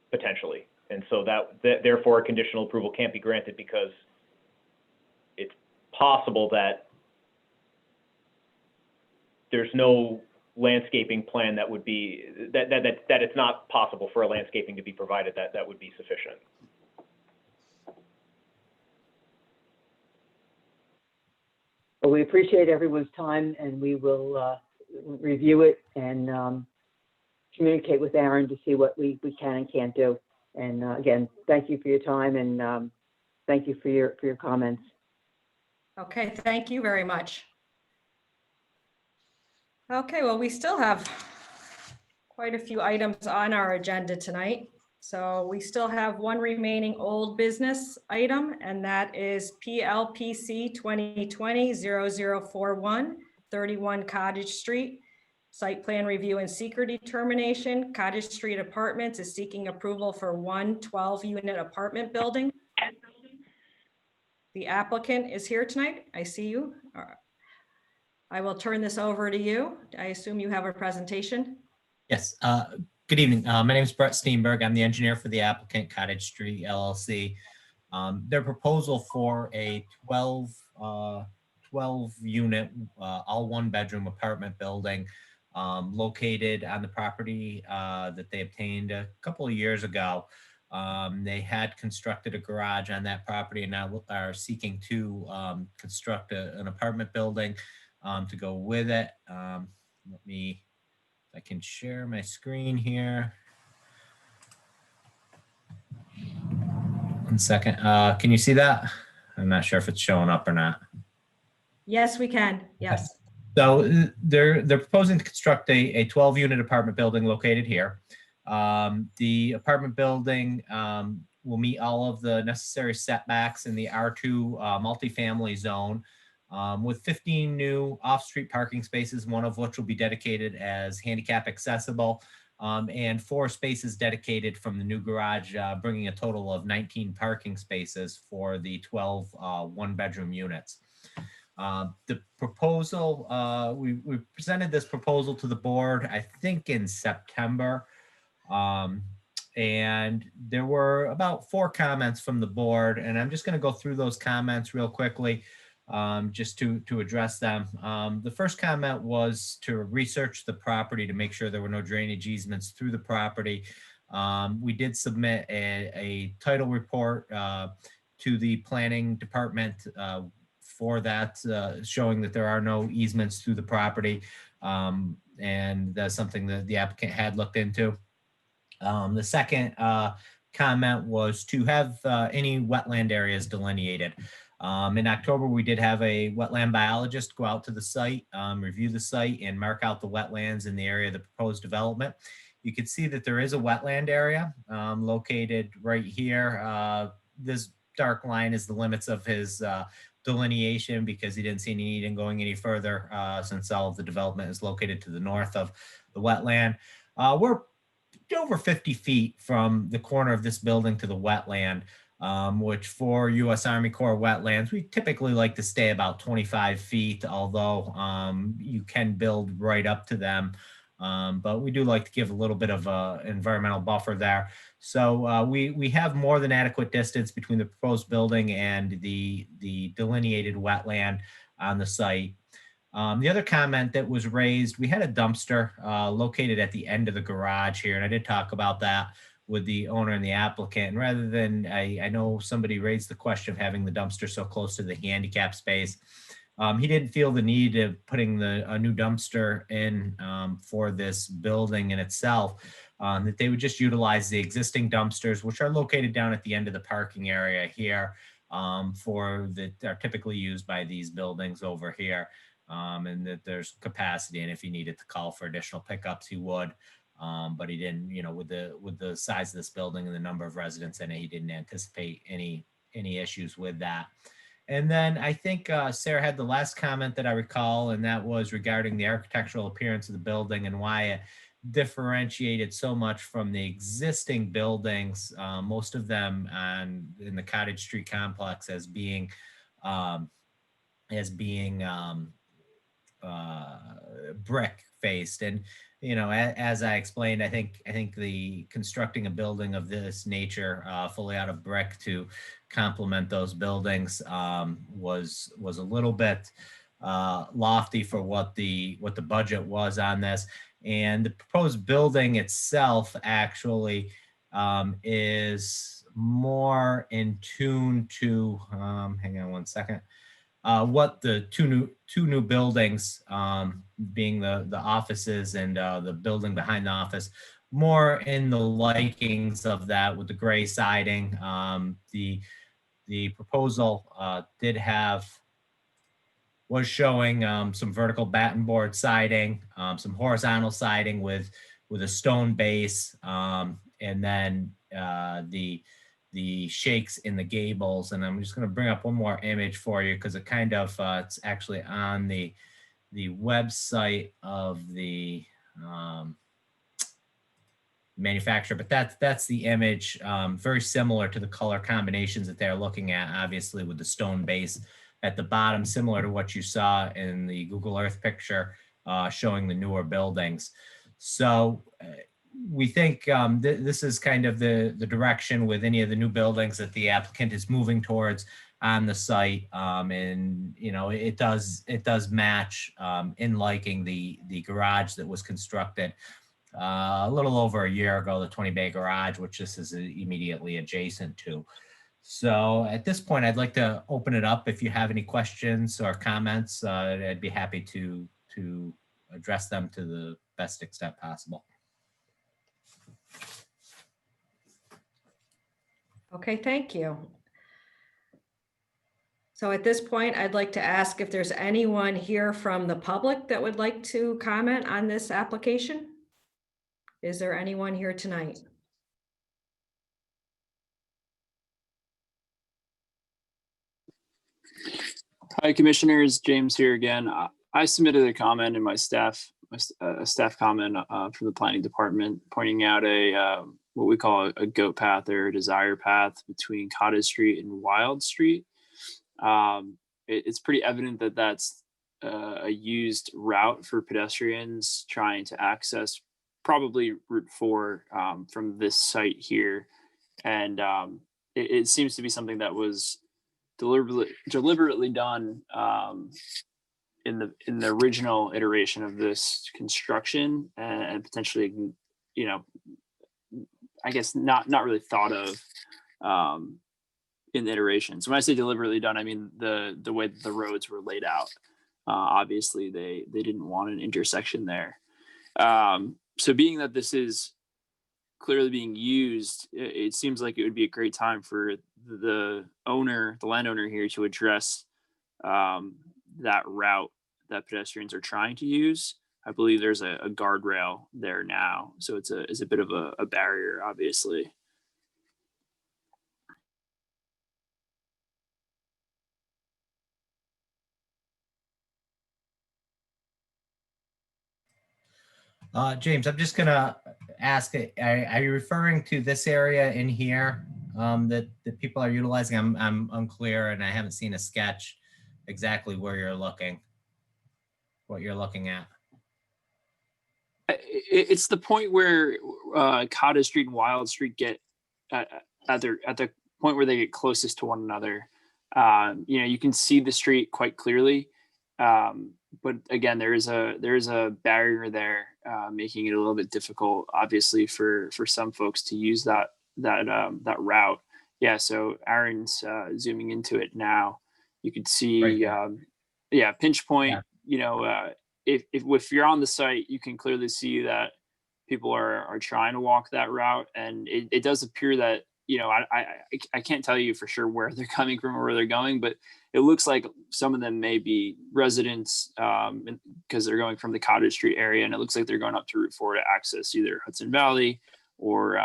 potentially. And so that therefore a conditional approval can't be granted because it's possible that there's no landscaping plan that would be, that it's not possible for a landscaping to be provided that would be sufficient. But we appreciate everyone's time and we will review it and communicate with Aaron to see what we can and can't do. And again, thank you for your time and thank you for your comments. okay, thank you very much. Okay, well, we still have quite a few items on our agenda tonight. So we still have one remaining old business item, and that is PLPC 2020-0041, 31 Cottage Street. Site plan review and seeker determination. Cottage Street Apartments is seeking approval for 1 12-unit apartment building. The applicant is here tonight. I see you. I will turn this over to you. I assume you have a presentation. Yes. Good evening. My name is Brett Steenberg. I'm the engineer for the applicant, Cottage Street LLC. Their proposal for a 12 12-unit, all one-bedroom apartment building located on the property that they obtained a couple of years ago. They had constructed a garage on that property and now are seeking to construct an apartment building to go with it. Let me, if I can share my screen here. 1 second. Can you see that? I'm not sure if it's showing up or not. Yes, we can. Yes. So they're proposing to construct a 12-unit apartment building located here. The apartment building will meet all of the necessary setbacks in the R2 multifamily zone with 15 new off-street parking spaces, one of which will be dedicated as handicap accessible, and 4 spaces dedicated from the new garage, bringing a total of 19 parking spaces for the 12 one-bedroom units. The proposal, we presented this proposal to the board, I think in September. And there were about 4 comments from the board, and I'm just going to go through those comments real quickly, just to address them. The first comment was to research the property to make sure there were no drainage easements through the property. We did submit a title report to the planning department for that, showing that there are no easements through the property. And that's something that the applicant had looked into. The second comment was to have any wetland areas delineated. In October, we did have a wetland biologist go out to the site, review the site, and mark out the wetlands in the area of the proposed development. You can see that there is a wetland area located right here. This dark line is the limits of his delineation because he didn't see any need in going any further since all of the development is located to the north of the wetland. We're over 50 feet from the corner of this building to the wetland, which for U.S. Army Corps wetlands, we typically like to stay about 25 feet, although you can build right up to them. But we do like to give a little bit of an environmental buffer there. So we have more than adequate distance between the proposed building and the delineated wetland on the site. The other comment that was raised, we had a dumpster located at the end of the garage here, and I did talk about that with the owner and the applicant. And rather than, I know somebody raised the question of having the dumpster so close to the handicap space. He didn't feel the need of putting a new dumpster in for this building in itself, that they would just utilize the existing dumpsters, which are located down at the end of the parking area here, that are typically used by these buildings over here. And that there's capacity, and if he needed to call for additional pickups, he would. But he didn't, with the size of this building and the number of residents in it, he didn't anticipate any issues with that. And then I think Sarah had the last comment that I recall, and that was regarding the architectural appearance of the building and why it differentiated so much from the existing buildings, most of them in the Cottage Street complex as being brick faced. And as I explained, I think the constructing a building of this nature fully out of brick to complement those buildings was a little bit lofty for what the budget was on this. And the proposed building itself actually is more in tune to hang on 1 second. What the two new buildings, being the offices and the building behind the office, more in the likings of that with the gray siding. The proposal was showing some vertical batten board siding, some horizontal siding with a stone base, and then the shakes in the gables. And I'm just going to bring up one more image for you because it kind of it's actually on the website of the manufacturer, but that's the image, very similar to the color combinations that they're looking at, obviously with the stone base at the bottom, similar to what you saw in the Google Earth picture showing the newer buildings. So we think this is kind of the direction with any of the new buildings that the applicant is moving towards on the site. And, you know, it does match in liking the garage that was constructed a little over a year ago, the 20-bay garage, which this is immediately adjacent to. So at this point, I'd like to open it up. If you have any questions or comments, I'd be happy to address them to the best extent possible. Okay, thank you. So at this point, I'd like to ask if there's anyone here from the public that would like to comment on this application. Is there anyone here tonight? Hi, Commissioners. James here again. I submitted a comment in my staff comment from the Planning Department pointing out a what we call a goat path or a desire path between Cottage Street and Wild Street. It's pretty evident that that's a used route for pedestrians trying to access probably Route 4 from this site here. And it seems to be something that was deliberately done in the original iteration of this construction, and potentially, you know, I guess not really thought of in the iteration. So when I say deliberately done, I mean the way that the roads were laid out. Obviously, they didn't want an intersection there. So being that this is clearly being used, it seems like it would be a great time for the landowner here to address that route that pedestrians are trying to use. I believe there's a guardrail there now, so it's a bit of a barrier, obviously. James, I'm just gonna ask, are you referring to this area in here that people are utilizing? I'm unclear, and I haven't seen a sketch exactly where you're looking, what you're looking at. It's the point where Cottage Street and Wild Street get at the point where they get closest to one another. You know, you can see the street quite clearly, but again, there is a barrier there, making it a little bit difficult, obviously, for some folks to use that route. Yeah, so Aaron's zooming into it now. You could see, right, pinch point. Yeah. You know, if you're on the site, you can clearly see that people are trying to walk that route, and it does appear that, you know, I can't tell you for sure where they're coming from or where they're going, but it looks like some of them may be residents because they're going from the Cottage Street area, and it looks like they're going up to Route 4 to access either Hudson Valley or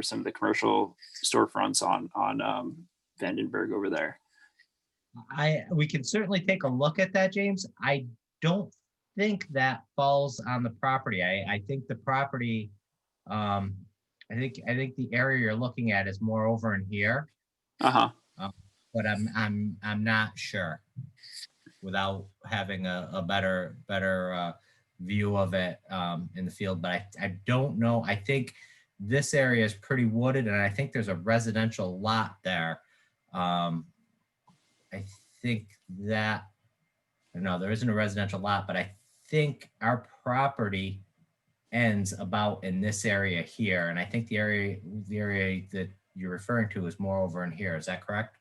some of the commercial storefronts on Vandenberg over there. We can certainly take a look at that, James. I don't think that falls on the property. I think the property, I think the area you're looking at is more over in here. But I'm not sure without having a better view of it in the field. But I don't know. I think this area is pretty wooded, and I think there's a residential lot there. I think that, no, there isn't a residential lot, but I think our property ends about in this area here. And I think the area that you're referring to is more over in here. Is that correct?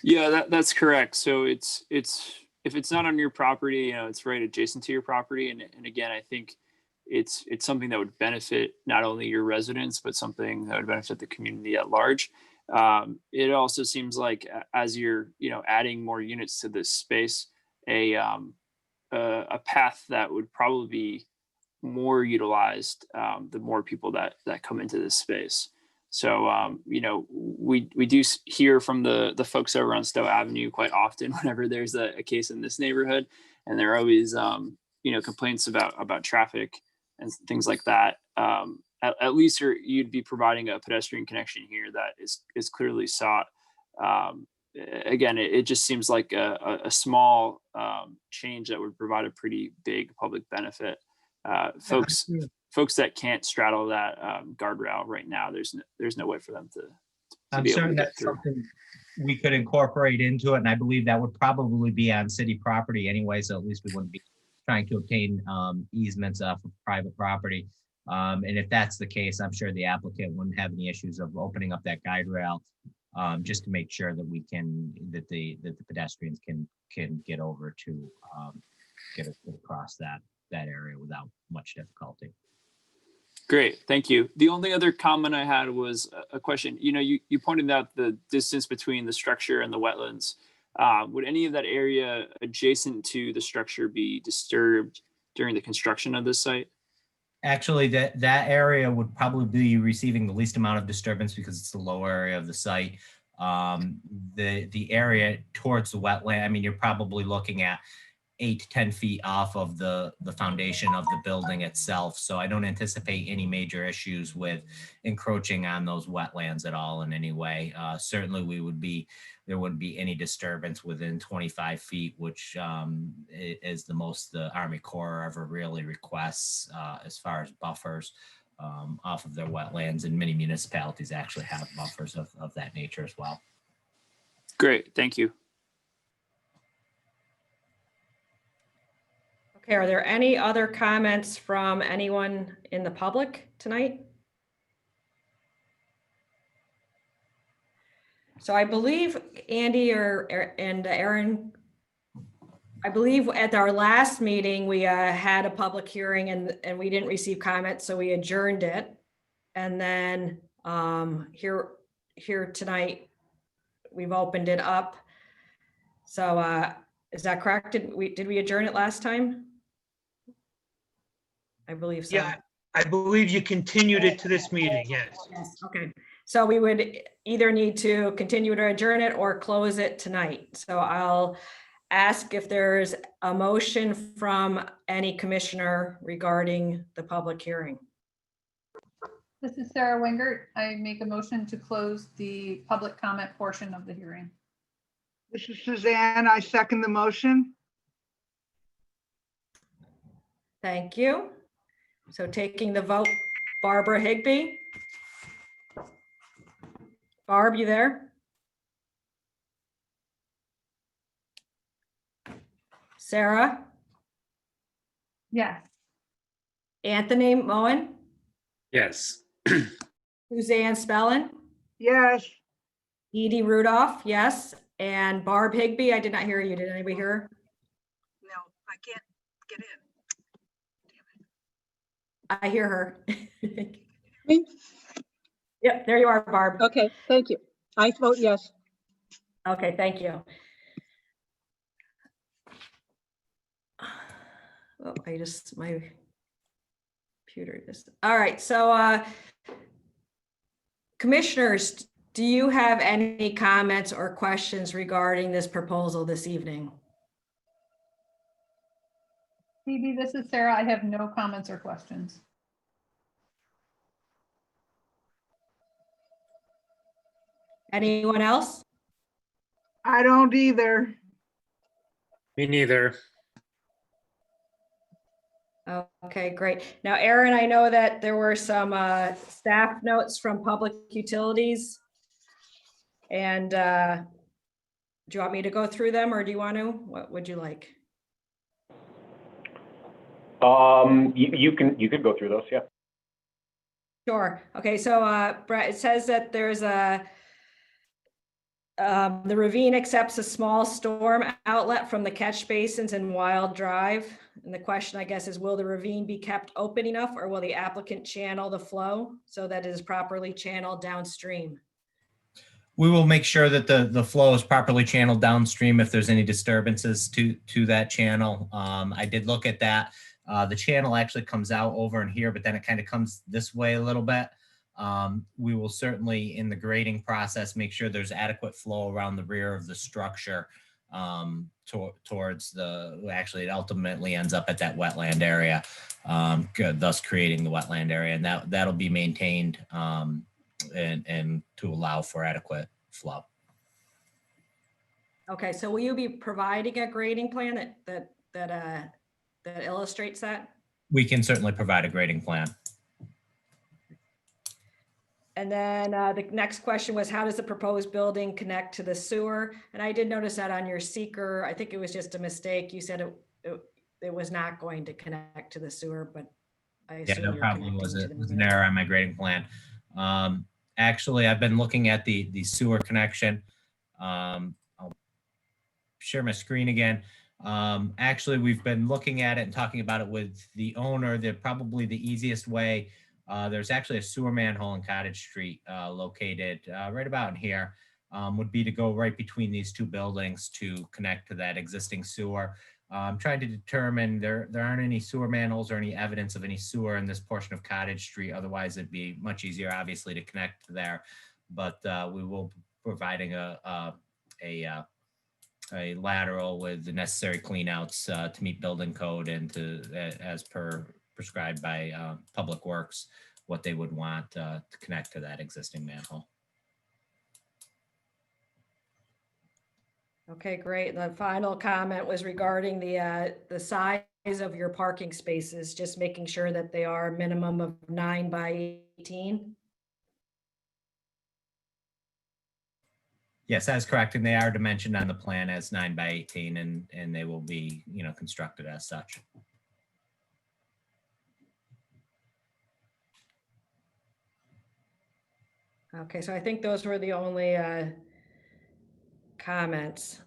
Yeah, that's correct. So it's if it's not on your property, you know, it's right adjacent to your property. And again, I think it's something that would benefit not only your residents, but something that would benefit the community at large. It also seems like as you're, you know, adding more units to this space, a path that would probably be more utilized the more people that come into this space. So you know, we do hear from the folks over on Stowe Avenue quite often whenever there's a case in this neighborhood, and there are always you know, complaints about traffic and things like that. At least you'd be providing a pedestrian connection here that is clearly sought. Again, it just seems like a small change that would provide a pretty big public benefit. Folks folks that can't straddle that guardrail right now, there's no way for them to I'm be able to certain get that's through. something we could incorporate into it, and I believe that would probably be on city property anyway, so at least we wouldn't be trying to obtain easements off of private property. And if that's the case, I'm sure the applicant wouldn't have any issues of opening up that guide rail, just to make sure that that the pedestrians can get over to get across that area without much difficulty. Great, thank you. The only other comment I had was a question. You pointed out the distance between the structure and the wetlands. Would any of that area adjacent to the structure be disturbed during the construction of this site? Actually, that area would probably be receiving the least amount of disturbance because it's the lower area of the site. The area towards the wetland, I mean, you're probably looking at 8 to 10 feet off of the foundation of the building itself. So I don't anticipate any major issues with encroaching on those wetlands at all in any way. Certainly there wouldn't be any disturbance within 25 feet, which is the most the Army Corps ever really requests as far as buffers off of their wetlands, and many municipalities actually have buffers of that nature as well. Great, thank you. Okay, are there any other comments from anyone in the public tonight? So I believe Andy and Aaron, I believe at our last meeting, we had a public hearing and we didn't receive comments, so we adjourned it. And then here tonight, we've opened it up. So is that correct? Did we adjourn it last time? I believe so. Yeah, I believe you continued it to this meeting, yes. Yes, okay. So we would either need to continue to adjourn it or close it tonight. So I'll ask if there's a motion from any commissioner regarding the public hearing. This is Sara Wengert. I make a motion to close the public comment portion of the hearing. This is Suzanne. I second the motion. Thank you. So taking the vote, Barbara Higbee. Barb, you there? Sarah? Yes. Anthony Moen? Yes. Suzanne Spellin? Yes. Edie Rudolph, yes. And Barb Higbee, I did not hear you. Did anybody hear her? No, I can't get in. I hear her. Me? Yep, there you are, Barb. Okay, thank you. I vote yes. Okay, thank you. Oh, my computer just, all right, so commissioners, do you have any comments or questions regarding this proposal this evening? Phoebe, this is Sarah. I have no comments or questions. Anyone else? I don't either. Me neither. Okay, great. Now, Aaron, I know that there were some staff notes from Public Utilities. And do you want me to go through them or do you want to? What would you like? You could go through those, yeah. Sure. Okay, so Brett, it says that there's the ravine accepts a small storm outlet from the catch basins and Wild Drive. And the question, I guess, is will the ravine be kept open enough or will the applicant channel the flow so that it is properly channeled downstream? We will make sure that the flow is properly channeled downstream if there's any disturbances to that channel. I did look at that. The channel actually comes out over in here, but then it kind of comes this way a little bit. We will certainly, in the grading process, make sure there's adequate flow around the rear of the structure towards actually it ultimately ends up at that wetland area, thus creating the wetland area. And that'll be maintained and to allow for adequate flow. Okay, so will you be providing a grading plan that illustrates that? We can certainly provide a grading plan. And then the next question was, how does the proposed building connect to the sewer? And I did notice that on your seeker, I think it was just a mistake. You said it was not going to connect to the sewer, but I Yeah, assume no you're problem. connecting to It the was an main. error on my grading plan. Actually, I've been looking at the sewer connection. I'll share my screen again. Actually, we've been looking at it and talking about it with the owner. They're probably the easiest way. There's actually a sewer manhole in Cottage Street located right about in here. Would be to go right between these two buildings to connect to that existing sewer. I'm trying to determine there aren't any sewer manholes or any evidence of any sewer in this portion of Cottage Street. Otherwise, it'd be much easier, obviously, to connect there. But we will be providing a lateral with the necessary cleanouts to meet building code and to, as per prescribed by Public Works, what they would want to connect to that existing manhole. Okay, great. The final comment was regarding the size of your parking spaces, just making sure that they are a minimum of 9 by 18. Yes, that's correct. And they are dimensioned on the plan as 9 by 18 and they will be, constructed as such. Okay, so I think those were the only comments.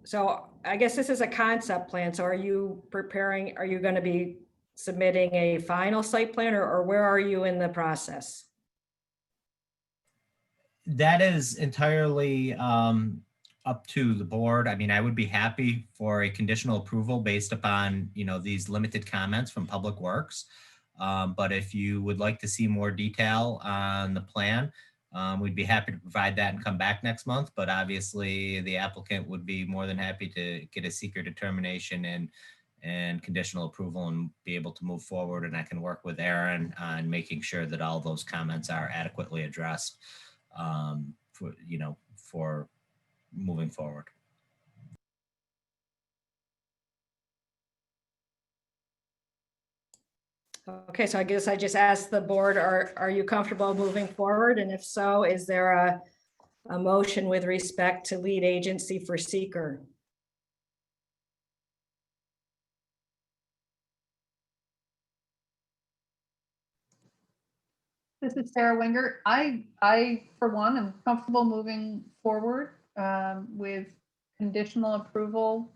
So I guess this is a concept plan. So are you going to be submitting a final site plan or where are you in the process? That is entirely up to the board. I mean, I would be happy for a conditional approval based upon, these limited comments from Public Works. But if you would like to see more detail on the plan, we'd be happy to provide that and come back next month. But obviously, the applicant would be more than happy to get a seeker determination and conditional approval and be able to move forward. And I can work with Aaron on making sure that all those comments are adequately addressed for moving forward. Okay, so I guess I just asked the board, are you comfortable moving forward? And if so, is there a motion with respect to lead agency for seeker? This is Sara Wengert. I, for one, am comfortable moving forward with conditional approval.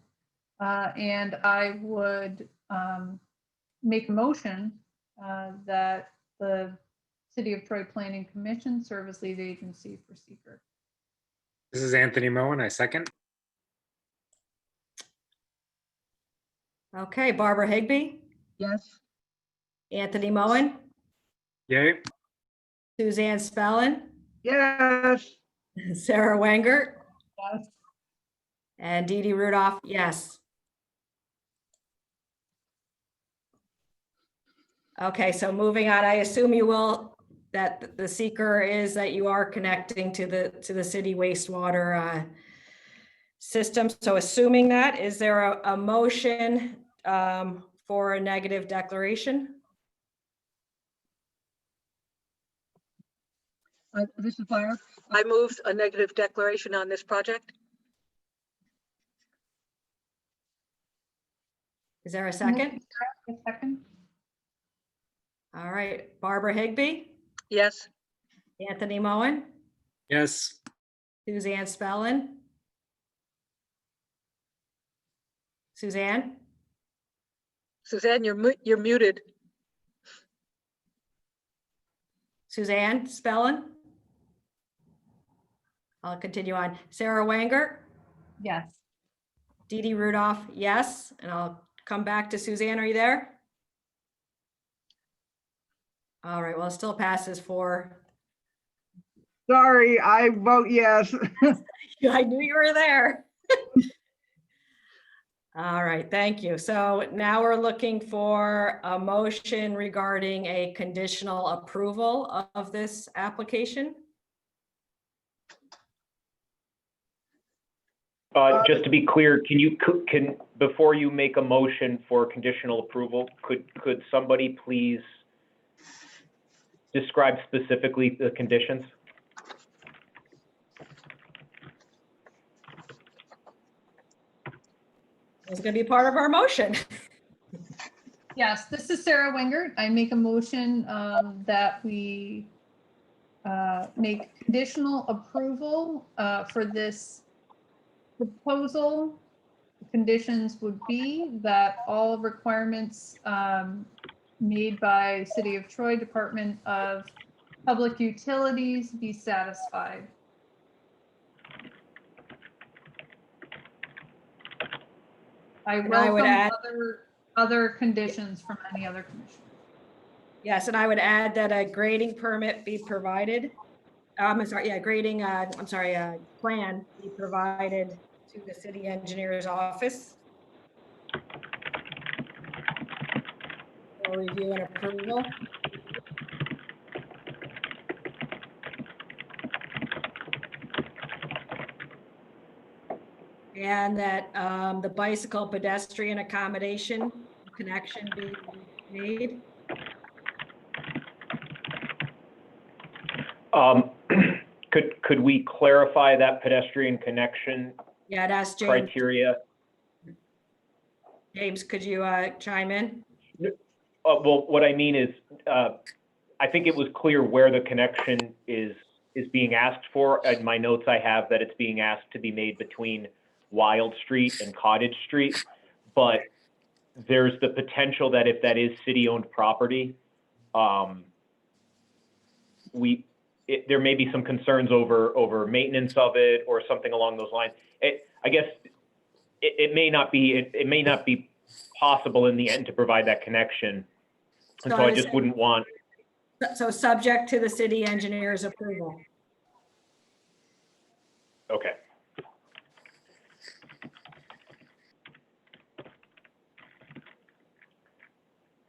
And I would make a motion that the City of Troy Planning Commission serve as lead agency for seeker. This is Anthony Moen. I second. Okay, Barbara Higbee, Yes. Anthony Moen, Yay. Suzanne Spellin, Yes. Sara Wengert, Yes. and Dee Dee Rudolph, yes. Okay, so moving on, I assume you will, that the seeker is that you are connecting to the city wastewater system. So assuming that, is there a motion for a negative declaration? This is Barb. I moved a negative declaration on this project. Is there a second? A second. All right, Barbara Higbee, Yes. Anthony Moen, Yes. Suzanne Spellin. Suzanne? Suzanne, you're muted. Suzanne Spellin? I'll continue on. Sara Wengert? Yes. Dee Dee Rudolph, yes. And I'll come back to Suzanne. Are you there? All right, well, it still passes for. Sorry, I vote yes. I knew you were there. All right, thank you. So now we're looking for a motion regarding a conditional approval of this application. Just to be clear, can before you make a motion for conditional approval, could somebody please describe specifically the conditions? It's going to be part of our motion. Yes, this is Sara Wengert. I make a motion that we make conditional approval for this proposal. The conditions would be that all requirements made by City of Troy Department of Public Utilities be satisfied. I And I would welcome add- other conditions from any other commission. Yes, and I would add that a grading permit be provided. I'm sorry, yeah, grading, plan be provided to the city engineer's office for review and approval. And that the bicycle pedestrian accommodation connection be made. Could we clarify that pedestrian connection Yeah, that's James. criteria? James, could you chime in? Well, what I mean is, I think it was clear where the connection is being asked for. In my notes, I have that it's being asked to be made between Wild Street and Cottage Street, but there's the potential that if that is city-owned property, there may be some concerns over maintenance of it or something along those lines. I guess it may not be possible in the end to provide that connection, and so I just wouldn't want. So subject to the city engineer's approval. Okay.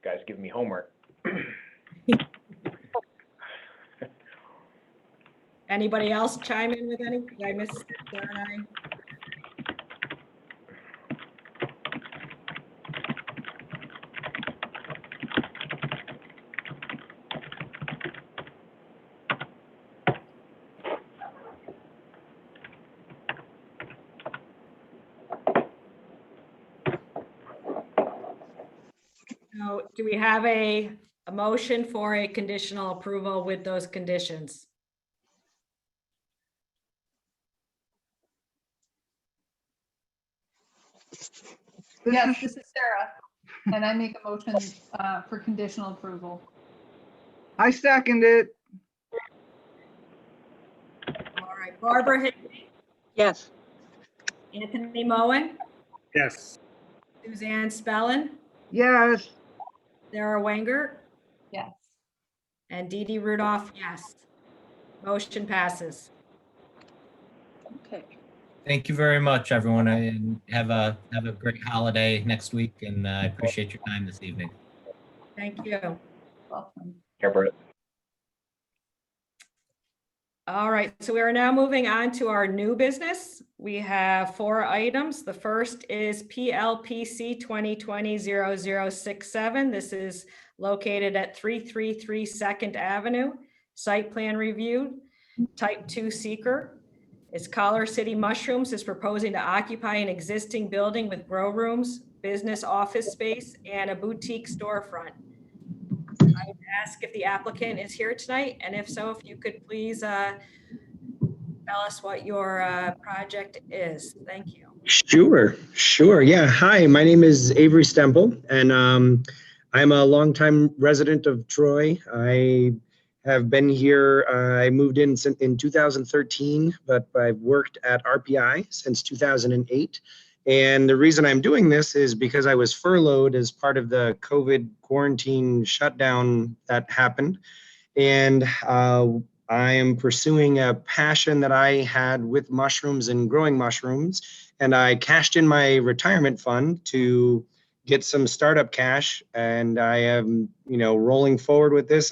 Guys, give me homework. Anybody else chime in with any? Did I miss Sarah and I? So do we have a motion for a conditional approval with those conditions? Yes, this is Sarah, and I make a motion for conditional approval. I second it. All right, Barbara Higley, Yes. Anthony Moen, Yes. Suzanne Spellin, Yes. Sara Wengert, Yes. and Dee Dee Rudolph, yes. Motion passes. Okay. Thank you very much, everyone, and have a great holiday next week, and I appreciate your time this evening. Thank you. Welcome. Care, Brett. All right, so we are now moving on to our new business. We have 4 items. The first is PLPC 2020-0067. This is located at 333 2nd Avenue. Site plan review, type 2 seeker. It's Collar City Mushrooms is proposing to occupy an existing building with grow rooms, business office space, and a boutique storefront. I would ask if the applicant is here tonight, and if so, if you could please tell us what your project is. Thank you. Sure. Yeah. Hi, my name is Avery Stemple, and I'm a longtime resident of Troy. I have been here. I moved in 2013, but I've worked at RPI since 2008. And the reason I'm doing this is because I was furloughed as part of the COVID quarantine shutdown that happened. And I am pursuing a passion that I had with mushrooms and growing mushrooms. And I cashed in my retirement fund to get some startup cash. And I am, rolling forward with this.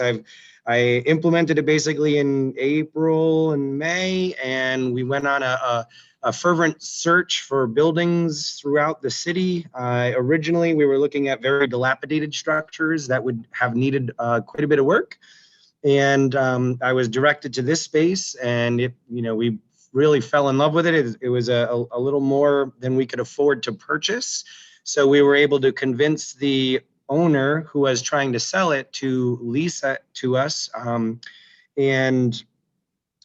I implemented it basically in April and May, and we went on a a fervent search for buildings throughout the city. Originally, we were looking at very dilapidated structures that would have needed quite a bit of work. And I was directed to this space, and we really fell in love with it. It was a little more than we could afford to purchase. So we were able to convince the owner who was trying to sell it to lease it to us. And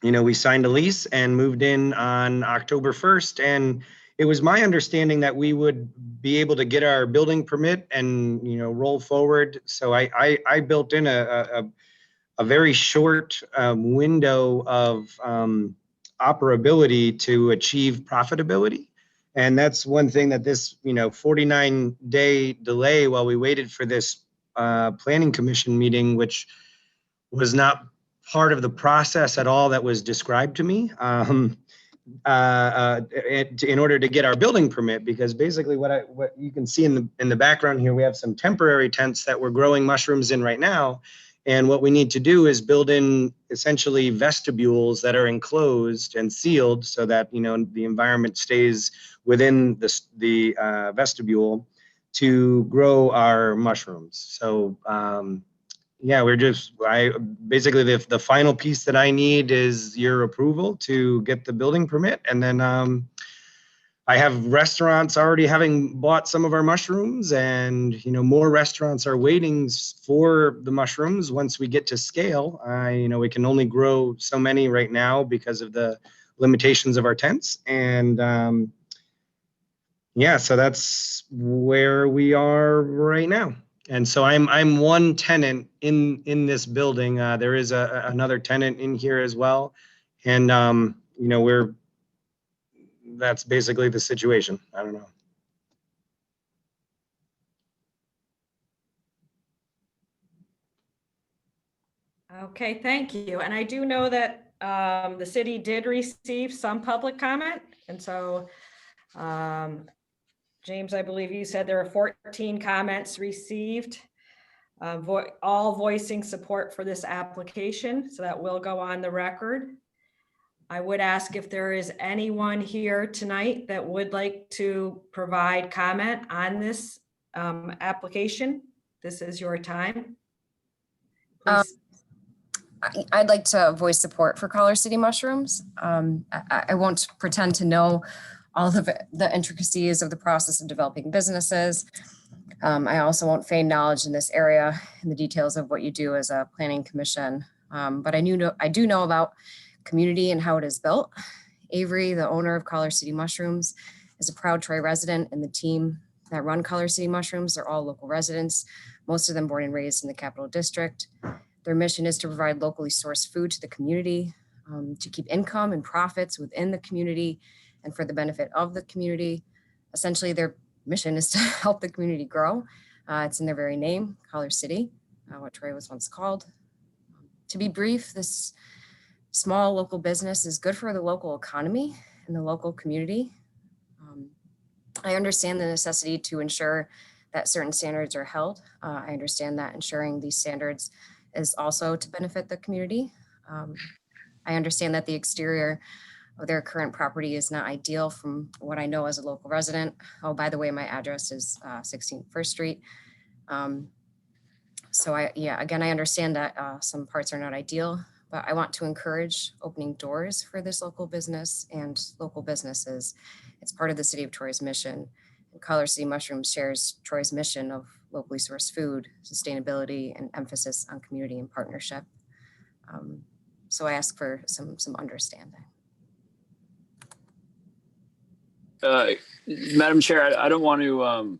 we signed a lease and moved in on October 1st. And it was my understanding that we would be able to get our building permit and, roll forward. So I built in a very short window of operability to achieve profitability. And that's one thing that this, 49-day delay while we waited for this planning commission meeting, which was not part of the process at all that was described to me, in order to get our building permit, because basically what you can see in the background here, we have some temporary tents that we're growing mushrooms in right now. And what we need to do is build in essentially vestibules that are enclosed and sealed so that, the environment stays within the vestibule to grow our mushrooms. So, yeah, basically the final piece that I need is your approval to get the building permit. And then I have restaurants already having bought some of our mushrooms, and more restaurants are waiting for the mushrooms. Once we get to scale, we can only grow so many right now because of the limitations of our tents. And yeah, so that's where we are right now. And so I'm one tenant in this building. There is another tenant in here as well, and that's basically the situation. I don't know. Okay, thank you. And I do know that the city did receive some public comment. And so, James, I believe you said there are 14 comments received, all voicing support for this application. So that will go on the record. I would ask if there is anyone here tonight that would like to provide comment on this application. This is your time. Please. I'd like to voice support for Collar City mushrooms. I won't pretend to know all of the intricacies of the process of developing businesses. I also won't feign knowledge in this area and the details of what you do as a planning commission. But I do know about community and how it is built. Avery, the owner of Collar City Mushrooms, is a proud Troy resident, and the team that run Collar City Mushrooms, they're all local residents, most of them born and raised in the Capital District. Their mission is to provide locally sourced food to the community, to keep income and profits within the community and for the benefit of the community. Essentially, their mission is to help the community grow. It's in their very name, Collar City, what Troy was once called. To be brief, this small local business is good for the local economy and the local community. I understand the necessity to ensure that certain standards are held. I understand that ensuring these standards is also to benefit the community. I understand that the exterior of their current property is not ideal from what I know as a local resident. Oh, by the way, my address is 16 First Street. So again, I understand that some parts are not ideal, but I want to encourage opening doors for this local business and local businesses. It's part of the City of Troy's mission. And Collar City Mushrooms shares Troy's mission of locally sourced food, sustainability, and emphasis on community and partnership. So I ask for some understanding. Madam Chair, I don't want to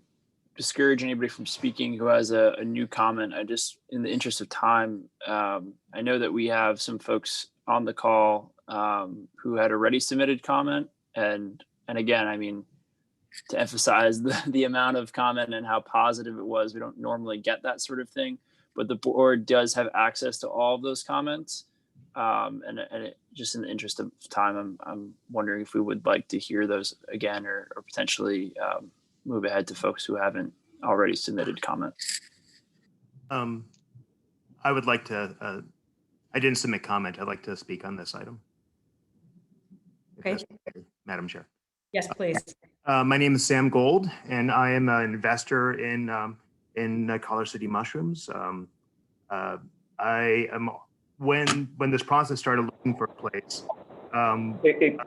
discourage anybody from speaking who has a new comment. I just, in the interest of time, I know that we have some folks on the call who had already submitted comment. And again, I mean, to emphasize the amount of comment and how positive it was, we don't normally get that sort of thing, but the board does have access to all of those comments. Just in the interest of time, I'm wondering if we would like to hear those again, or potentially move ahead to folks who haven't already submitted comments. I would like to, I didn't submit comment. I'd like to speak on this item. Okay, Madam Chair. yes, please. My name is Sam Gold, and I am an investor in Color City Mushrooms. I am when this process started looking for a place.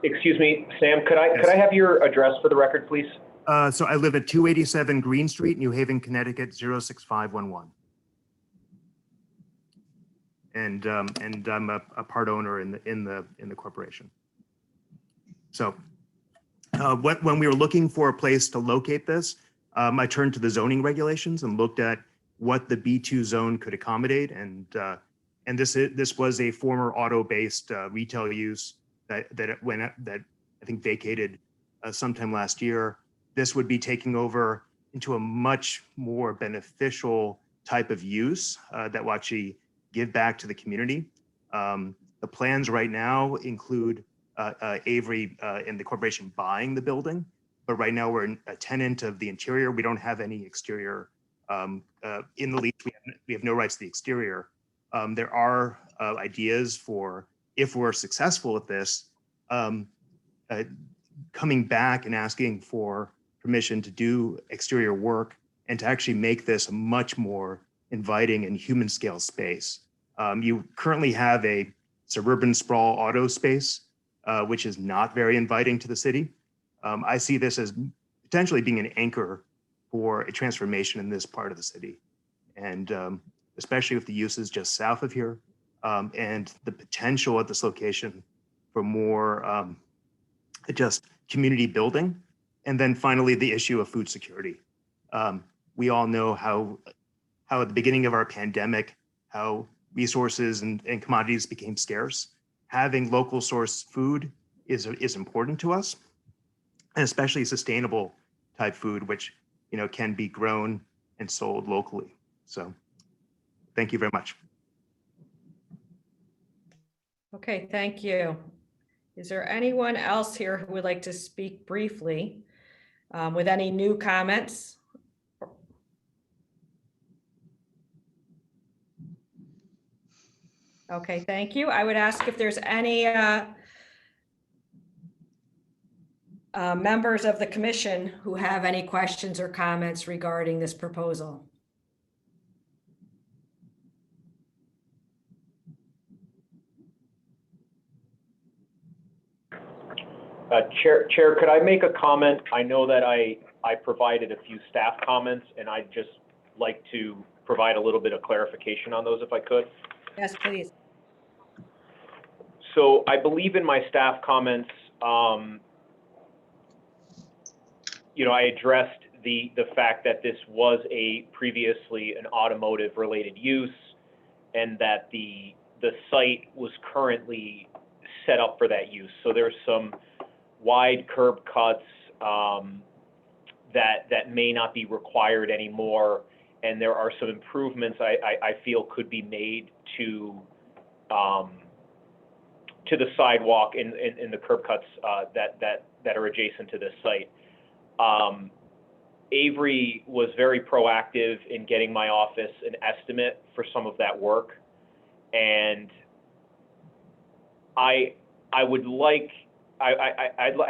Excuse me, Sam, could I have your address for the record, please? So I live at 287 Green Street, New Haven, Connecticut, 06511. And I'm a part owner in the corporation. So when we were looking for a place to locate this, I turned to the zoning regulations and looked at what the B2 zone could accommodate. And this was a former auto-based retail use that I think vacated sometime last year. This would be taking over into a much more beneficial type of use that will actually give back to the community. The plans right now include Avery and the corporation buying the building, but right now we're a tenant of the interior. We don't have any exterior in the lease. We have no rights to the exterior. There are ideas for, if we're successful at this, coming back and asking for permission to do exterior work and to actually make this a much more inviting and human scale space. You currently have a suburban sprawl auto space, which is not very inviting to the city. I see this as potentially being an anchor for a transformation in this part of the city. And especially with the uses just south of here and the potential at this location for more just community building. And then finally, the issue of food security. We all know how at the beginning of our pandemic, how resources and commodities became scarce. Having local source food is important to us, and especially sustainable type food, which can be grown and sold locally. So thank you very much. Okay, thank you. Is there anyone else here who would like to speak briefly with any new comments? Okay, thank you. I would ask if there's any members of the commission who have any questions or comments regarding this proposal. Chair, could I make a comment? I know that I provided a few staff comments, and I'd just like to provide a little bit of clarification on those if I could. Yes, please. So I believe in my staff comments, I addressed the fact that this was previously an automotive related use, and that the site was currently set up for that use. So there's some wide curb cuts that may not be required anymore, and there are some improvements I feel could be made to the sidewalk in the curb cuts that are adjacent to this site. Avery was very proactive in getting my office an estimate for some of that work, and I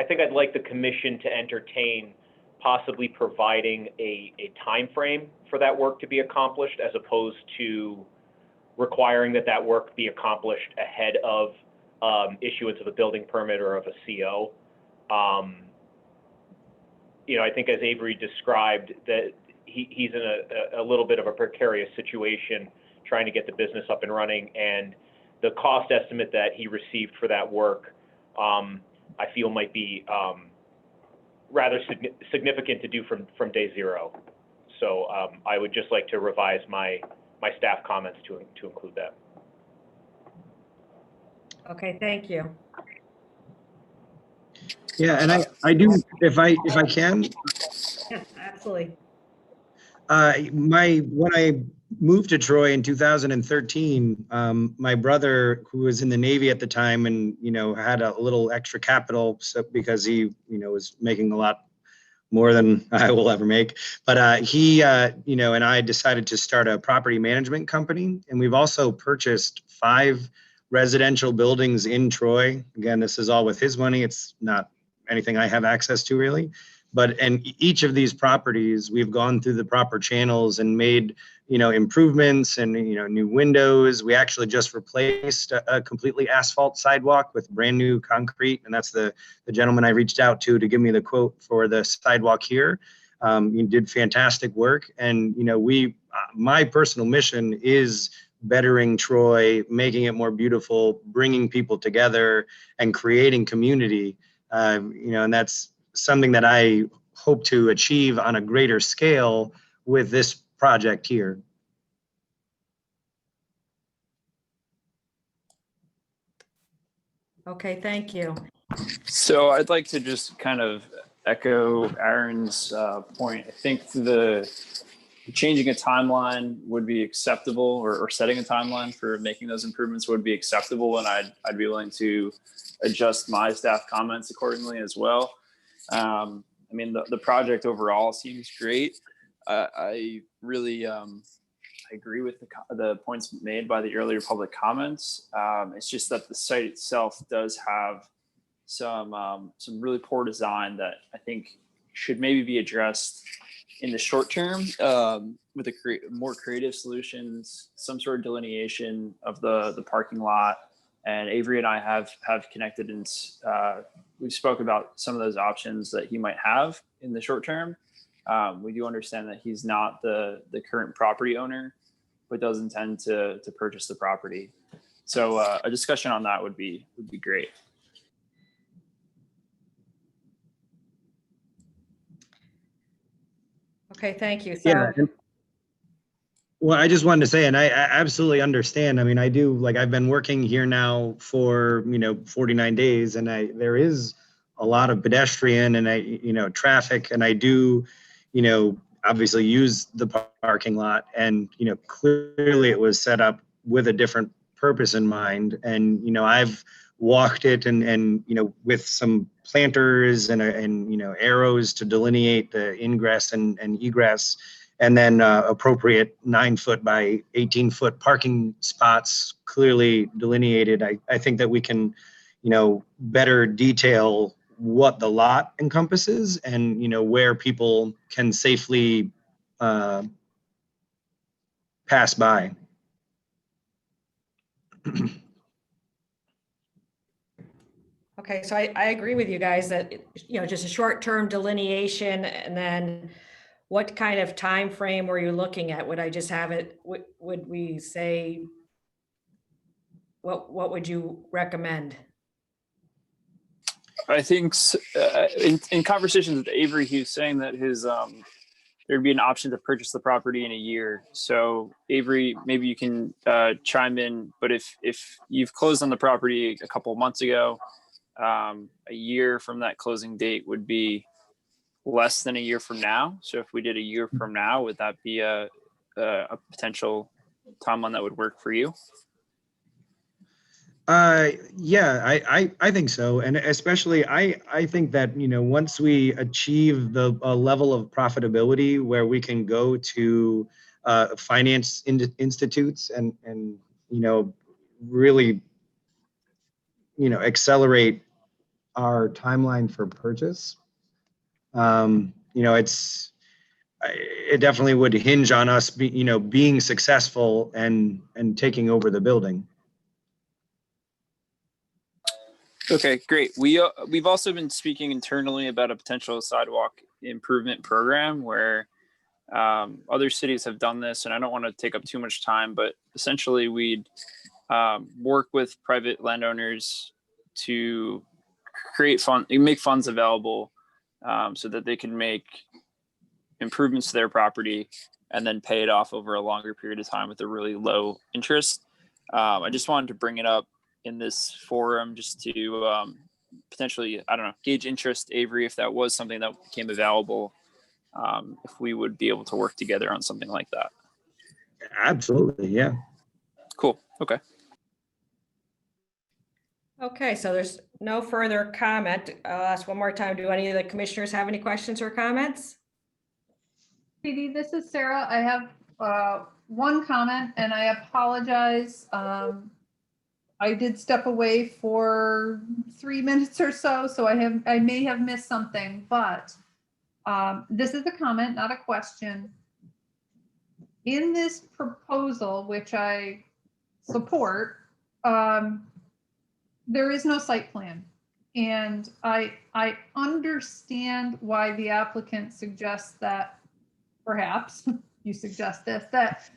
think I'd like the commission to entertain possibly providing a time frame for that work to be accomplished, as opposed to requiring that work be accomplished ahead of issuance of a building permit or of a CO. I think as Avery described, that he's in a little bit of a precarious situation trying to get the business up and running, and the cost estimate that he received for that work, I feel might be rather significant to do from day zero. So I would just like to revise my staff comments to include that. Okay, thank you. Yeah, and I do, if I can. Yes, absolutely. When I moved to Troy in 2013, my brother, who was in the Navy at the time and, had a little extra capital, so because he, was making a lot more than I will ever make. But he, and I decided to start a property management company. And we've also purchased 5 residential buildings in Troy. Again, this is all with his money. It's not anything I have access to really. But in each of these properties, we've gone through the proper channels and made, improvements and, new windows. We actually just replaced a completely asphalt sidewalk with brand new concrete. And that's the gentleman I reached out to give me the quote for the sidewalk here. You did fantastic work. And, my personal mission is bettering Troy, making it more beautiful, bringing people together and creating community. And that's something that I hope to achieve on a greater scale with this project here. Okay, thank you. So I'd like to just kind of echo Aaron's point. I think the changing a timeline would be acceptable, or setting a timeline for making those improvements would be acceptable, and I'd be willing to adjust my staff comments accordingly as well. I mean, the project overall seems great. I really I agree with the points made by the earlier public comments. It's just that the site itself does have some really poor design that I think should maybe be addressed in the short term with more creative solutions, some sort of delineation of the parking lot. And Avery and I have connected, and we spoke about some of those options that he might have in the short term. We do understand that he's not the current property owner, but does intend to purchase the property. So a discussion on that would be great. Okay, thank you. Yeah. So, Well, I just wanted to say, and I absolutely understand. I mean, I've been working here now for, 49 days, and there is a lot of pedestrian and traffic, and I do, obviously use the parking lot, and, clearly it was set up with a different purpose in mind. And, I've walked it and with some planters and arrows to delineate the ingress and egress, and then appropriate 9-foot by 18-foot parking spots clearly delineated. I think that we can, better detail what the lot encompasses and, where people can safely pass by. okay, so I agree with you guys that, just a short-term delineation, and then what kind of time frame were you looking at? Would I just have it, would we say, what would you recommend? I think in conversations with Avery, he was saying that there'd be an option to purchase the property in a year. So Avery, maybe you can chime in, but if you've closed on the property a couple of months ago, a year from that closing date would be less than a year from now. So if we did a year from now, would that be a potential timeline that would work for you? Yeah, I think so. And especially I think that, once we achieve the level of profitability where we can go to finance institutes and really, accelerate our timeline for purchase, it definitely would hinge on us being successful and taking over the building. Okay, great. We've also been speaking internally about a potential sidewalk improvement program where other cities have done this, and I don't want to take up too much time, but essentially we'd work with private landowners to make funds available so that they can make improvements to their property and then pay it off over a longer period of time with a really low interest. I just wanted to bring it up in this forum just to potentially, I don't know, gauge interest, Avery, if that was something that became available, if we would be able to work together on something like that. Absolutely, yeah. Cool, okay. Okay, so there's no further comment. I'll ask one more time. Do any of the commissioners have any questions or comments? Dee, this is Sarah. I have one comment, and I apologize. I did step away for 3 minutes or so, so I may have missed something, but this is a comment, not a question. In this proposal, which I support, there is no site plan. And I understand why the applicant suggests that, perhaps you suggest this, that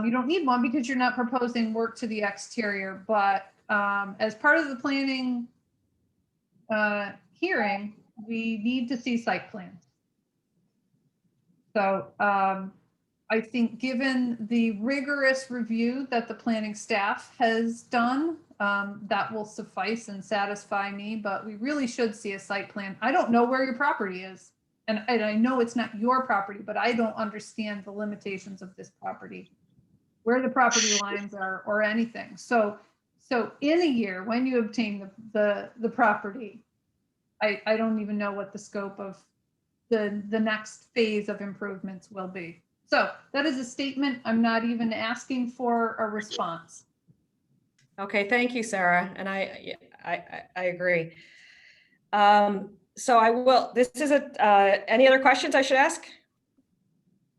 you don't need one because you're not proposing work to the exterior. But as part of the planning hearing, we need to see site plans. So I think given the rigorous review that the planning staff has done, that will suffice and satisfy me, but we really should see a site plan. I don't know where your property is. And I know it's not your property, but I don't understand the limitations of this property, where the property lines are or anything. So in a year, when you obtain the property, I don't even know what the scope of the next phase of improvements will be. So that is a statement. I'm not even asking for a response. Okay, thank you, Sarah. And I agree. So I will, this is any other questions I should ask?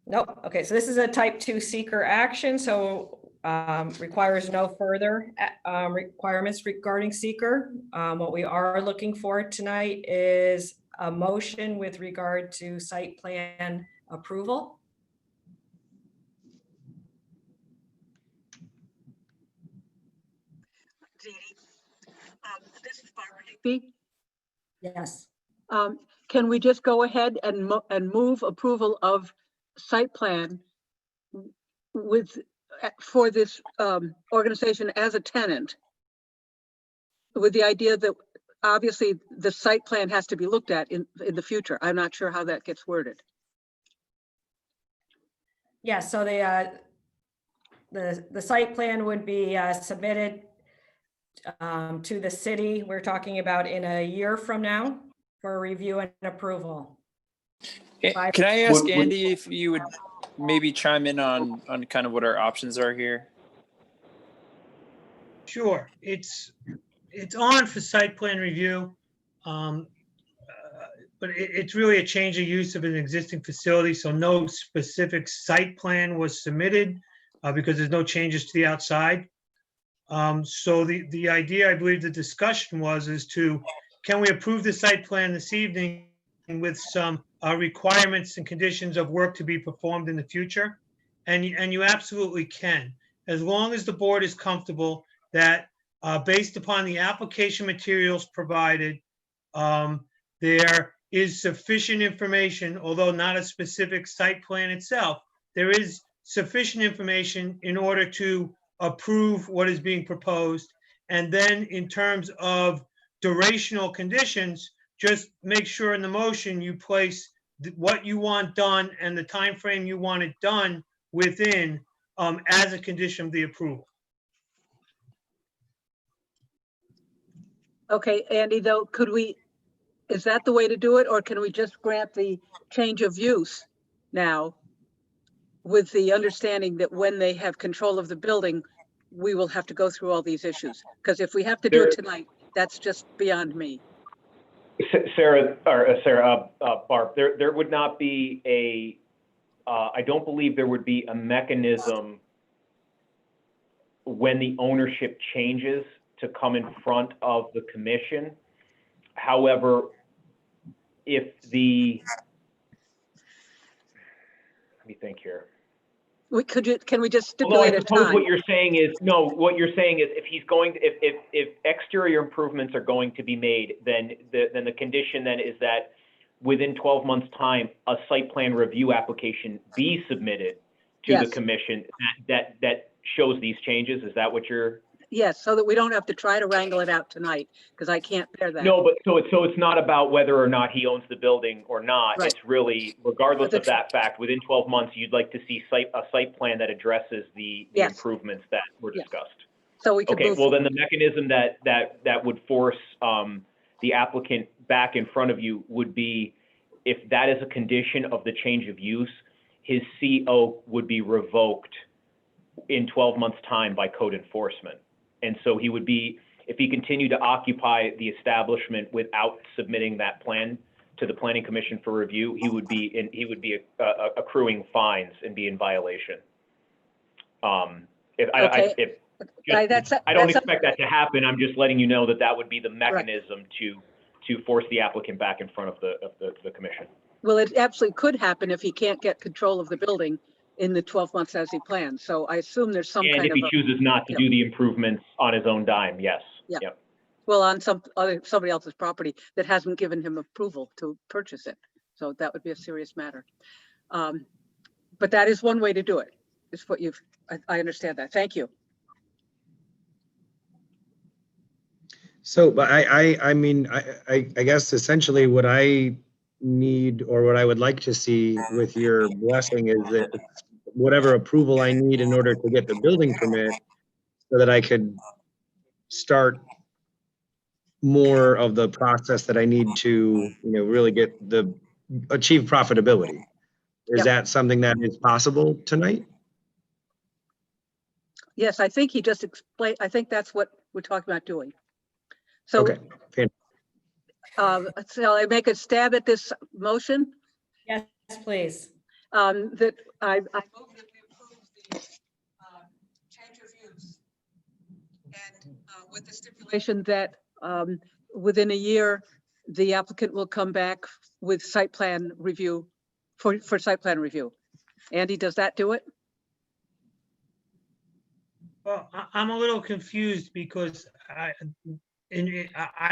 Nope. Okay, so this is a type 2 seeker action, so requires no further requirements regarding seeker. What we are looking for tonight is a motion with regard to site plan approval. This is Barbara Higby. Yes. Can we just go ahead and move approval of site plan for this organization as a tenant, with the idea that obviously the site plan has to be looked at in the future? I'm not sure how that gets worded. Yeah, so the site plan would be submitted to the city. We're talking about in a year from now for review and approval. Can I ask Andy if you would maybe chime in on kind of what our options are here? Sure, it's on for site plan review, but it's really a change of use of an existing facility, so no specific site plan was submitted because there's no changes to the outside. So the idea, I believe the discussion is can we approve the site plan this evening with some requirements and conditions of work to be performed in the future? And you absolutely can, as long as the board is comfortable that based upon the application materials provided, there is sufficient information, although not a specific site plan itself, there is sufficient information in order to approve what is being proposed. And then in terms of durational conditions, just make sure in the motion you place what you want done and the time frame you want it done within as a condition of the approval. Okay, Andy, though, is that the way to do it, or can we just grant the change of use now with the understanding that when they have control of the building, we will have to go through all these issues? Because if we have to do it tonight, that's just beyond me. Barb, there would not be I don't believe there would be a mechanism when the ownership changes to come in front of the commission. However, if let me think here. Can we just stipulate a time? What you're saying is, if exterior improvements are going to be made, then the condition then is that within 12 months' time, a site plan review application be submitted to the commission that shows these changes. Is that what you're? Yes, so that we don't have to try to wrangle it out tonight, because I can't bear that. No, but so it's not about whether or not he owns the building or not. Right. It's really, regardless of that fact, within 12 months, you'd like to see a site plan that addresses the improvements that were discussed. So we can okay, well then the mechanism that would force the applicant back in front of you would be, if that is a condition of the change of use, his CO would be revoked in 12 months' time by code enforcement. And so he would be, if he continued to occupy the establishment without submitting that plan to the planning commission for review, he would be accruing fines and be in violation. Okay. I don't expect that to happen. I'm just letting you know that that would be the mechanism to force the applicant back in front of the commission. Well, it absolutely could happen if he can't get control of the building in the 12 months as he plans. So I assume there's some And kind if of he chooses not to do the improvements on his own dime, yes. Yeah. Yep. Well, on somebody else's property that hasn't given him approval to purchase it. So that would be a serious matter. But that is one way to do it. Is what I understand that. Thank you. So, but I mean, I guess essentially what I need, or what I would like to see with your blessing, is that whatever approval I need in order to get the building permit, so that I could start more of the process that I need to, really achieve profitability. Is that something that is possible tonight? Yes, I think he just explained. I think that's what we're talking about doing. So, okay. Shall I make a stab at this motion? Yes, please. That I move that we approve the change of use, and with the stipulation that within a year, the applicant will come back with site plan review for site plan review. Andy, does that do it? Well, I'm a little confused because I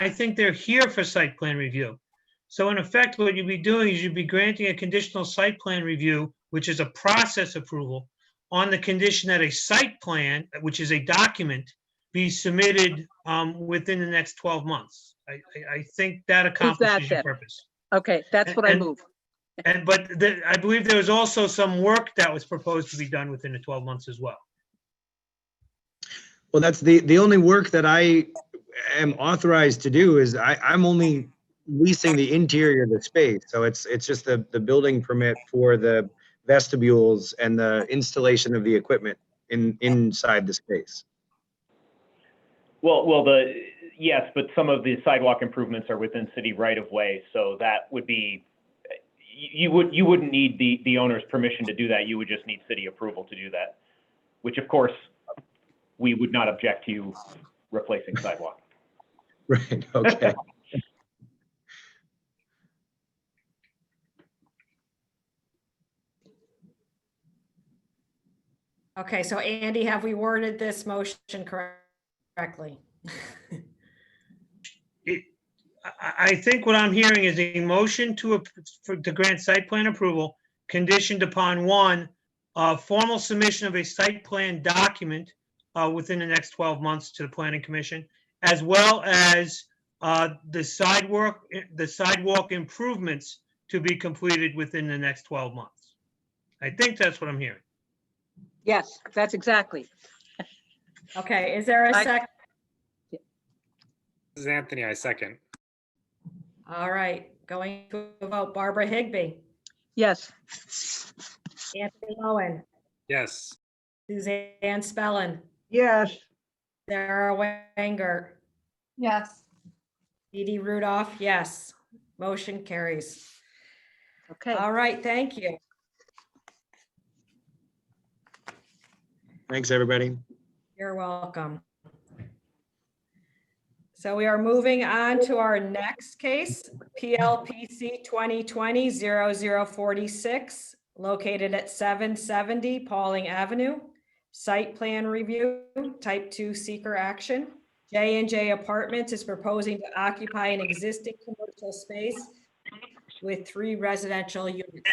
think they're here for site plan review. So in effect, what you'd be doing is you'd be granting a conditional site plan review, which is a process approval, on the condition that a site plan, which is a document, be submitted within the next 12 months. I think that accomplishes your purpose. Okay, that's what I move. But I believe there was also some work that was proposed to be done within the 12 months as well. Well, that's the only work that I am authorized to do. Is I'm only leasing the interior of the space. So it's just the building permit for the vestibules and the installation of the equipment inside the space. Well, yes, but some of the sidewalk improvements are within city right of way, so that would be, you wouldn't need the owner's permission to do that. You would just need city approval to do that, which of course we would not object to you replacing sidewalk. Right. Okay. Okay, so Andy, have we worded this motion correctly? I think what I'm hearing is a motion to grant site plan approval conditioned upon one, formal submission of a site plan document within the next 12 months to the planning commission, as well as the sidewalk improvements to be completed within the next 12 months. I think that's what I'm hearing. Yes, that's exactly. Okay, is there a second? This is Anthony, I second. All right, going to vote. Barbara Higbee, Yes. Anthony Owen, Yes. Suzanne Spellin, Yes. Sara Wengert, Yes. Dee Dee Rudolph, yes. Motion carries. Okay. All right, thank you. Thanks, everybody. You're welcome. So we are moving on to our next case, PLPC 2020-0046, located at 770 Pauling Avenue. Site plan review, type 2 seeker action. J&J Apartments is proposing to occupy an existing commercial space with 3 residential units.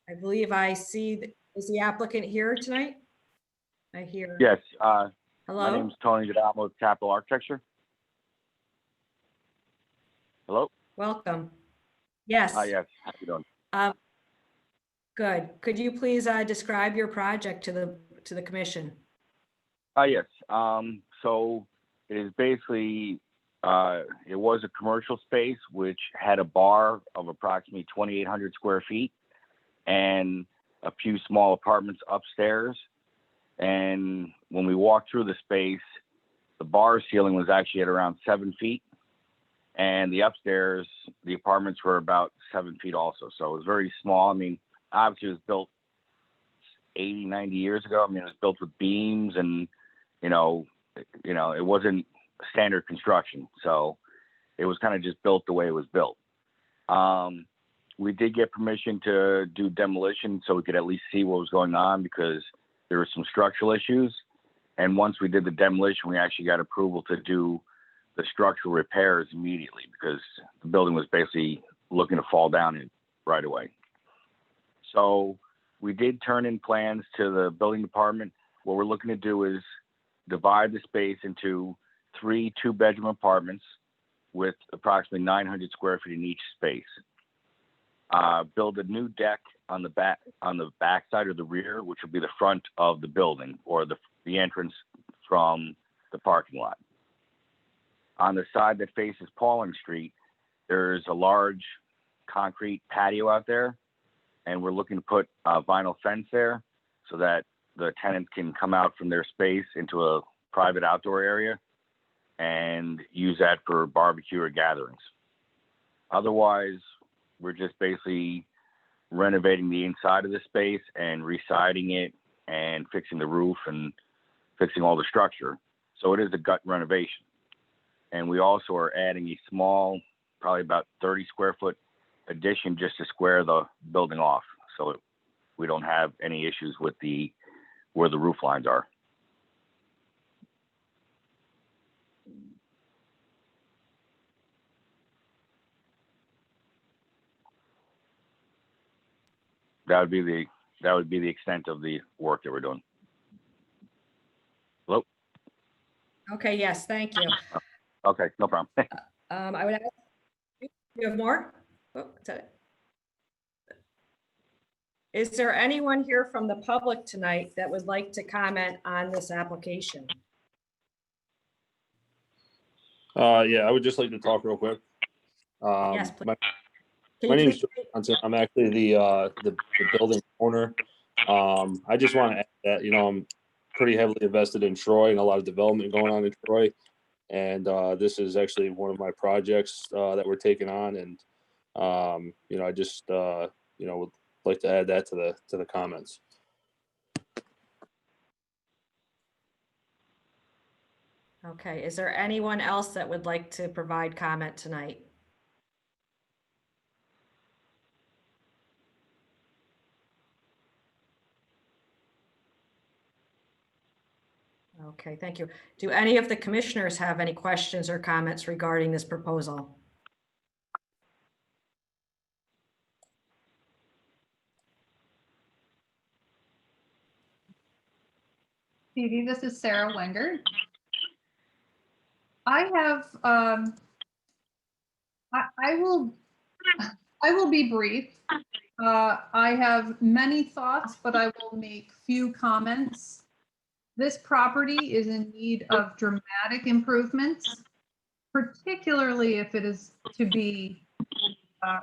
I believe I see, is the applicant here tonight? I hear. Yes. Hello? My name is Tony D'Adamo with Capital Architecture. Hello? Welcome. Yes. Yes. How you doing? Good. Could you please describe your project to the commission? Yes. So it is basically, it was a commercial space which had a bar of approximately 2,800 square feet and a few small apartments upstairs. And when we walked through the space, The bar ceiling was actually at around 7 feet. And the upstairs, the apartments were about 7 feet also. So it was very small. I mean, obviously it was built 80, 90 years ago. I mean, it was built with beams and, it wasn't standard construction. So it was kind of just built the way it was built. We did get permission to do demolition so we could at least see what was going on because there were some structural issues. And once we did the demolition, we actually got approval to do the structural repairs immediately because the building was basically looking to fall down right away. So we did turn in plans to the building department. What we're looking to do is divide the space into 3 2-bedroom apartments with approximately 900 square feet in each space. Build a new deck on the back side or the rear, which will be the front of the building or the entrance from the parking lot. On the side that faces Pauling Street, there's a large concrete patio out there, and we're looking to put a vinyl fence there so that the tenants can come out from their space into a private outdoor area and use that for barbecue or gatherings. Otherwise, we're just basically renovating the inside of the space and residing it and fixing the roof and fixing all the structure. So it is a gut renovation. And we also are adding a small, probably about 30 square foot addition just to square the building off. So we don't have any issues with where the roof lines are. That would be the extent of the work that we're doing. Hello? Okay, yes, thank you. Okay, no problem. I would ask, you have more? Oh, is that it? Is there anyone here from the public tonight that would like to comment on this application? Yeah, I would just like to talk real quick. Yes, please. My name is Joe Johnson. I'm actually the building owner. I just want to add that, I'm pretty heavily invested in Troy and a lot of development going on in Troy. And this is actually one of my projects that we're taking on. And, I just, would like to add that to the comments. Okay, is there anyone else that would like to provide comment tonight? Okay, thank you. Do any of the commissioners have any questions or comments regarding this proposal? Dee Dee, this is Sara Wengert. I have, I will be brief. I have many thoughts, but I will make few comments. This property is in need of dramatic improvements, particularly if it is to be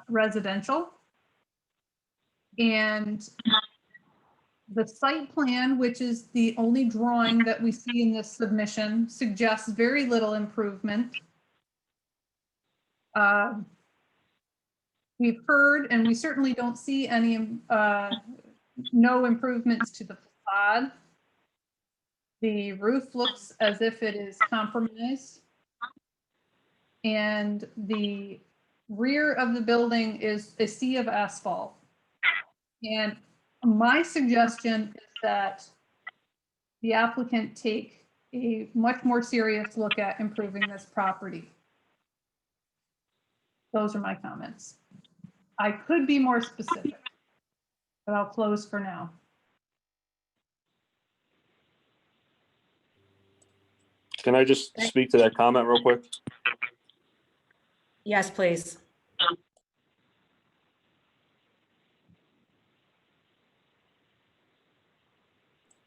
residential. And the site plan, which is the only drawing that we see in this submission, suggests very little improvement. We've heard, and we certainly don't see any, no improvements to the facade. The roof looks as if it is compromised. And the rear of the building is a sea of asphalt. And my suggestion is that the applicant take a much more serious look at improving this property. Those are my comments. I could be more specific, but I'll close for now. Can I just speak to that comment real quick? Yes, please.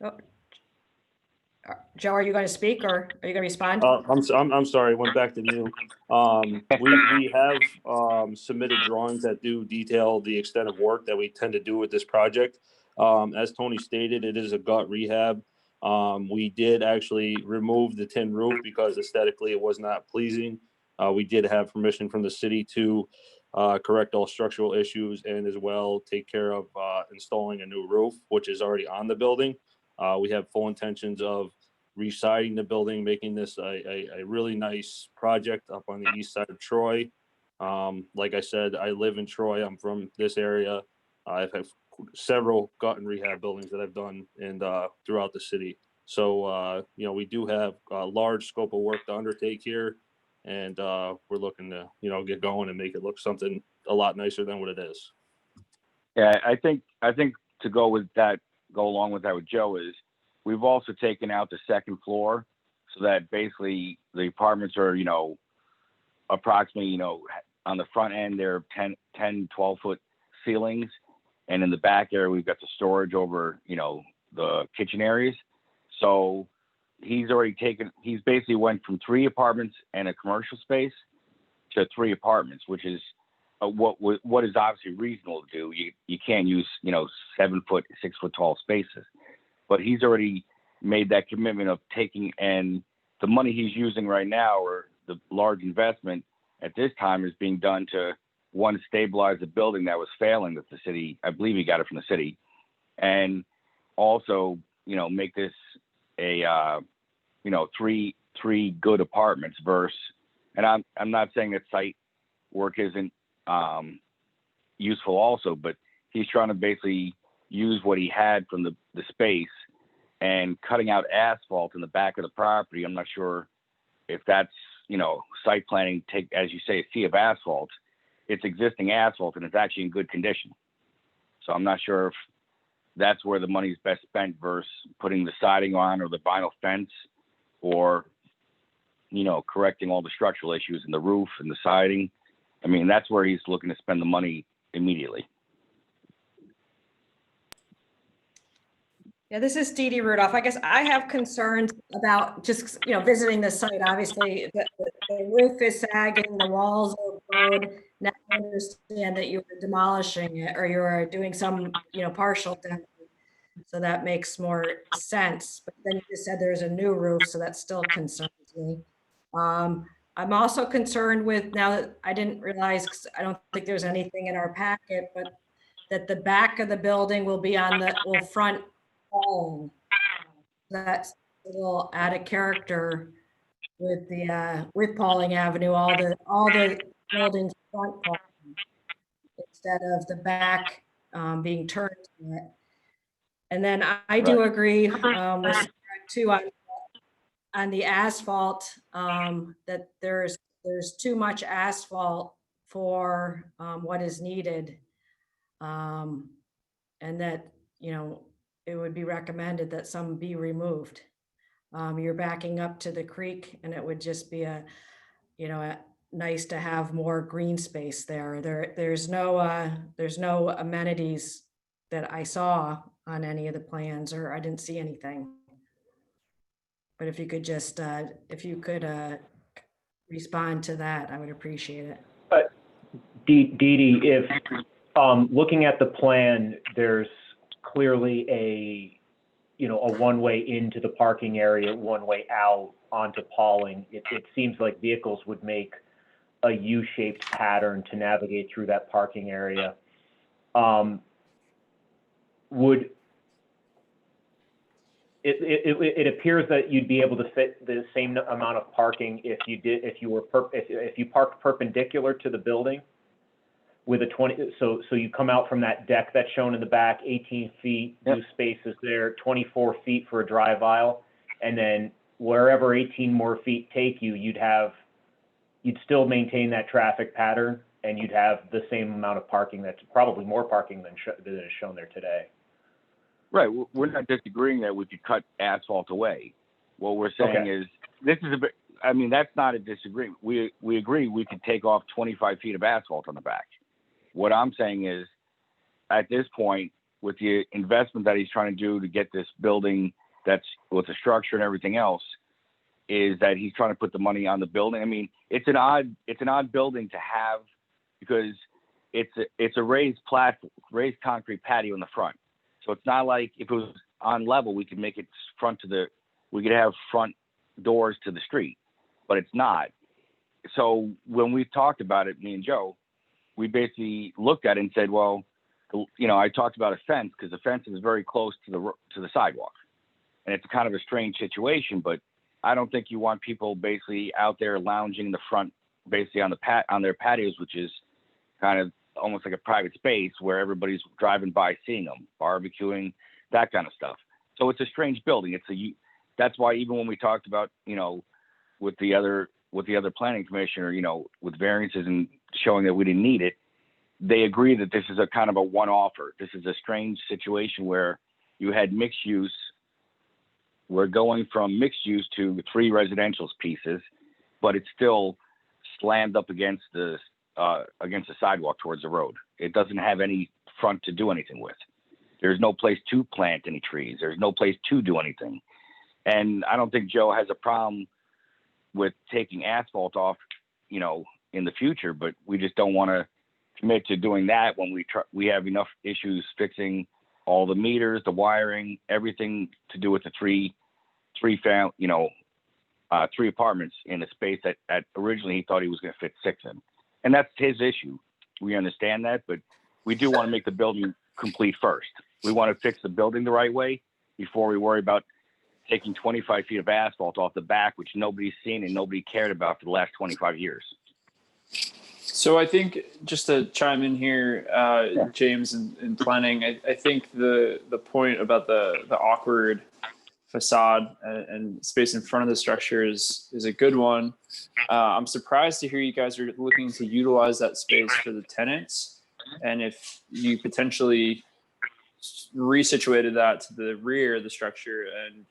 Oh. Joe, are you going to speak or are you going to respond? I'm sorry, went back to you. We have submitted drawings that do detail the extent of work that we tend to do with this project. As Tony stated, it is a gut rehab. We did actually remove the tin roof because aesthetically it was not pleasing. We did have permission from the city to correct all structural issues and as well take care of installing a new roof, which is already on the building. We have full intentions of re-siding the building, making this a really nice project up on the east side of Troy. Like I said, I live in Troy. I'm from this area. I've had several gut and rehab buildings that I've done and throughout the city. So, you know, we do have a large scope of work to undertake here. And we're looking to, you know, get going and make it look something a lot nicer than what it is. Yeah, I think to go along with that with Joe is we've also taken out the second floor so that basically the apartments are, you know, approximately, you know, on the front end, they're 10, 12 foot ceilings. And in the back area, we've got the storage over, you know, the kitchen areas. So he's basically went from 3 apartments and a commercial space to 3 apartments, which is what is obviously reasonable to do. You can't use, you know, 7 foot, 6 foot tall spaces, but he's already made that commitment of taking, and the money he's using right now, or the large investment at this time, is being done to, one, stabilize the building that was failing that the city, I believe he got it from the city, and also, you know, make this a, you know, three good apartments versus, and I'm not saying that site work isn't useful also, but he's trying to basically use what he had from the space and cutting out asphalt in the back of the property. I'm not sure if that's, you know, site planning, take, as you say, a sea of asphalt. It's existing asphalt and it's actually in good condition. So I'm not sure if that's where the money's best spent versus putting the siding on or the vinyl fence, or, you know, correcting all the structural issues in the roof and the siding. I mean, that's where he's looking to spend the money immediately. Yeah, this is Dee Dee Rudolph. I guess I have concerns about just, you know, visiting the site. Obviously, the roof is sagging, the walls are bowed. Now I understand that you were demolishing it, or you are doing some, you know, partial demo. So that makes more sense. But then you just said there's a new roof, so that still concerns me. I'm also concerned with, now that I didn't realize, 'cause I don't think there's anything in our packet, but that the back of the building will be on the front wall. That's a little added character with the with Pauling Avenue, all the buildings front parking, instead of the back being turned to it. And then I do agree with Sarah too on the asphalt, that there's too much asphalt for what is needed. And that, you know, it would be recommended that some be removed. You're backing up to the creek, and it would just be you know, nice to have more green space there. There's no amenities that I saw on any of the plans, or I didn't see anything. But if you could just, respond to that, I would appreciate it. But Dee Dee, if looking at the plan, there's clearly a one-way into the parking area, one-way out onto Pauling. It seems like vehicles would make a U-shaped pattern to navigate through that parking area. It appears that you'd be able to fit the same amount of parking if you parked perpendicular to the building with a 20. So you come out from that deck that's shown in the back, 18 feet, new spaces there, 24 feet for a drive aisle, and then wherever 18 more feet take you, you'd still maintain that traffic pattern, and you'd have the same amount of parking. That's probably more parking than is shown there today. Right. We're not disagreeing that we could cut asphalt away. What we're saying is this is that's not a disagreement. We agree we could take off 25 feet of asphalt on the back. What I'm saying is, at this point, with the investment that he's trying to do to get this building that's with the structure and everything else, is that he's trying to put the money on the building. I mean, it's an odd building to have because it's a raised concrete patio in the front. So it's not like if it was on level, we could make it we could have front doors to the street, but it's not. So when we talked about it, me and Joe, we basically looked at it and said, well, I talked about a fence because the fence is very close to the sidewalk, and it's kind of a strange situation. But I don't think you want people basically out there lounging in the front, basically on their patios, which is kind of almost like a private space where everybody's driving by, seeing them, barbecuing, that kind of stuff. So it's a strange building. That's why even when we talked about, with the other planning commissioner, with variances and showing that we didn't need it, they agree that this is a kind of a one-offer. This is a strange situation where you had mixed use. We're going from mixed use to 3 residential pieces, but it's still slammed up against the sidewalk towards the road. It doesn't have any front to do anything with. There's no place to plant any trees. There's no place to do anything. And I don't think Joe has a problem with taking asphalt off, in the future, but we just don't want to commit to doing that when we have enough issues fixing all the meters, the wiring, everything to do with the three apartments in a space that originally he thought he was going to fit 6 in. And that's his issue. We understand that, but we do want to make the building complete first. We want to fix the building the right way before we worry about taking 25 feet of asphalt off the back, which nobody's seen and nobody cared about for the last 25 years. So I think, just to chime in here, James, in planning, I think the point about the awkward facade and space in front of the structure is a good one. I'm surprised to hear you guys are looking to utilize that space for the tenants. And if you potentially resituated that to the rear of the structure and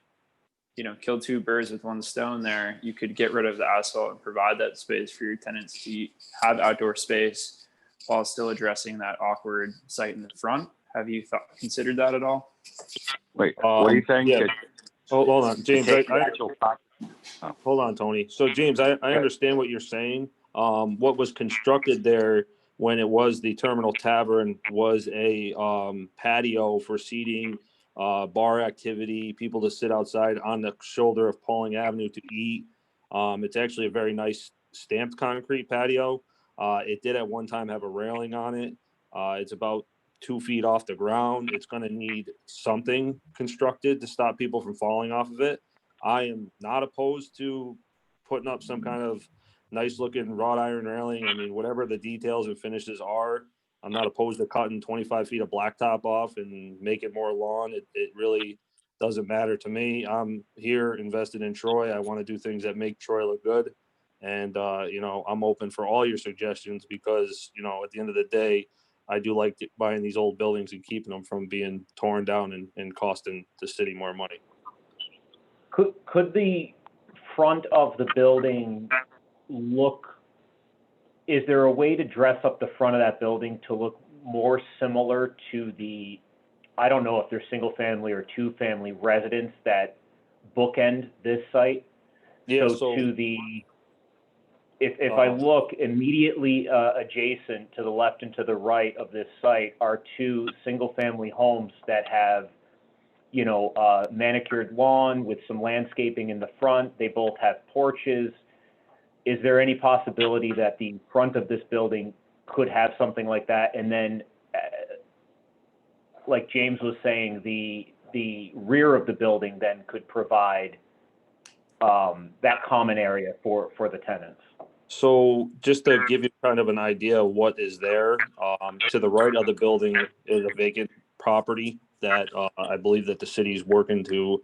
killed 2 birds with 1 stone there, you could get rid of the asphalt and provide that space for your tenants to have outdoor space while still addressing that awkward site in the front. Have you considered that at all? Wait, what are you saying? Yeah. Hold on, James. Hold on, Tony. So James, I understand what you're saying. What was constructed there when it was the Terminal Tavern was a patio for seating, bar activity, people to sit outside on the shoulder of Pauling Avenue to eat. It's actually a very nice stamped concrete patio. It did at one time have a railing on it. It's about 2 feet off the ground. It's going to need something constructed to stop people from falling off of it. I am not opposed to putting up some kind of nice looking wrought iron railing. I mean, whatever the details and finishes are, I'm not opposed to cutting 25 feet of blacktop off and make it more lawn. It really doesn't matter to me. I'm here invested in Troy. I want to do things that make Troy look good. And, I'm open for all your suggestions because, at the end of the day, I do like buying these old buildings and keeping them from being torn down and costing the city more money. Could the front of the building is there a way to dress up the front of that building to look more similar to I don't know if they're single family or 2-family residents that bookend this site? Yeah, if I look immediately adjacent to the left and to the right of this site are 2 single-family homes that have, manicured lawn with some landscaping in the front. They both have porches. Is there any possibility that the front of this building could have something like that? And then, like James was saying, the rear of the building then could provide that common area for the tenants. So just to give you kind of an idea of what is there, to the right of the building is a vacant property that I believe that the city is working to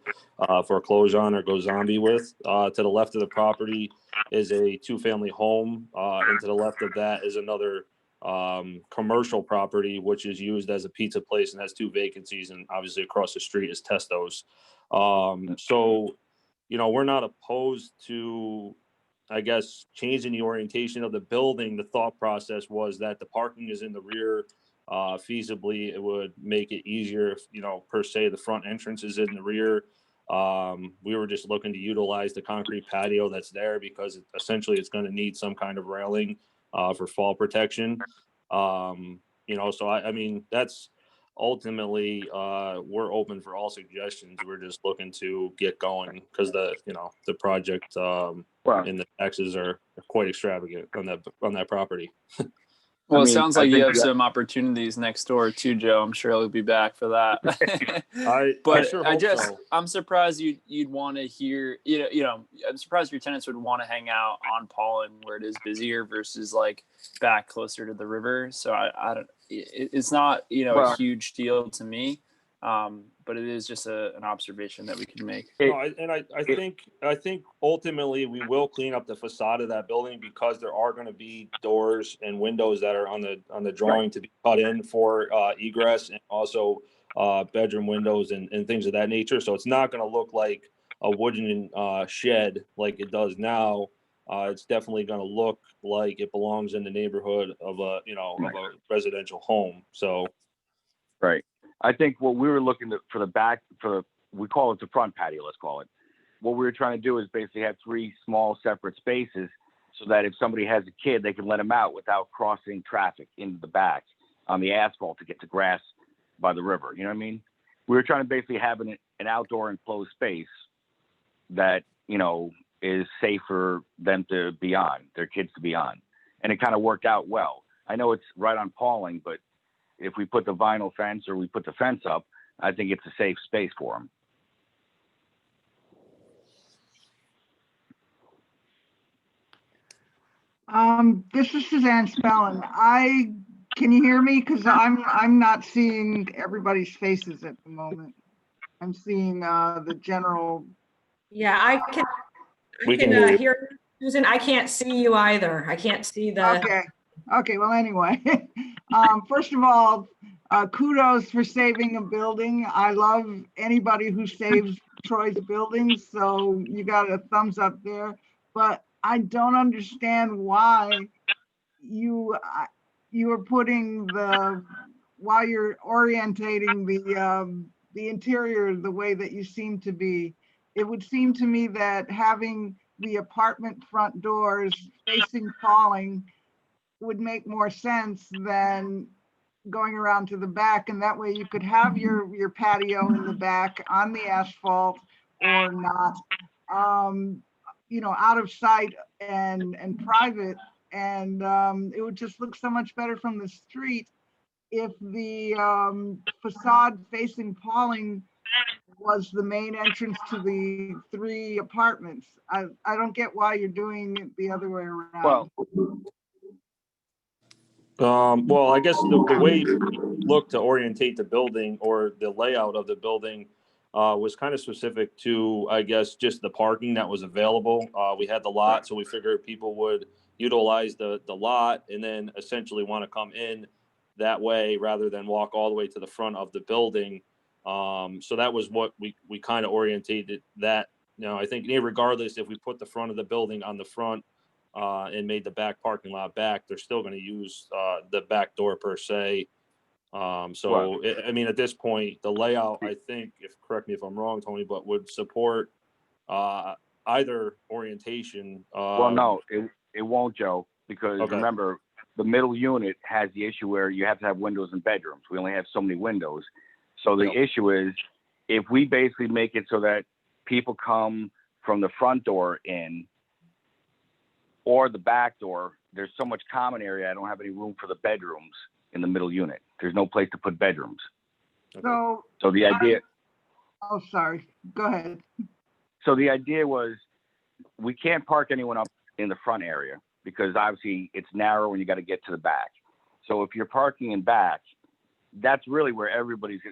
foreclose on or go zombie with. To the left of the property is a 2-family home, and to the left of that is another commercial property which is used as a pizza place and has 2 vacancies, and obviously across the street is Testo's. So we're not opposed to, I guess, changing the orientation of the building. The thought process was that the parking is in the rear. Feasibly, it would make it easier if, per se, the front entrance is in the rear. We were just looking to utilize the concrete patio that's there because essentially it's going to need some kind of railing for fall protection. So I mean, that's ultimately, we're open for all suggestions. We're just looking to get going because the project and the taxes are quite extravagant on that property. Well, it sounds like you have some opportunities next door too, Joe. I'm sure he'll be back for that. I sure hope so. I'm surprised you'd want to hear, I'm surprised your tenants would want to hang out on Pollen where it is busier versus like back closer to the river. So I don't, it's not, a huge deal to me. But it is just an observation that we can make. I think ultimately we will clean up the facade of that building because there are going to be doors and windows that are on the drawing to be cut in for egress, and also bedroom windows and things of that nature. So it's not going to look like a wooden shed like it does now. It's definitely going to look like it belongs in the neighborhood of a residential home. So. Right. I think what we were looking for the back, we call it the front patio, let's call it. What we were trying to do is basically have 3 small separate spaces so that if somebody has a kid, they can let them out without crossing traffic into the back on the asphalt to get to grass by the river. You know what I mean? We were trying to basically have an outdoor enclosed space that, is safe for them to be on, their kids to be on. And it kind of worked out well. I know it's right on Pauling, but if we put the vinyl fence or we put the fence up, I think it's a safe space for them. This is Suzanne Spellin. Can you hear me? Because I'm not seeing everybody's faces at the moment. I'm seeing the general. Yeah, I can hear you, Susan. I can't see you either. I can't see the. Okay. Well, anyway, first of all, kudos for saving a building. I love anybody who saves Troy's buildings, so you got a thumbs up there. But I don't understand why you are putting while you're orientating the interior the way that you seem to be. It would seem to me that having the apartment front doors facing Falling would make more sense than going around to the back, and that way you could have your patio in the back on the asphalt or not, out of sight and private, and it would just look so much better from the street if the facade facing Pauling was the main entrance to the 3 apartments. I don't get why you're doing it the other way around. Well, I guess the way you look to orientate the building or the layout of the building was kind of specific to, I guess, just the parking that was available. We had the lot, so we figured people would utilize the lot and then essentially want to come in that way rather than walk all the way to the front of the building. So that was what we kind of orientated that. I think regardless if we put the front of the building on the front and made the back parking lot back, they're still going to use the back door per se. At this point, the layout, I think, correct me if I'm wrong, Tony, but would support either orientation. Well, no, it won't, Joe, because remember, the middle unit has the issue where you have to have windows in bedrooms. We only have so many windows. So the issue is, if we basically make it so that people come from the front door in or the back door, there's so much common area, I don't have any room for the bedrooms in the middle unit. There's no place to put bedrooms. So the idea. Oh, sorry. Go ahead. So the idea was, we can't park anyone up in the front area because obviously it's narrow and you got to get to the back. So if you're parking in back, that's really where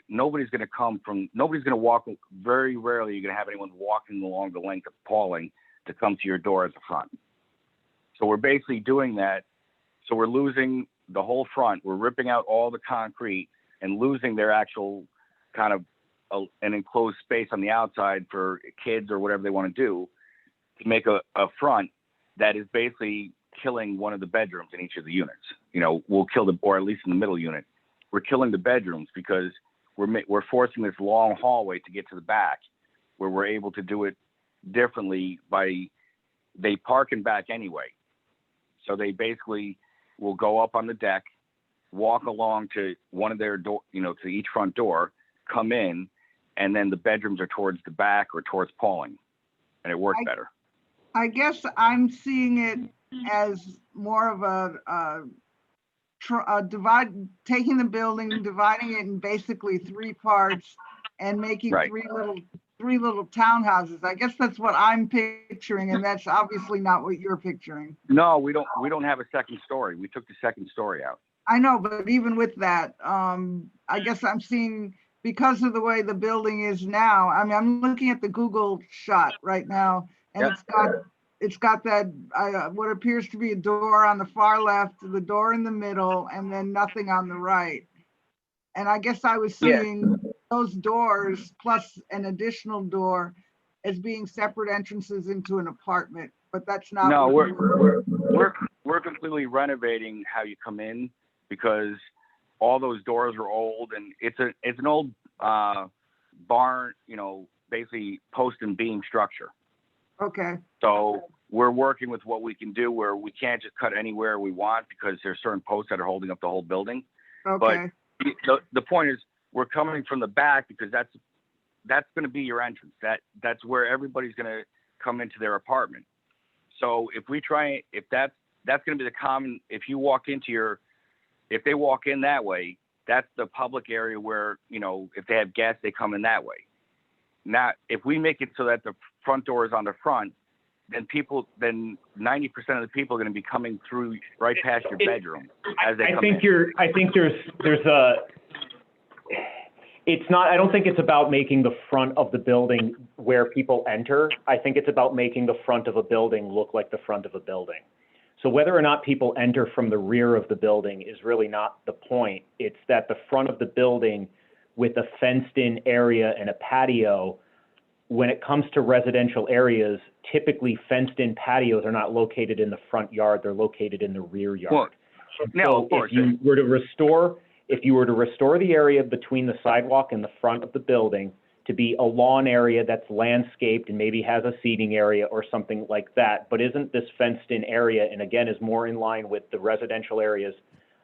nobody's going to walk. Very rarely you're going to have anyone walking along the length of Pauling to come to your door at the front. So we're basically doing that. So we're losing the whole front. We're ripping out all the concrete and losing their actual kind of an enclosed space on the outside for kids or whatever they want to do, to make a front that is basically killing one of the bedrooms in each of the units. We'll kill or at least in the middle unit, we're killing the bedrooms because we're forcing this long hallway to get to the back, where we're able to do it differently they park in back anyway. So they basically will go up on the deck, walk along to one of their door, to each front door, come in, and then the bedrooms are towards the back or towards Pauling, and it worked better. I guess I'm seeing it as more of a taking the building, dividing it in basically 3 parts and making Right. three little townhouses. I guess that's what I'm picturing, and that's obviously not what you're picturing. No, we don't have a second story. We took the second story out. I know, but even with that, I guess I'm seeing, because of the way the building is now, I mean, I'm looking at the Google shot right now, and it's got that what appears to be a door on the far left, the door in the middle, and then nothing on the right. And I guess I was seeing those doors plus an additional door as being separate entrances into an apartment, but that's not. No, we're completely renovating how you come in, because all those doors are old, and it's an old barn, basically post and beam structure. Okay. So we're working with what we can do, where we can't just cut anywhere we want because there's certain posts that are holding up the whole building. Okay. But the point is, we're coming from the back because that's going to be your entrance. That's where everybody's going to come into their apartment. So if that's going to be the common, if they walk in that way, that's the public area where, if they have guests, they come in that way. Now, if we make it so that the front door is on the front, then 90% of the people are going to be coming through right past your bedroom as they come in. I think there's a, it's not, I don't think it's about making the front of the building where people enter. I think it's about making the front of a building look like the front of a building. So whether or not people enter from the rear of the building is really not the point. It's that the front of the building with a fenced-in area and a patio, when it comes to residential areas, typically fenced-in patios are not located in the front yard, they're located in the rear yard. Well, no, of course. If you were to restore the area between the sidewalk and the front of the building to be a lawn area that's landscaped and maybe has a seating area or something like that, but isn't this fenced-in area, and again is more in line with the residential areas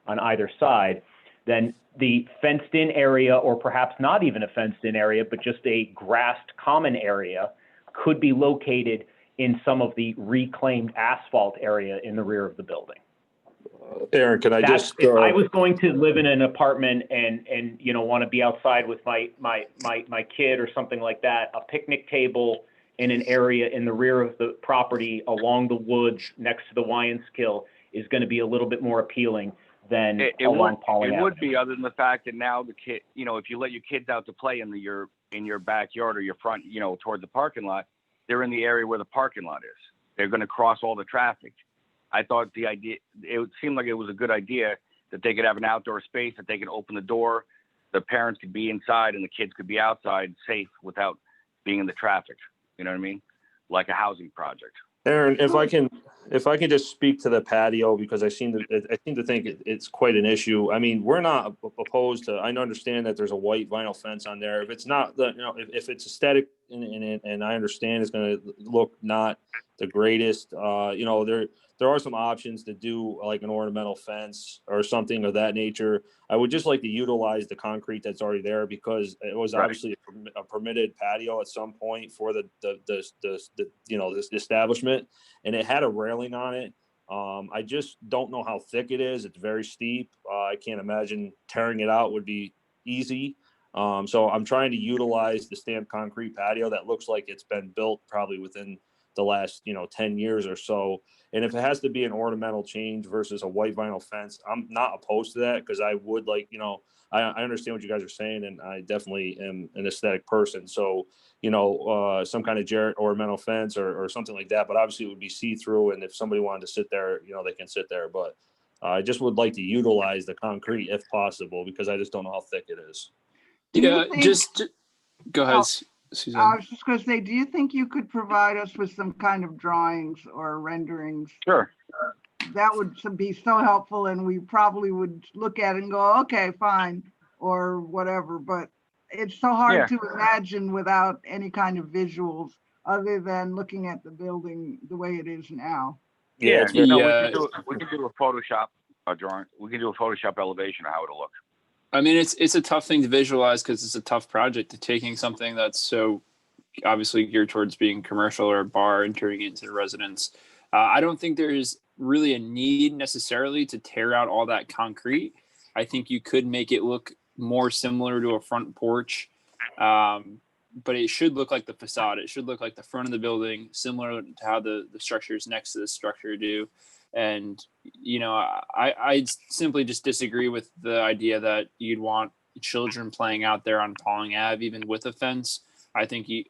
on either side, then the fenced-in area, or perhaps not even a fenced-in area, but just a grassed common area, could be located in some of the reclaimed asphalt area in the rear of the building. Aaron, can I If I was going to live in an apartment and want to be outside with my kid or something like that, a picnic table in an area in the rear of the property along the woods next to the Wyenskill is going to be a little bit more appealing than along Pauling Avenue. It would be, other than the fact that now the kid, if you let your kids out to play in your backyard or your front, toward the parking lot, they're in the area where the parking lot is. They're going to cross all the traffic. I thought it seemed like it was a good idea that they could have an outdoor space, that they could open the door, the parents could be inside and the kids could be outside safe without being in the traffic. You know what I mean? Like a housing project. Aaron, if I can just speak to the patio, because I seem to think it's quite an issue. I mean, we're not opposed to. I understand that there's a white vinyl fence on there. If it's not if it's aesthetic and I understand it's going to look not the greatest, there are some options to do like an ornamental fence or something of that nature. I would just like to utilize the concrete that's already there, because it was obviously a permitted patio at some point for this establishment, and it had a railing on it. I just don't know how thick it is. It's very steep. I can't imagine tearing it out would be easy. So I'm trying to utilize the stamped concrete patio that looks like it's been built probably within the last 10 years or so. And if it has to be an ornamental change versus a white vinyl fence, I'm not opposed to that, because I would like, I understand what you guys are saying, and I definitely am an aesthetic person. So, some kind of Jarrett ornamental fence or something like that, but obviously it would be see-through. And if somebody wanted to sit there, they can sit there. But I just would like to utilize the concrete if possible, because I just don't know how thick it is. Yeah, just go ahead, Suzanne. I was just going to say, do you think you could provide us with some kind of drawings or renderings? Sure. That would be so helpful, and we probably would look at it and go, okay, fine, or whatever. But it's so hard to imagine without any kind of visuals other than looking at the building the way it is now. We can do a Photoshop. drawing. We can do a Photoshop elevation of how it'll look. I mean, it's a tough thing to visualize because it's a tough project to taking something that's so obviously geared towards being commercial or a bar and turning it into a residence. I don't think there's really a need necessarily to tear out all that concrete. I think you could make it look more similar to a front porch, but it should look like the facade. It should look like the front of the building, similar to how the structures next to the structure do. And, you know, I simply just disagree with the idea that you'd want children playing out there on Pauling Ave, even with a fence. I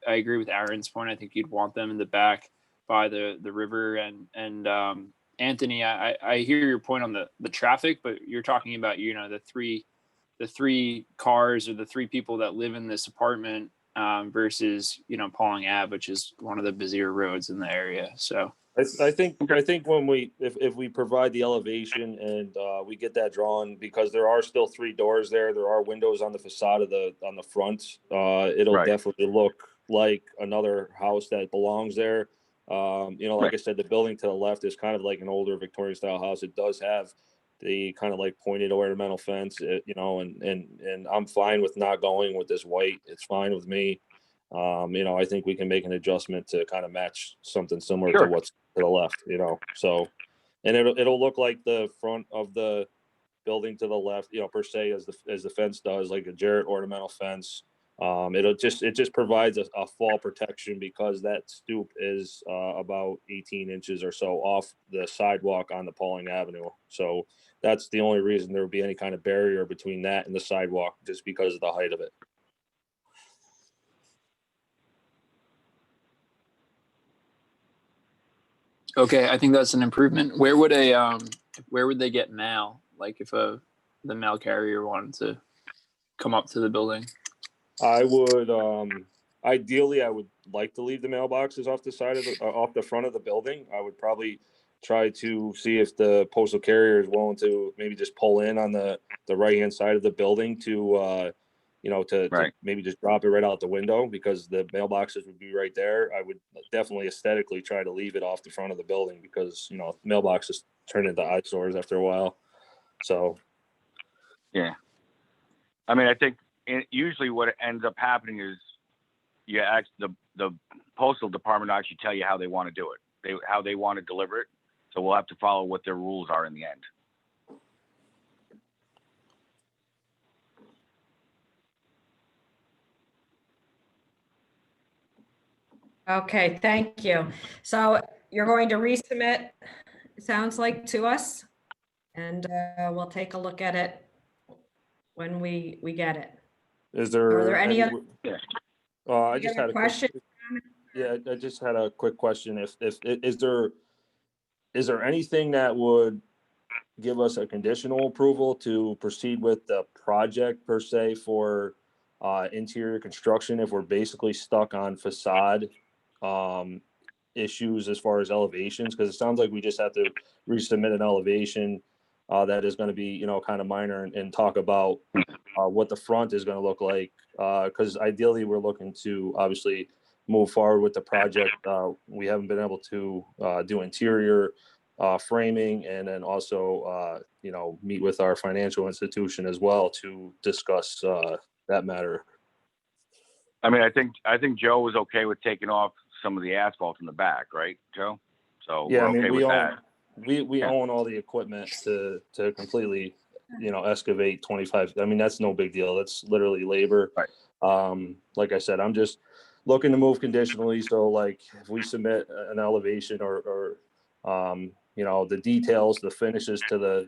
I agree with Aaron's point. I think you'd want them in the back by the river. And Anthony, I hear your point on the traffic, but you're talking about, you know, the three cars or the three people that live in this apartment versus, you know, Pauling Ave, which is one of the busier roads in the area. So I think when if we provide the elevation and we get that drawn, because there are still 3 doors there are windows on the facade on the front, it'll Right. definitely look like another house that belongs there. You know, like I said, the building to the left is kind of like an older Victorian style house. It does have the kind of like pointed ornamental fence, you know, and I'm fine with not going with this white. It's fine with me. You know, I think we can make an adjustment to kind of match something similar to what's to the left, you know, so, and it'll look like the front of the building to the left, you know, per se, as the fence does, like a Jarrett ornamental fence. It just provides a fall protection because that stoop is about 18 inches or so off the sidewalk on the Pauling Avenue. So that's the only reason there would be any kind of barrier between that and the sidewalk, just because of the height of it. okay, I think that's an improvement. Where would they get mail? Like if the mail carrier wanted to come up to the building? I would ideally I would like to leave the mailboxes off the side of off the front of the building. I would probably try to see if the postal carrier is willing to maybe just pull in on the right hand side of the building to you know, to maybe just drop it right out the window, because the mailboxes would be right there. I would definitely aesthetically try to leave it off the front of the building because, you know, mailboxes turn into eyesores after a while. So, yeah. I mean, I think usually what ends up happening is the postal department actually tell you how they want to do it, how they want to deliver it. So we'll have to follow what their rules are in the end. Okay, thank you. So you're going to resubmit, it sounds like, to us, and we'll take a look at it when we get it. is there, Are there any other I just had a questions? Yeah, I just had a quick question. If is there anything that would give us a conditional approval to proceed with the project per se for interior construction if we're basically stuck on facade issues as far as elevations? Because it sounds like we just have to resubmit an elevation that is going to be, you know, kind of minor and talk about what the front is going to look like. Because ideally we're looking to obviously move forward with the project. We haven't been able to do interior framing, and then also, you know, meet with our financial institution as well to discuss that matter. I mean, I think Joe was okay with taking off some of the asphalt in the back, right, Joe? So Yeah, we're I mean, okay with that. We own all the equipment to completely, you know, excavate 25. I mean, that's no big deal. That's literally labor. Right. Like I said, I'm just looking to move conditionally. So like if we submit an elevation or you know, the details, the finishes to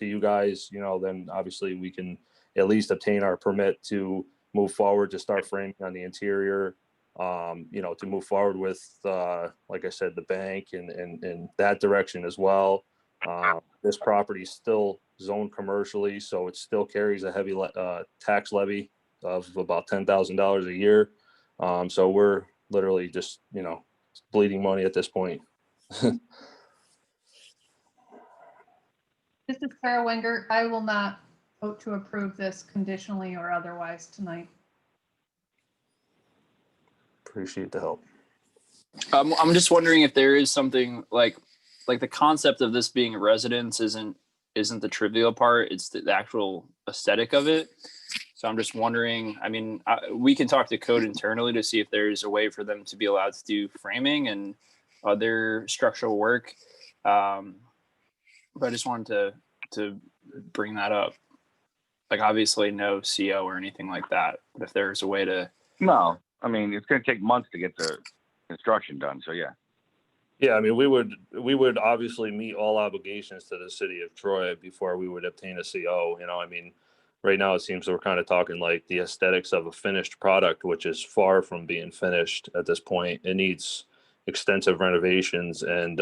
you guys, you know, then obviously we can at least obtain our permit to move forward to start framing on the interior. You know, to move forward with, like I said, the bank and that direction as well. This property is still zoned commercially, so it still carries a heavy tax levy of about $10,000 a year. So we're literally just, you know, bleeding money at this point. This is Sara Wengert. I will not vote to approve this conditionally or otherwise tonight. Appreciate the help. I'm just wondering if there is something like the concept of this being a residence isn't isn't the trivial part. It's the actual aesthetic of it. So I'm just wondering, I mean, we can talk to code internally to see if there's a way for them to be allowed to do framing and other structural work. But I just wanted to bring that up. Like, obviously no CO or anything like that, but if there's a way to. No, I mean, it's going to take months to get the construction done. So yeah. Yeah, I mean, we would obviously meet all obligations to the city of Troy before we would obtain a CO. You know, I mean, right now it seems we're kind of talking like the aesthetics of a finished product, which is far from being finished at this point. It needs extensive renovations, and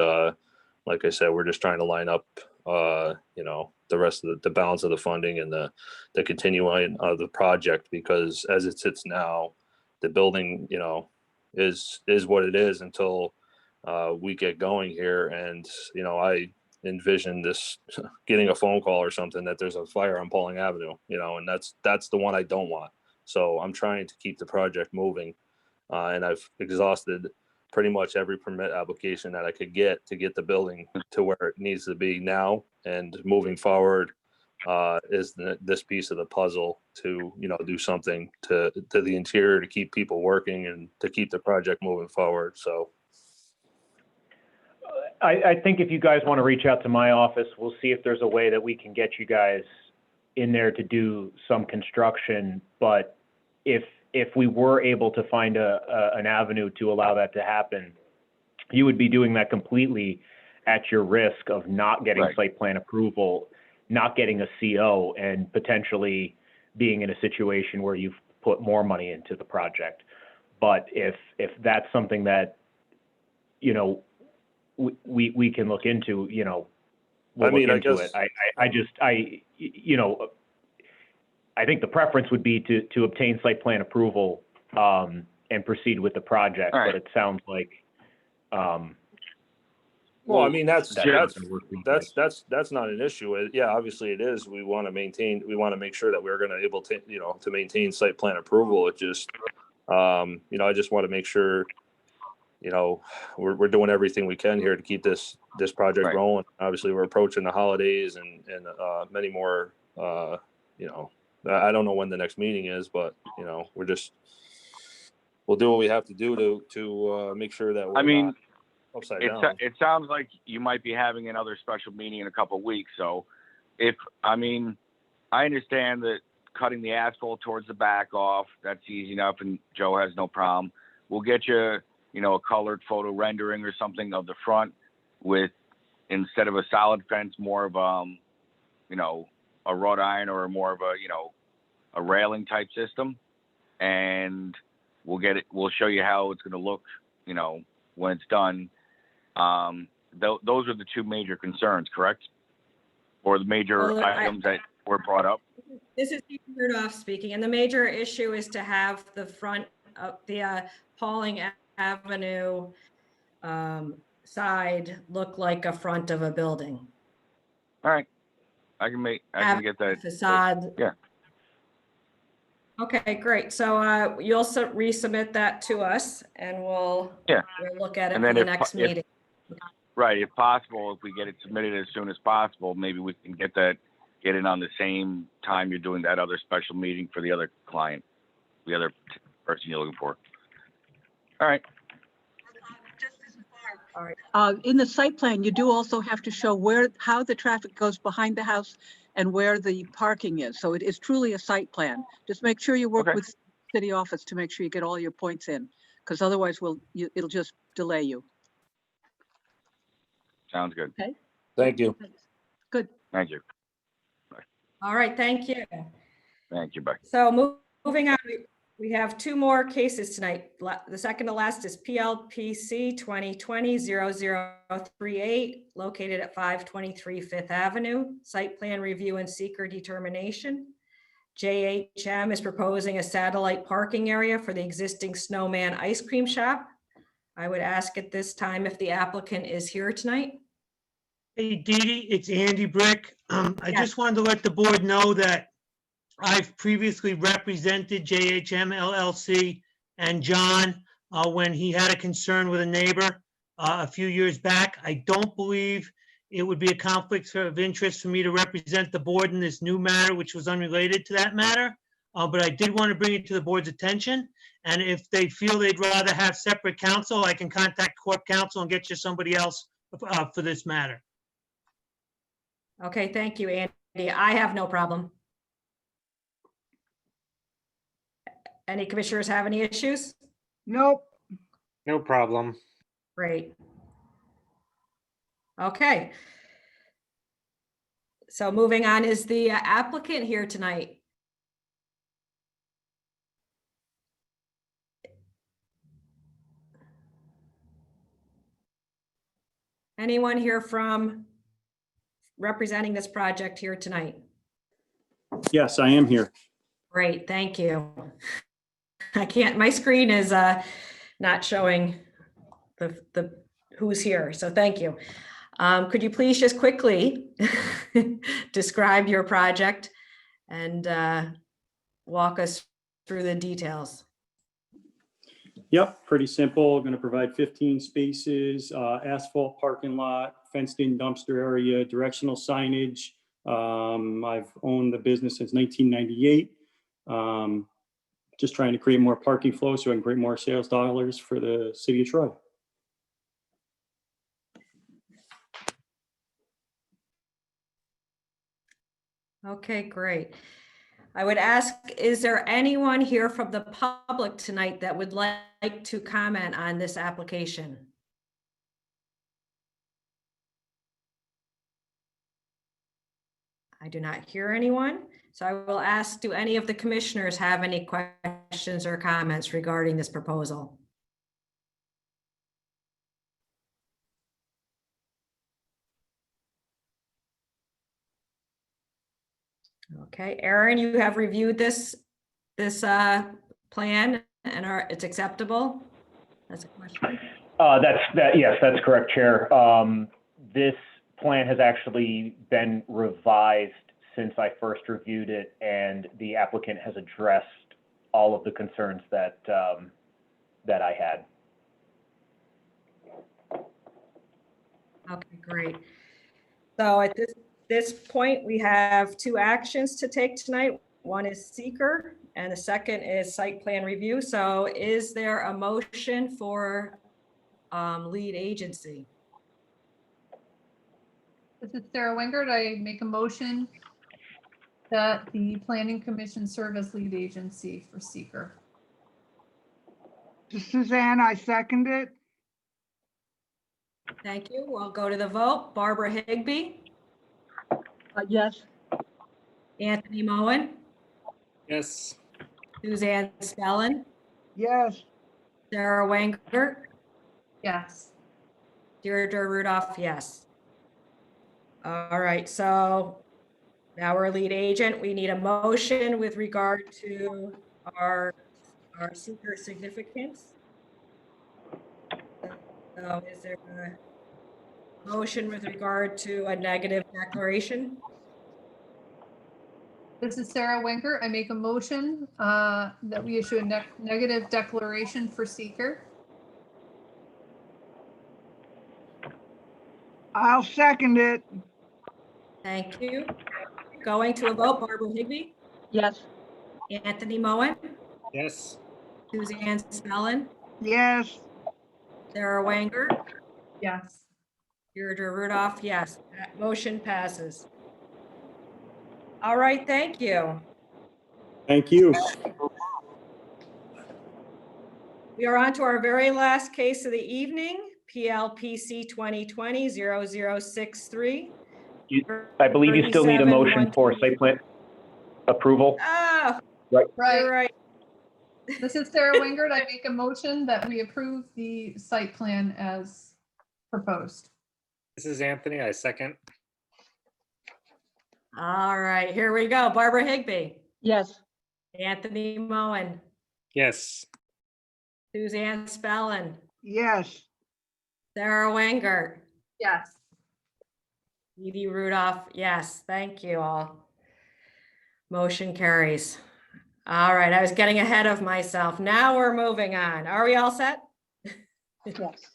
like I said, we're just trying to line up, you know, the rest of the balance of the funding and the continuing of the project, because as it sits now, the building, you know, is what it is until we get going here. And, you know, I envision this getting a phone call or something that there's a fire on Pauling Avenue, you know, and that's the one I don't want. So I'm trying to keep the project moving. And I've exhausted pretty much every permit application that I could get to get the building to where it needs to be now. And moving forward is this piece of the puzzle to, you know, do something to the interior to keep people working and to keep the project moving forward. So I think if you guys want to reach out to my office, we'll see if there's a way that we can get you guys in there to do some construction. But if we were able to find an avenue to allow that to happen, you would be doing that completely at your risk of not getting site plan approval, not getting a CO, and potentially being in a situation where you've put more money into the project. But if that's something that, you know, we can look into, you know, we'll look into it. You know, I think the preference would be to obtain site plan approval and proceed with the project, but it sounds like. Well, I mean, that's not an issue. Yeah, obviously it is. We want to make sure that we're going to able to, you know, to maintain site plan approval. It just, you know, I just want to make sure, you know, we're doing everything we can here to keep this project rolling. Obviously, we're approaching the holidays and many more. You know, I don't know when the next meeting is, but you know, we'll do what we have to do to make sure that we're not upside down. It sounds like you might be having another special meeting in a couple of weeks. So, I understand that cutting the asphalt towards the back off, that's easy enough, and Joe has no problem. We'll get you, you know, a colored photo rendering or something of the front with, instead of a solid fence, more of you know, a wrought iron or more of a, you know, a railing type system, and we'll show you how it's going to look, you know, when it's done. Those are the two major concerns, correct? Or the major items that were brought up? This is Rudolph speaking, and the major issue is to have the front of the Pauling Avenue side look like a front of a building. All right, I can get that facade. Yeah. Okay, great. So you'll resubmit that to us, and we'll look at it for the next meeting. Right, if possible, if we get it submitted as soon as possible, maybe we can get it on the same time you're doing that other special meeting for the other client, the other person you're looking for. All right. In the site plan, you do also have to show how the traffic goes behind the house and where the parking is. So it is truly a site plan. Just make sure you work with city office to make sure you get all your points in, because otherwise it'll just delay you. Sounds good. Okay. Thank you. Good. Thank you. Bye. All right, thank you. Thank you. Bye. So moving on, we have two more cases tonight. The second to last is PLPC 2020-0038, located at 523 Fifth Avenue, site plan review and seeker determination. JHM is proposing a satellite parking area for the existing Snowman ice cream shop. I would ask at this time if the applicant is here tonight. Hey, Dee Dee, it's Andy Brick. I just wanted to let the board know that I've previously represented JHM LLC and John when he had a concern with a neighbor a few years back. I don't believe it would be a conflict of interest for me to represent the board in this new matter, which was unrelated to that matter. But I did want to bring it to the board's attention. And if they feel they'd rather have separate counsel, I can contact corp counsel and get you somebody else for this matter. Okay, thank you, Andy. I have no problem. Any commissioners have any issues? Nope. No problem. Great. Okay. So moving on, is the applicant here tonight? Anyone here from representing this project here tonight? Yes, I am here. Great, thank you. I can't, my screen is not showing the who's here, so thank you. Could you please just quickly describe your project and walk us through the details? Yep, pretty simple. Going to provide 15 spaces, asphalt parking lot, fenced in dumpster area, directional signage. I've owned the business since 1998. Just trying to create more parking flow so I can create more sales dollars for the city of Troy. Okay, great. I would ask, is there anyone here from the public tonight that would like to comment on this application? I do not hear anyone. So I will ask, do any of the commissioners have any questions or comments regarding this proposal? Okay, Aaron, you have reviewed this plan and it's acceptable? That's a question. Yes, that's correct, Chair. This plan has actually been revised since I first reviewed it, and the applicant has addressed all of the concerns that that I had. Okay, great. So at this point, we have two actions to take tonight. One is seeker and the second is site plan review. So is there a motion for lead agency? This is Sara Wengert. I make a motion that the Planning Commission serve as lead agency for seeker. Suzanne, I second it. Thank you. We'll go to the vote. Barbara Higbee, Yes. Anthony Moen, Yes. Suzanne Spellin, Yes. Sara Wengert, Yes. Deirdre Rudolph, yes. All right, so now we're lead agent. We need a motion with regard to our seeker significance. So is there a motion with regard to a negative declaration? This is Sara Wengert. I make a motion that we issue a negative declaration for seeker. I'll second it. Thank you. Going to a vote, Barbara Higbee, Yes. Anthony Moen, Yes. Suzanne Spellin, Yes. Sara Wengert, Yes. Deirdre Rudolph, yes. That motion passes. All right, thank you. Thank you. We are on to our very last case of the evening, PLPC 2020-0063. I believe you still need a motion for site plan approval. Ah, Right. you're right. This is Sara Wengert. I make a motion that we approve the site plan as proposed. This is Anthony. I second. All right, here we go. Barbara Higbee, Yes. Anthony Moen, Yes. Suzanne Spellin, Yes. Sara Wengert, Yes. Edie Rudolph, yes. Thank you all. Motion carries. All right, I was getting ahead of myself. Now we're moving on. Are we all set? Yes.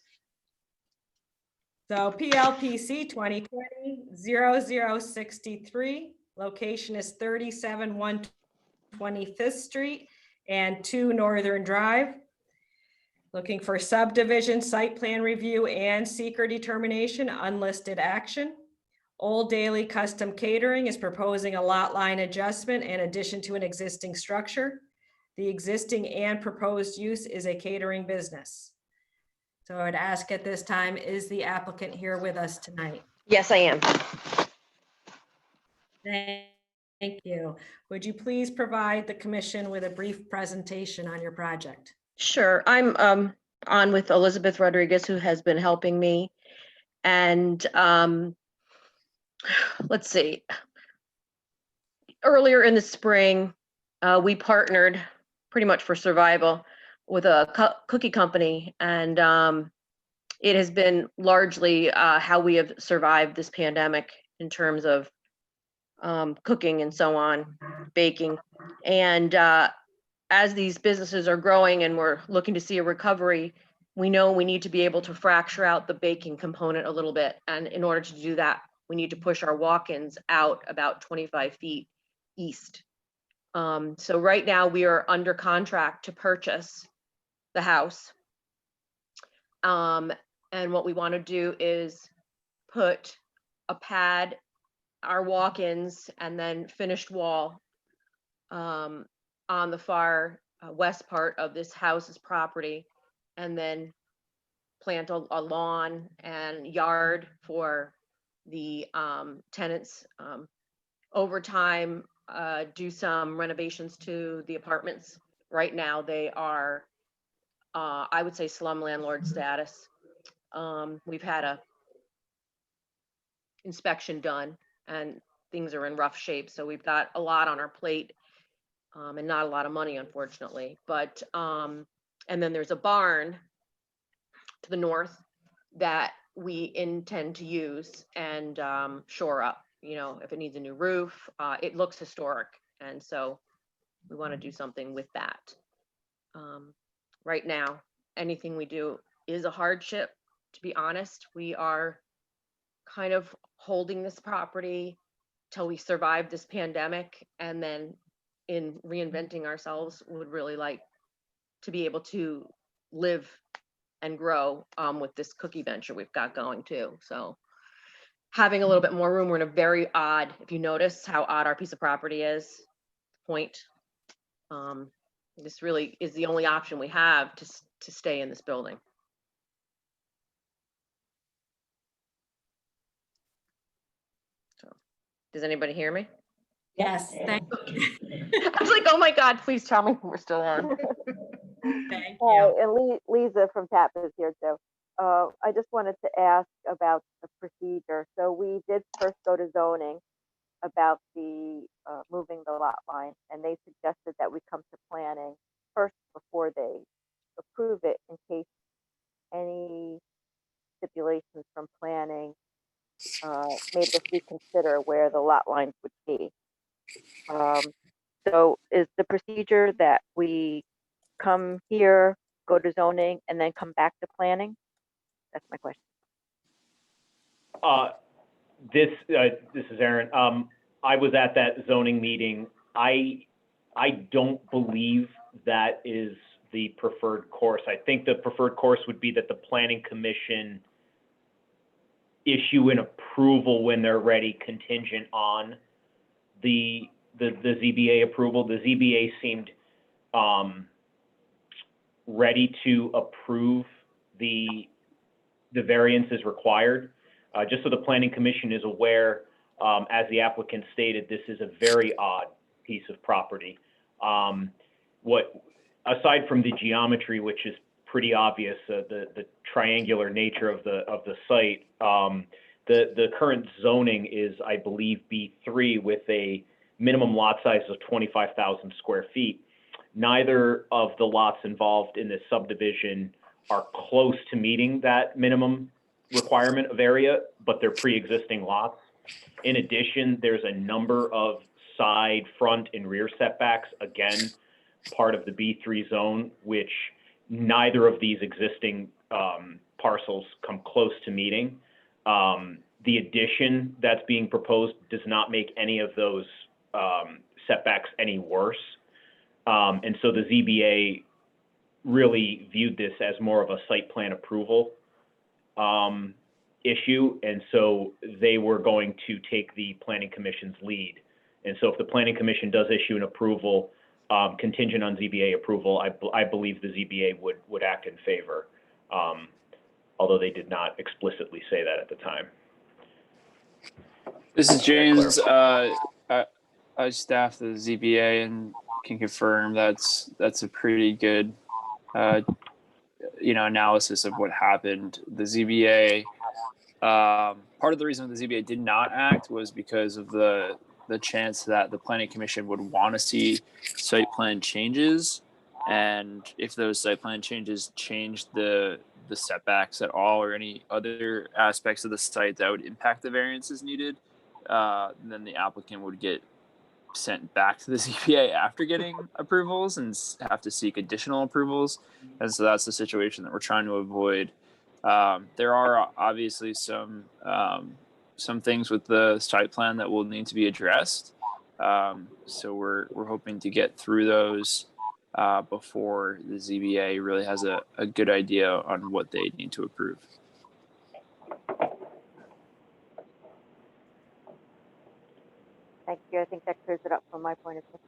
So PLPC 2020-0063, location is 37 125th Street and 2 Northern Drive. Looking for subdivision, site plan review, and seeker determination, unlisted action. Old Daily Custom Catering is proposing a lot line adjustment in addition to an existing structure. The existing and proposed use is a catering business. So I'd ask at this time, is the applicant here with us tonight? Yes, I am. Thank you. Would you please provide the commission with a brief presentation on your project? Sure. I'm on with Elizabeth Rodriguez, who has been helping me. And let's see. Earlier in the spring, we partnered pretty much for survival with a cookie company. And it has been largely how we have survived this pandemic in terms of cooking and so on, baking. And as these businesses are growing and we're looking to see a recovery, we know we need to be able to fracture out the baking component a little bit. And in order to do that, we need to push our walk-ins out about 25 feet east. So right now we are under contract to purchase the house. And what we want to do is put a pad, our walk-ins, and then finished wall on the far west part of this house's property, and then plant a lawn and yard for the tenants. Over time, do some renovations to the apartments. Right now, they are, I would say, slum landlord status. We've had a inspection done and things are in rough shape. So we've got a lot on our plate and not a lot of money, unfortunately. But, and then there's a barn to the north that we intend to use and shore up. You know, if it needs a new roof, it looks historic. And so we want to do something with that. Right now, anything we do is a hardship, to be honest. We are kind of holding this property till we survive this pandemic, and then in reinventing ourselves, would really like to be able to live and grow with this cookie venture we've got going too. So having a little bit more room, we're in a very odd, if you notice how odd our piece of property is, point. This really is the only option we have to stay in this building. So, does anybody hear me? Yes, thank you. I was like, oh my God, please tell me we're still on. Thank Hi, you. and Lisa from TAP is here too. I just wanted to ask about the procedure. So we did first go to zoning about the moving the lot line, and they suggested that we come to planning first before they approve it in case any stipulations from planning made us reconsider where the lot lines would be. So is the procedure that we come here, go to zoning, and then come back to planning? That's my question. This is Aaron. I was at that zoning meeting. I don't believe that is the preferred course. I think the preferred course would be that the planning commission issue an approval when they're ready, contingent on the ZBA approval. The ZBA seemed ready to approve the variances required. Just so the planning commission is aware, as the applicant stated, this is a very odd piece of property. Aside from the geometry, which is pretty obvious, the triangular nature of the site, the current zoning is, I believe, B3 with a minimum lot size of 25,000 square feet. Neither of the lots involved in this subdivision are close to meeting that minimum requirement of area, but they're pre-existing lots. In addition, there's a number of side, front, and rear setbacks, again, part of the B3 zone, which neither of these existing parcels come close to meeting. The addition that's being proposed does not make any of those setbacks any worse. And so the ZBA really viewed this as more of a site plan approval issue. And so they were going to take the planning commission's lead. And so if the planning commission does issue an approval contingent on ZBA approval, I believe the ZBA would act in favor, although they did not explicitly say that at the time. This is James. I staff the ZBA and can confirm that's a pretty good, analysis of what happened. The ZBA, part of the reason the ZBA did not act was because of the chance that the planning commission would want to see site plan changes, and if those site plan changes changed the setbacks at all or any other aspects of the site that would impact the variances needed, then the applicant would get sent back to the ZBA after getting approvals and have to seek additional approvals. And so that's the situation that we're trying to avoid. There are obviously some things with the site plan that will need to be addressed. So we're hoping to get through those before the ZBA really has a good idea on what they need to approve. Thank you. I think that clears it up from my point of view.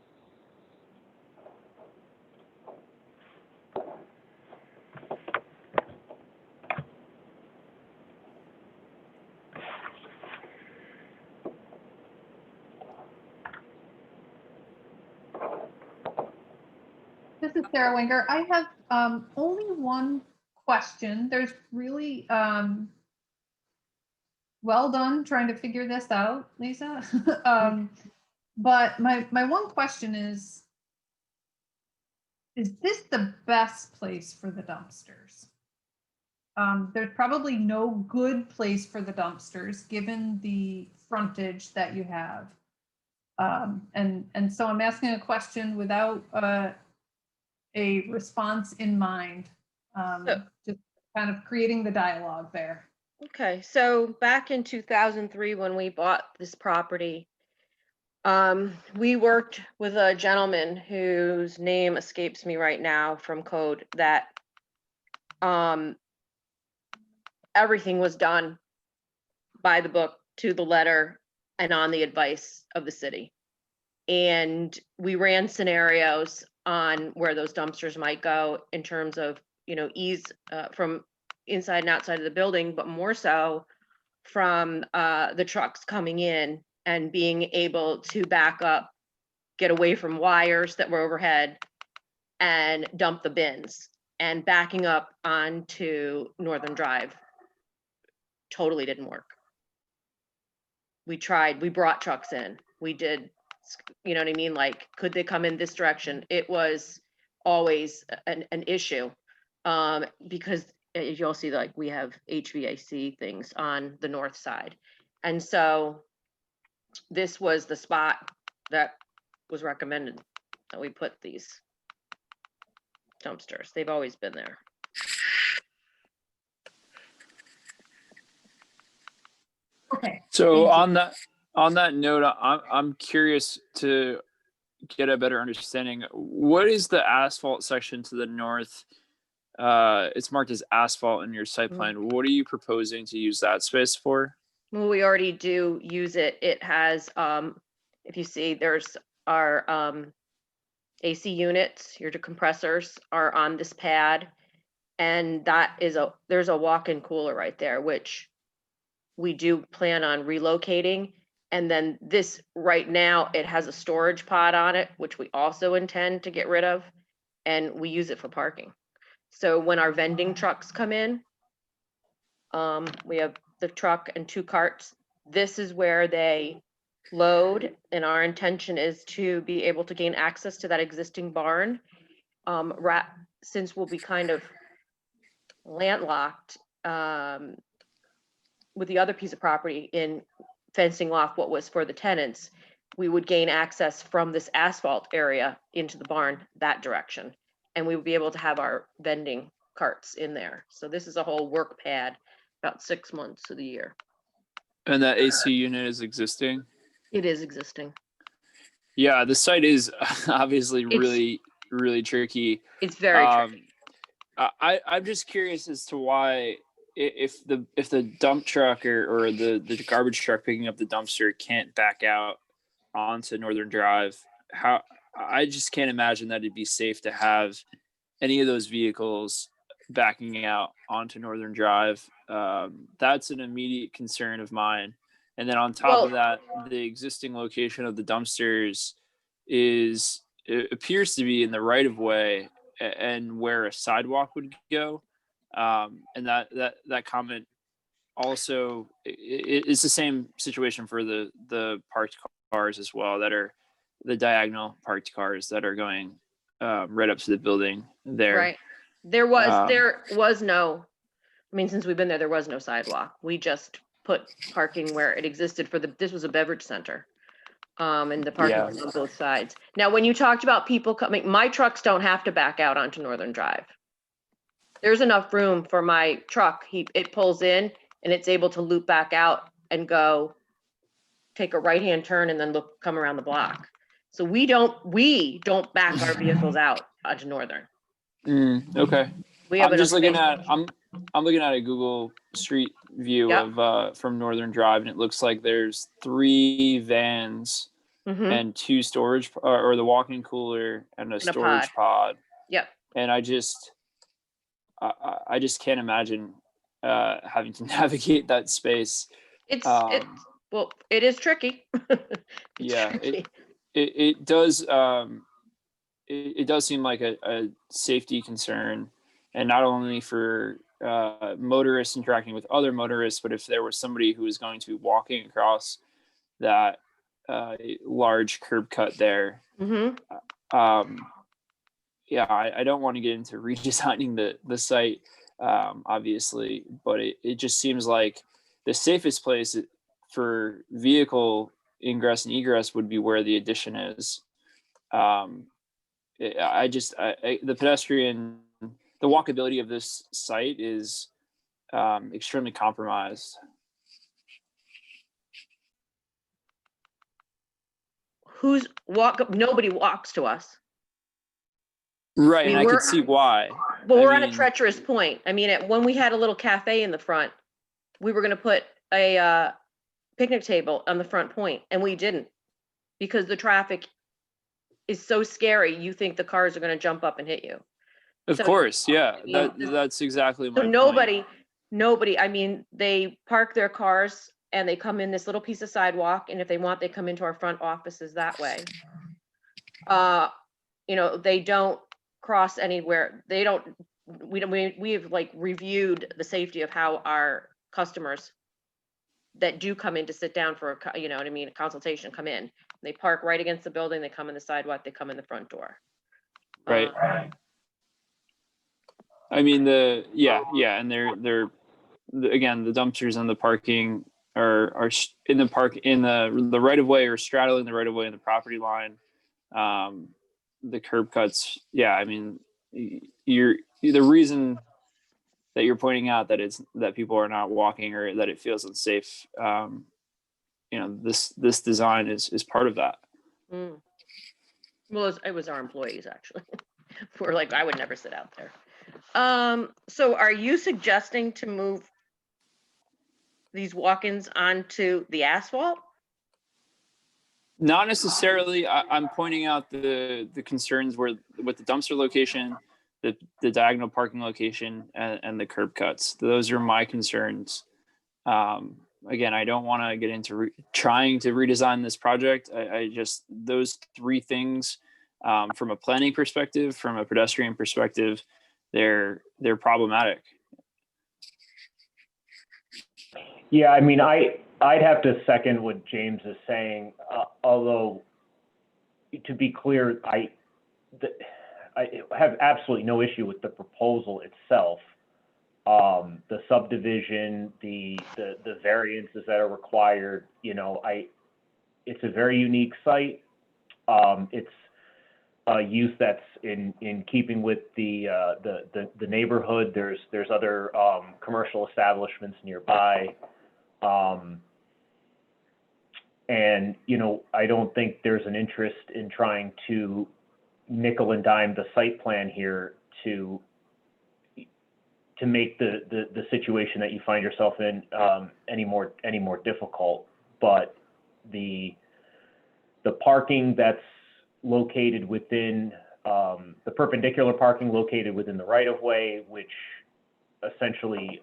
This is Sara Wengert. I have only one question. There's really well done trying to figure this out, Lisa. But my one question is this the best place for the dumpsters? There's probably no good place for the dumpsters given the frontage that you have. And so I'm asking a question without a response in mind, just kind of creating the dialogue there. Okay, so back in 2003, when we bought this property, we worked with a gentleman whose name escapes me right now from code that everything was done by the book to the letter and on the advice of the city. And we ran scenarios on where those dumpsters might go in terms of, ease from inside and outside of the building, but more so from the trucks coming in and being able to back up, get away from wires that were overhead and dump the bins, and backing up onto Northern Drive. Totally didn't work. We tried, we brought trucks in, we did, you know what I mean? Like, could they come in this direction? It was always an issue because as you'll see, like, we have HVAC things on the north side. And so this was the spot that was recommended that we put these dumpsters. They've always been there. Okay. So on that note, I'm curious to get a better understanding. What is the asphalt section to the north? It's marked as asphalt in your site plan. What are you proposing to use that space for? Well, we already do use it. It has, if you see, there's our AC units, your compressors are on this pad. And that is there's a walk-in cooler right there, which we do plan on relocating. And then this right now, it has a storage pod on it, which we also intend to get rid of. And we use it for parking. So when our vending trucks come in, we have the truck and 2 carts. This is where they load, and our intention is to be able to gain access to that existing barn. Since we'll be kind of landlocked with the other piece of property in fencing off what was for the tenants, we would gain access from this asphalt area into the barn that direction. And we would be able to have our vending carts in there. So this is a whole work pad about 6 months of the year. And that AC unit is existing? It is existing. Yeah, the site is obviously really tricky. It's very tricky. I'm just curious as to why if the dump truck or the garbage truck picking up the dumpster can't back out onto Northern Drive, how I just can't imagine that it'd be safe to have any of those vehicles backing out onto Northern Drive. That's an immediate concern of mine. And then on top of that, the existing location of the dumpsters it appears to be in the right of way and where a sidewalk would go. And that comment also it's the same situation for the parked cars as well, that are the diagonal parked cars that are going right up to the building there. Right. There was no, I mean, since we've been there was no sidewalk. We just put parking where it existed this was a beverage center. And the parking was on both sides. Now, when you talked about people coming, my trucks don't have to back out onto Northern Drive. There's enough room for my truck. It pulls in and it's able to loop back out and go take a right-hand turn and then come around the block. So we don't back our vehicles out onto Northern. Okay. We have I'm just looking enough at I'm looking at a Google Street view of from Northern Drive, and it looks like there's 3 vans and 2 storage or the walk-in cooler and a storage pod. Yep. And I just can't imagine having to navigate that space. It is tricky. Tricky. It does it does seem like a safety concern, and not only for motorists interacting with other motorists, but if there was somebody who was going to be walking across that large curb cut there. I don't want to get into redesigning the site, obviously, but it just seems like the safest place for vehicle ingress and egress would be where the addition is. The walkability of this site is extremely compromised. Nobody walks to us. Right, and I could see why. But we're on a treacherous point. I mean, when we had a little cafe in the front, we were going to put a picnic table on the front point, and we didn't, because the traffic is so scary. You think the cars are going to jump up and hit you. Of course, yeah. That's exactly my point. Nobody, I mean, they park their cars and they come in this little piece of sidewalk, and if they want, they come into our front offices that way. They don't cross anywhere. We have like reviewed the safety of how our customers that do come in to sit down for a consultation come in. They park right against the building, they come in the sidewalk, they come in the front door. Right. I mean, and they're again, the dumpsters and the parking are in the right of way or straddling the right of way in the property line. The curb cuts, I mean, the reason that you're pointing out that people are not walking or that it feels unsafe, this design is part of that. Well, it was our employees, actually. We're like, I would never sit out there. So are you suggesting to move these walk-ins onto the asphalt? Not necessarily. I'm pointing out the concerns with the dumpster location, the diagonal parking location, and the curb cuts. Those are my concerns. Again, I don't want to get into trying to redesign this project. I just, those 3 things, from a planning perspective, from a pedestrian perspective, they're problematic. Yeah, I mean, I'd have to second what James is saying, although, to be clear, I have absolutely no issue with the proposal itself. The subdivision, the variances that are required, it's a very unique site. use that's in keeping with the neighborhood. There's other commercial establishments nearby. And, you know, I don't think there's an interest in trying to nickel and dime the site plan here to make the situation that you find yourself in any more difficult. But the parking that's located within the perpendicular parking located within the right of way, which essentially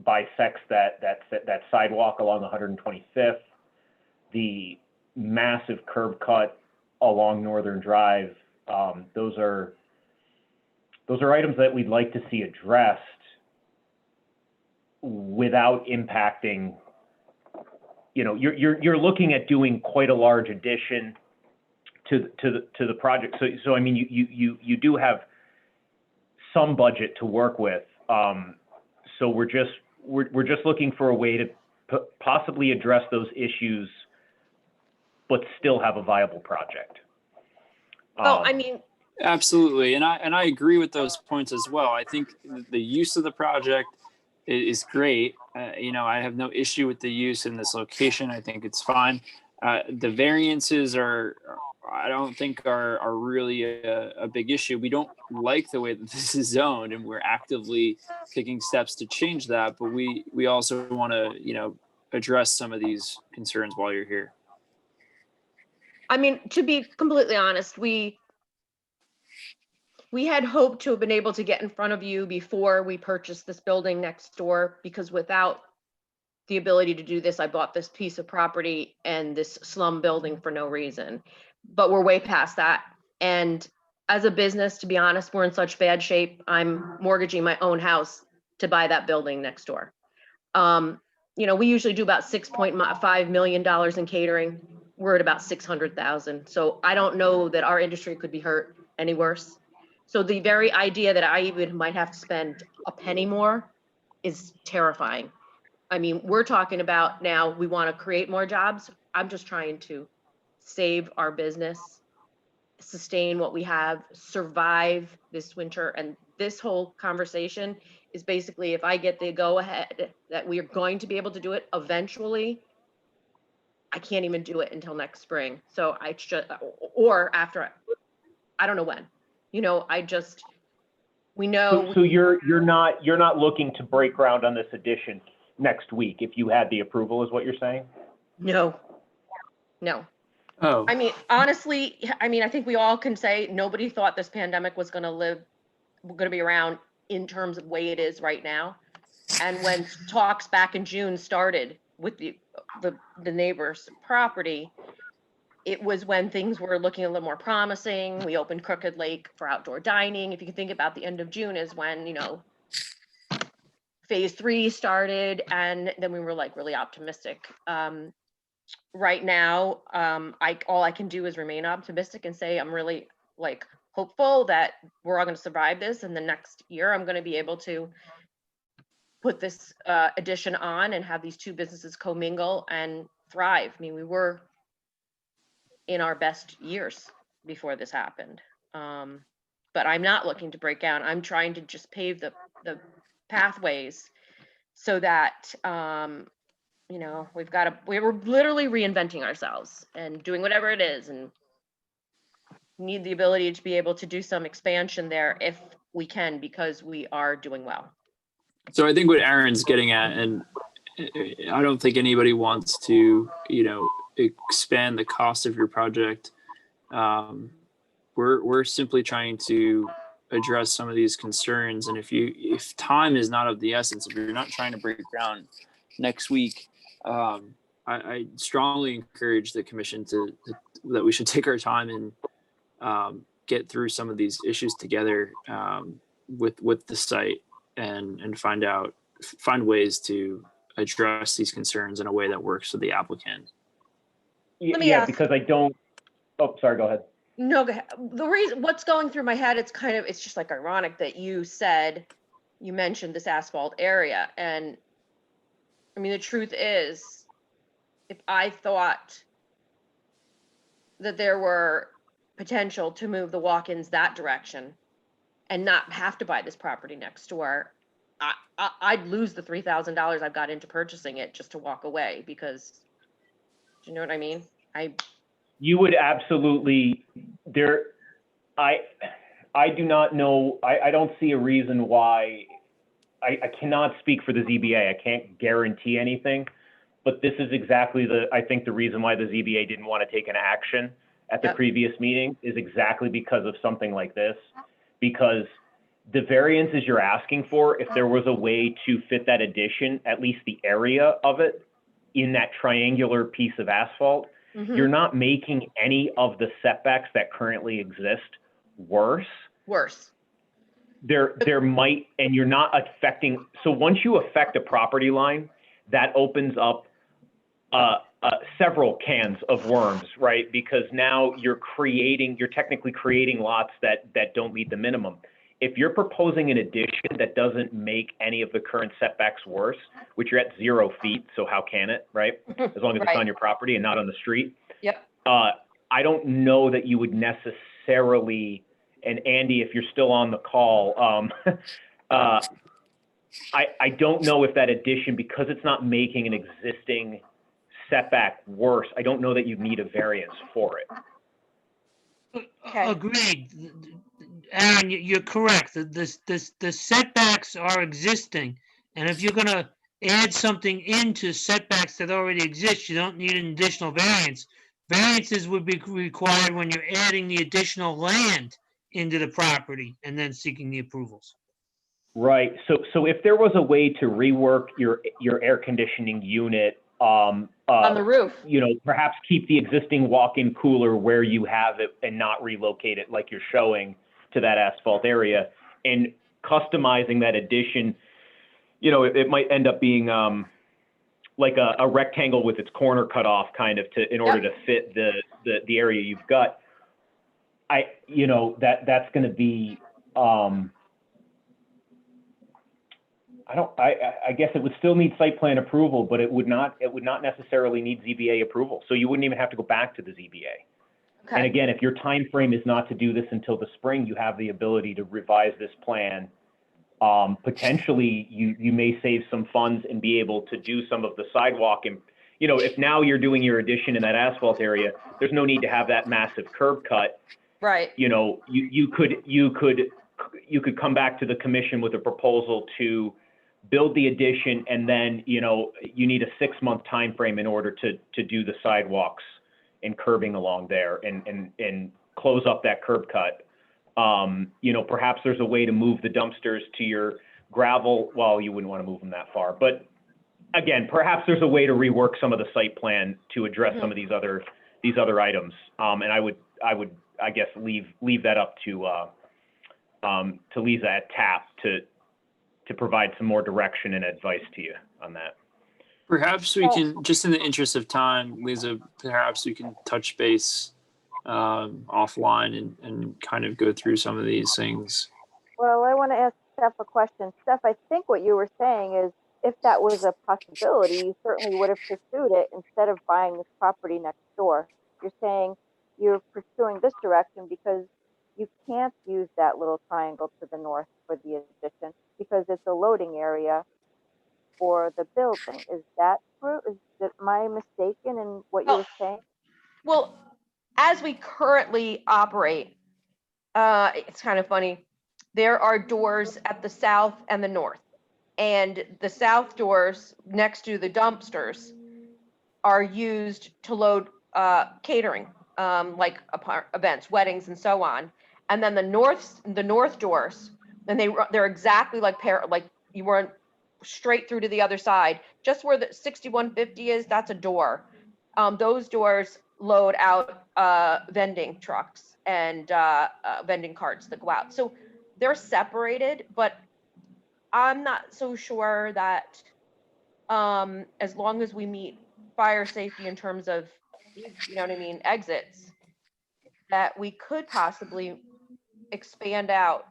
bisects that sidewalk along 125th, the massive curb cut along Northern Drive, those are items that we'd like to see addressed without impacting. You know, you're looking at doing quite a large addition to the project. So I mean, you do have some budget to work with. So we're just looking for a way to possibly address those issues, but still have a viable project. Well, I mean, Absolutely, and I agree with those points as well. I think the use of the project is great. You know, I have no issue with the use in this location. I think it's fine. The variances I don't think are really a big issue. We don't like the way that this is zoned, and we're actively taking steps to change that. But we also want to, you know, address some of these concerns while you're here. I mean, to be completely honest, we had hoped to have been able to get in front of you before we purchased this building next door, because without the ability to do this, I bought this piece of property and this slum building for no reason. But we're way past that. And as a business, to be honest, we're in such bad shape. I'm mortgaging my own house to buy that building next door. You know, we usually do about $6.5 million in catering. We're at about 600,000. So I don't know that our industry could be hurt any worse. So the very idea that I even might have to spend a penny more is terrifying. I mean, we're talking about now we want to create more jobs. I'm just trying to save our business, sustain what we have, survive this winter. And this whole conversation is basically, if I get the go ahead that we are going to be able to do it eventually, I can't even do it until next spring. So I just, or after, I don't know when. You know, we know. So you're not looking to break ground on this addition next week if you had the approval, is what you're saying? No. Oh. I mean, honestly, I think we all can say nobody thought this pandemic was going to be around in terms of the way it is right now. And when talks back in June started with the neighbor's property, it was when things were looking a little more promising. We opened Crooked Lake for outdoor dining. If you can think about the end of June is when, you know, phase 3 started, and then we were like really optimistic. Right now, all I can do is remain optimistic and say I'm really like hopeful that we're all going to survive this, and the next year I'm going to be able to put this addition on and have these two businesses commingle and thrive. I mean, we were in our best years before this happened. But I'm not looking to break down. I'm trying to just pave the pathways so that, you know, we were literally reinventing ourselves and doing whatever it is, and need the ability to be able to do some expansion there if we can, because we are doing well. So I think what Aaron's getting at, and I don't think anybody wants to, you know, expand the cost of your project. We're simply trying to address some of these concerns. And if time is not of the essence, if you're not trying to break ground next week, I strongly encourage the commission that we should take our time and get through some of these issues together with the site and find ways to address these concerns in a way that works for the applicant. Let me ask. Because I don't. Oh, sorry. Go ahead. No, the reason what's going through my head, it's just like ironic that you mentioned this asphalt area. And I mean, the truth is, if I thought that there were potential to move the walk-ins that direction and not have to buy this property next door, I'd lose the $3,000 I've got into purchasing it just to walk away, because, do you know what I mean? You would absolutely, I do not know, I don't see a reason why, I cannot speak for the ZBA, I can't guarantee anything, but this is exactly I think the reason why the ZBA didn't want to take an action at the previous meeting is exactly because of something like this, because the variances you're asking for, if there was a way to fit that addition, at least the area of it, in that triangular piece of asphalt, you're not making any of the setbacks that currently exist worse. There might, and you're not affecting, so once you affect a property line, that opens up several cans of worms, right? Because now you're technically creating lots that don't meet the minimum. If you're proposing an addition that doesn't make any of the current setbacks worse, which you're at 0 feet, so how can it, right? As long as it's on your property and not on the street. Yep. I don't know that you would necessarily, and Andy, if you're still on the call, I don't know if that addition, because it's not making an existing setback worse, I don't know that you need a variance for it. Agreed. Aaron, you're correct. The setbacks are existing. And if you're going to add something into setbacks that already exist, you don't need an additional variance. Variances would be required when you're adding the additional land into the property and then seeking the approvals. Right. So if there was a way to rework your air conditioning unit, on the roof, perhaps keep the existing walk-in cooler where you have it and not relocate it like you're showing to that asphalt area, and customizing that addition, it might end up being like a rectangle with its corner cut off kind of in order to fit the area you've got. That's going to be, I guess it would still need site plan approval, but it would not necessarily need ZBA approval. So you wouldn't even have to go back to the ZBA. Okay. And again, if your time frame is not to do this until the spring, you have the ability to revise this plan. Potentially, you may save some funds and be able to do some of the sidewalk. And if now you're doing your addition in that asphalt area, there's no need to have that massive curb cut. Right. You could come back to the commission with a proposal to build the addition, and then you need a 6-month time frame in order to do the sidewalks and curbing along there and close up that curb cut. Perhaps there's a way to move the dumpsters to your gravel. Well, you wouldn't want to move them that far, but again, perhaps there's a way to rework some of the site plan to address some of these other items. And I would I guess leave that up to Lisa at TAP to provide some more direction and advice to you on that. Perhaps we can, just in the interest of time, Lisa, perhaps we can touch base offline and kind of go through some of these things. Well, I want to ask Steph a question. Steph, I think what you were saying is if that was a possibility, you certainly would have pursued it instead of buying this property next door. You're saying you're pursuing this direction because you can't use that little triangle to the north for the addition because it's a loading area for the building. Is that true? Am I mistaken in what you were saying? Well, as we currently operate, it's kind of funny. There are doors at the south and the north. And the south doors next to the dumpsters are used to load catering, like events, weddings, and so on. And then the north doors, and they're exactly like you weren't straight through to the other side. Just where the 6150 is, that's a door. Those doors load out vending trucks and vending carts that go out. So they're separated, but I'm not so sure that as long as we meet fire safety in terms of, exits, that we could possibly expand out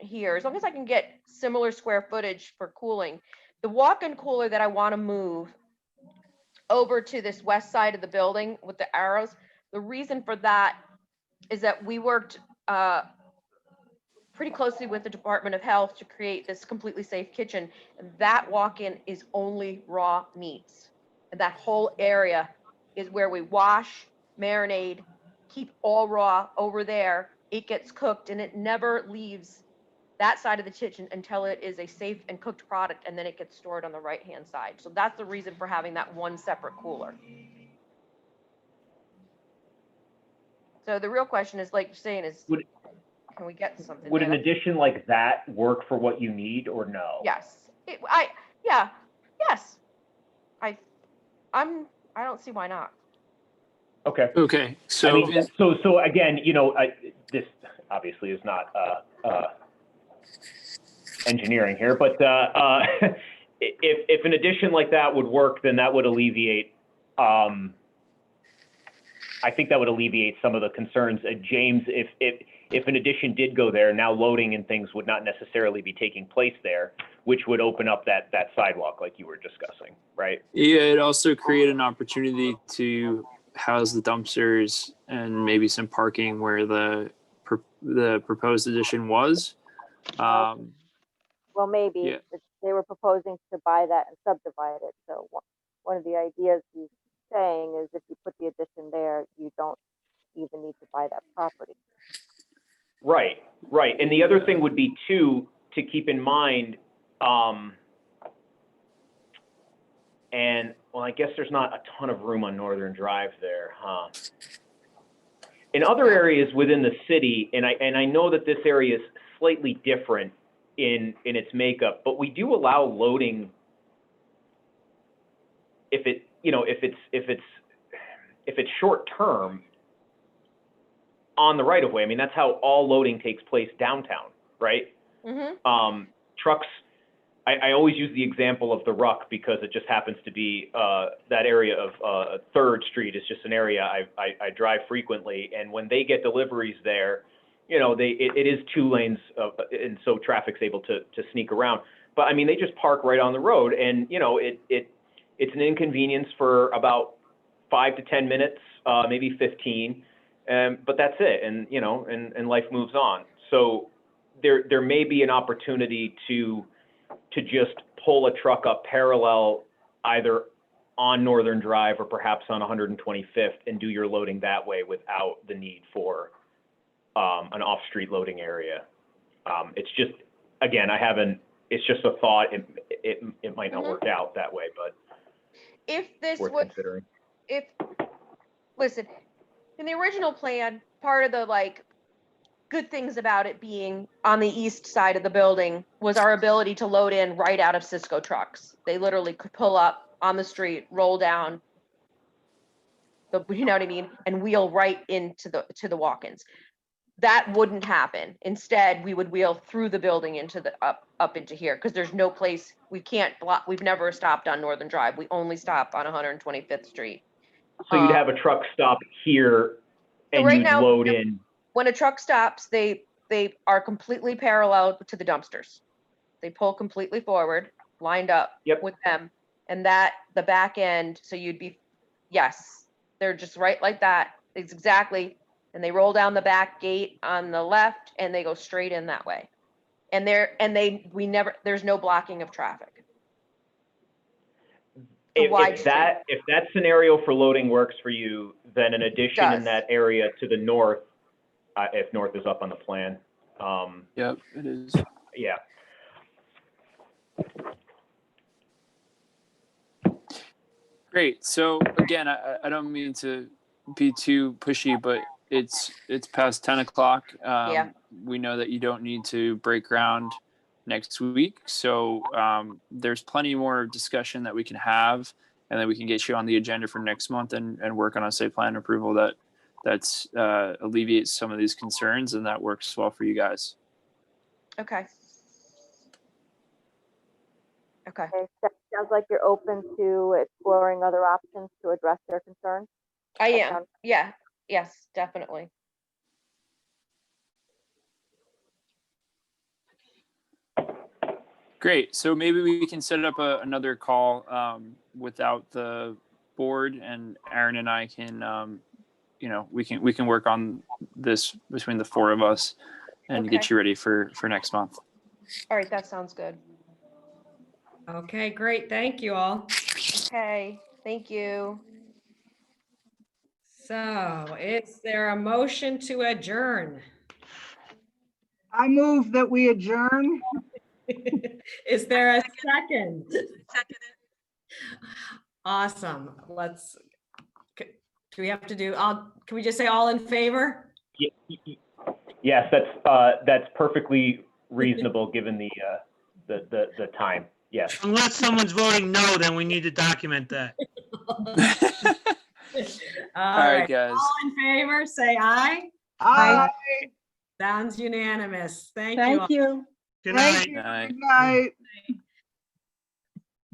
here, as long as I can get similar square footage for cooling. The walk-in cooler that I want to move over to this west side of the building with the arrows, the reason for that is that we worked pretty closely with the Department of Health to create this completely safe kitchen. That walk-in is only raw meats. And that whole area is where we wash, marinate, keep all raw over there. It gets cooked and it never leaves that side of the kitchen until it is a safe and cooked product, and then it gets stored on the right-hand side. So that's the reason for having that one separate cooler. So the real question is, like you're saying, is can we get something Would there? an addition like that work for what you need or no? Yes. Yes. I don't see why not. Okay. Okay. So I mean, so again, this obviously is not engineering here, but if an addition like that would work, then that would alleviate. I think that would alleviate some of the concerns. James, if an addition did go there, now loading and things would not necessarily be taking place there, which would open up that sidewalk like you were discussing, right? yeah, it also created an opportunity to house the dumpsters and maybe some parking where the proposed addition was. Well, maybe Yeah. they were proposing to buy that and subdivide it. So one of the ideas he's saying is if you put the addition there, you don't even need to buy that property. Right. And the other thing would be too, to keep in mind, and well, I guess there's not a ton of room on Northern Drive there, huh? In other areas within the city, and I know that this area is slightly different in its makeup, but we do allow loading if it's short term on the right of way. I mean, that's how all loading takes place downtown, right? Mm-hmm. Trucks. I always use the example of the Ruck because it just happens to be that area of 3rd Street is just an area I drive frequently, and when they get deliveries there, it is 2 lanes, and so traffic's able to sneak around. But I mean, they just park right on the road, and it's an inconvenience for about 5 to 10 minutes, maybe 15, but that's it, and life moves on. So there may be an opportunity to just pull a truck up parallel either on Northern Drive or perhaps on 125th and do your loading that way without the need for an off-street loading area. It's just, again, it's just a thought. It might not work out that way, but If this worth would, considering. listen, in the original plan, part of the good things about it being on the east side of the building was our ability to load in right out of Cisco trucks. They literally could pull up on the street, roll down, you know what I mean, and wheel right into the walk-ins. That wouldn't happen. Instead, we would wheel through the building into the up into here because there's no place we can't block. We've never stopped on Northern Drive. We only stop on 125th Street. So you'd have a truck stop here and right you'd now, load in. When a truck stops, they are completely parallel to the dumpsters. They pull completely forward, lined up with them, and the back end. So you'd be, yes, they're just right like that. It's exactly. And they roll down the back gate on the left, and they go straight in that way. And there's no blocking of traffic. If that scenario for loading works for you, then an addition in that area to the north, if north is up on the plan. Yep, it is. Yeah. Great. So again, I don't mean to be too pushy, but it's past 10 o'clock. Yeah. We know that you don't need to break ground next week. So there's plenty more discussion that we can have, and then we can get you on the agenda for next month and work on a site plan approval that's alleviates some of these concerns, and that works well for you guys. Okay. Sounds like you're open to exploring other options to address their concerns. I am. Yeah. Yes, definitely. Great. So maybe we can set up another call without the board, and Aaron and I can we can work on this between the four of us and get Okay. you ready for next month. All right, that sounds good. Okay, great. Thank you all. Okay, thank you. So is there a motion to adjourn? I move that we adjourn. Is there a second? Awesome. Do we have to do, can we just say all in favor? Yes, that's perfectly reasonable given the time. Yes. Unless someone's voting no, then we need to document that. All right, guys. All in favor, say aye. Aye. Sounds unanimous. Thank you all. Thank you. Good Thank night. you. Night. Good night.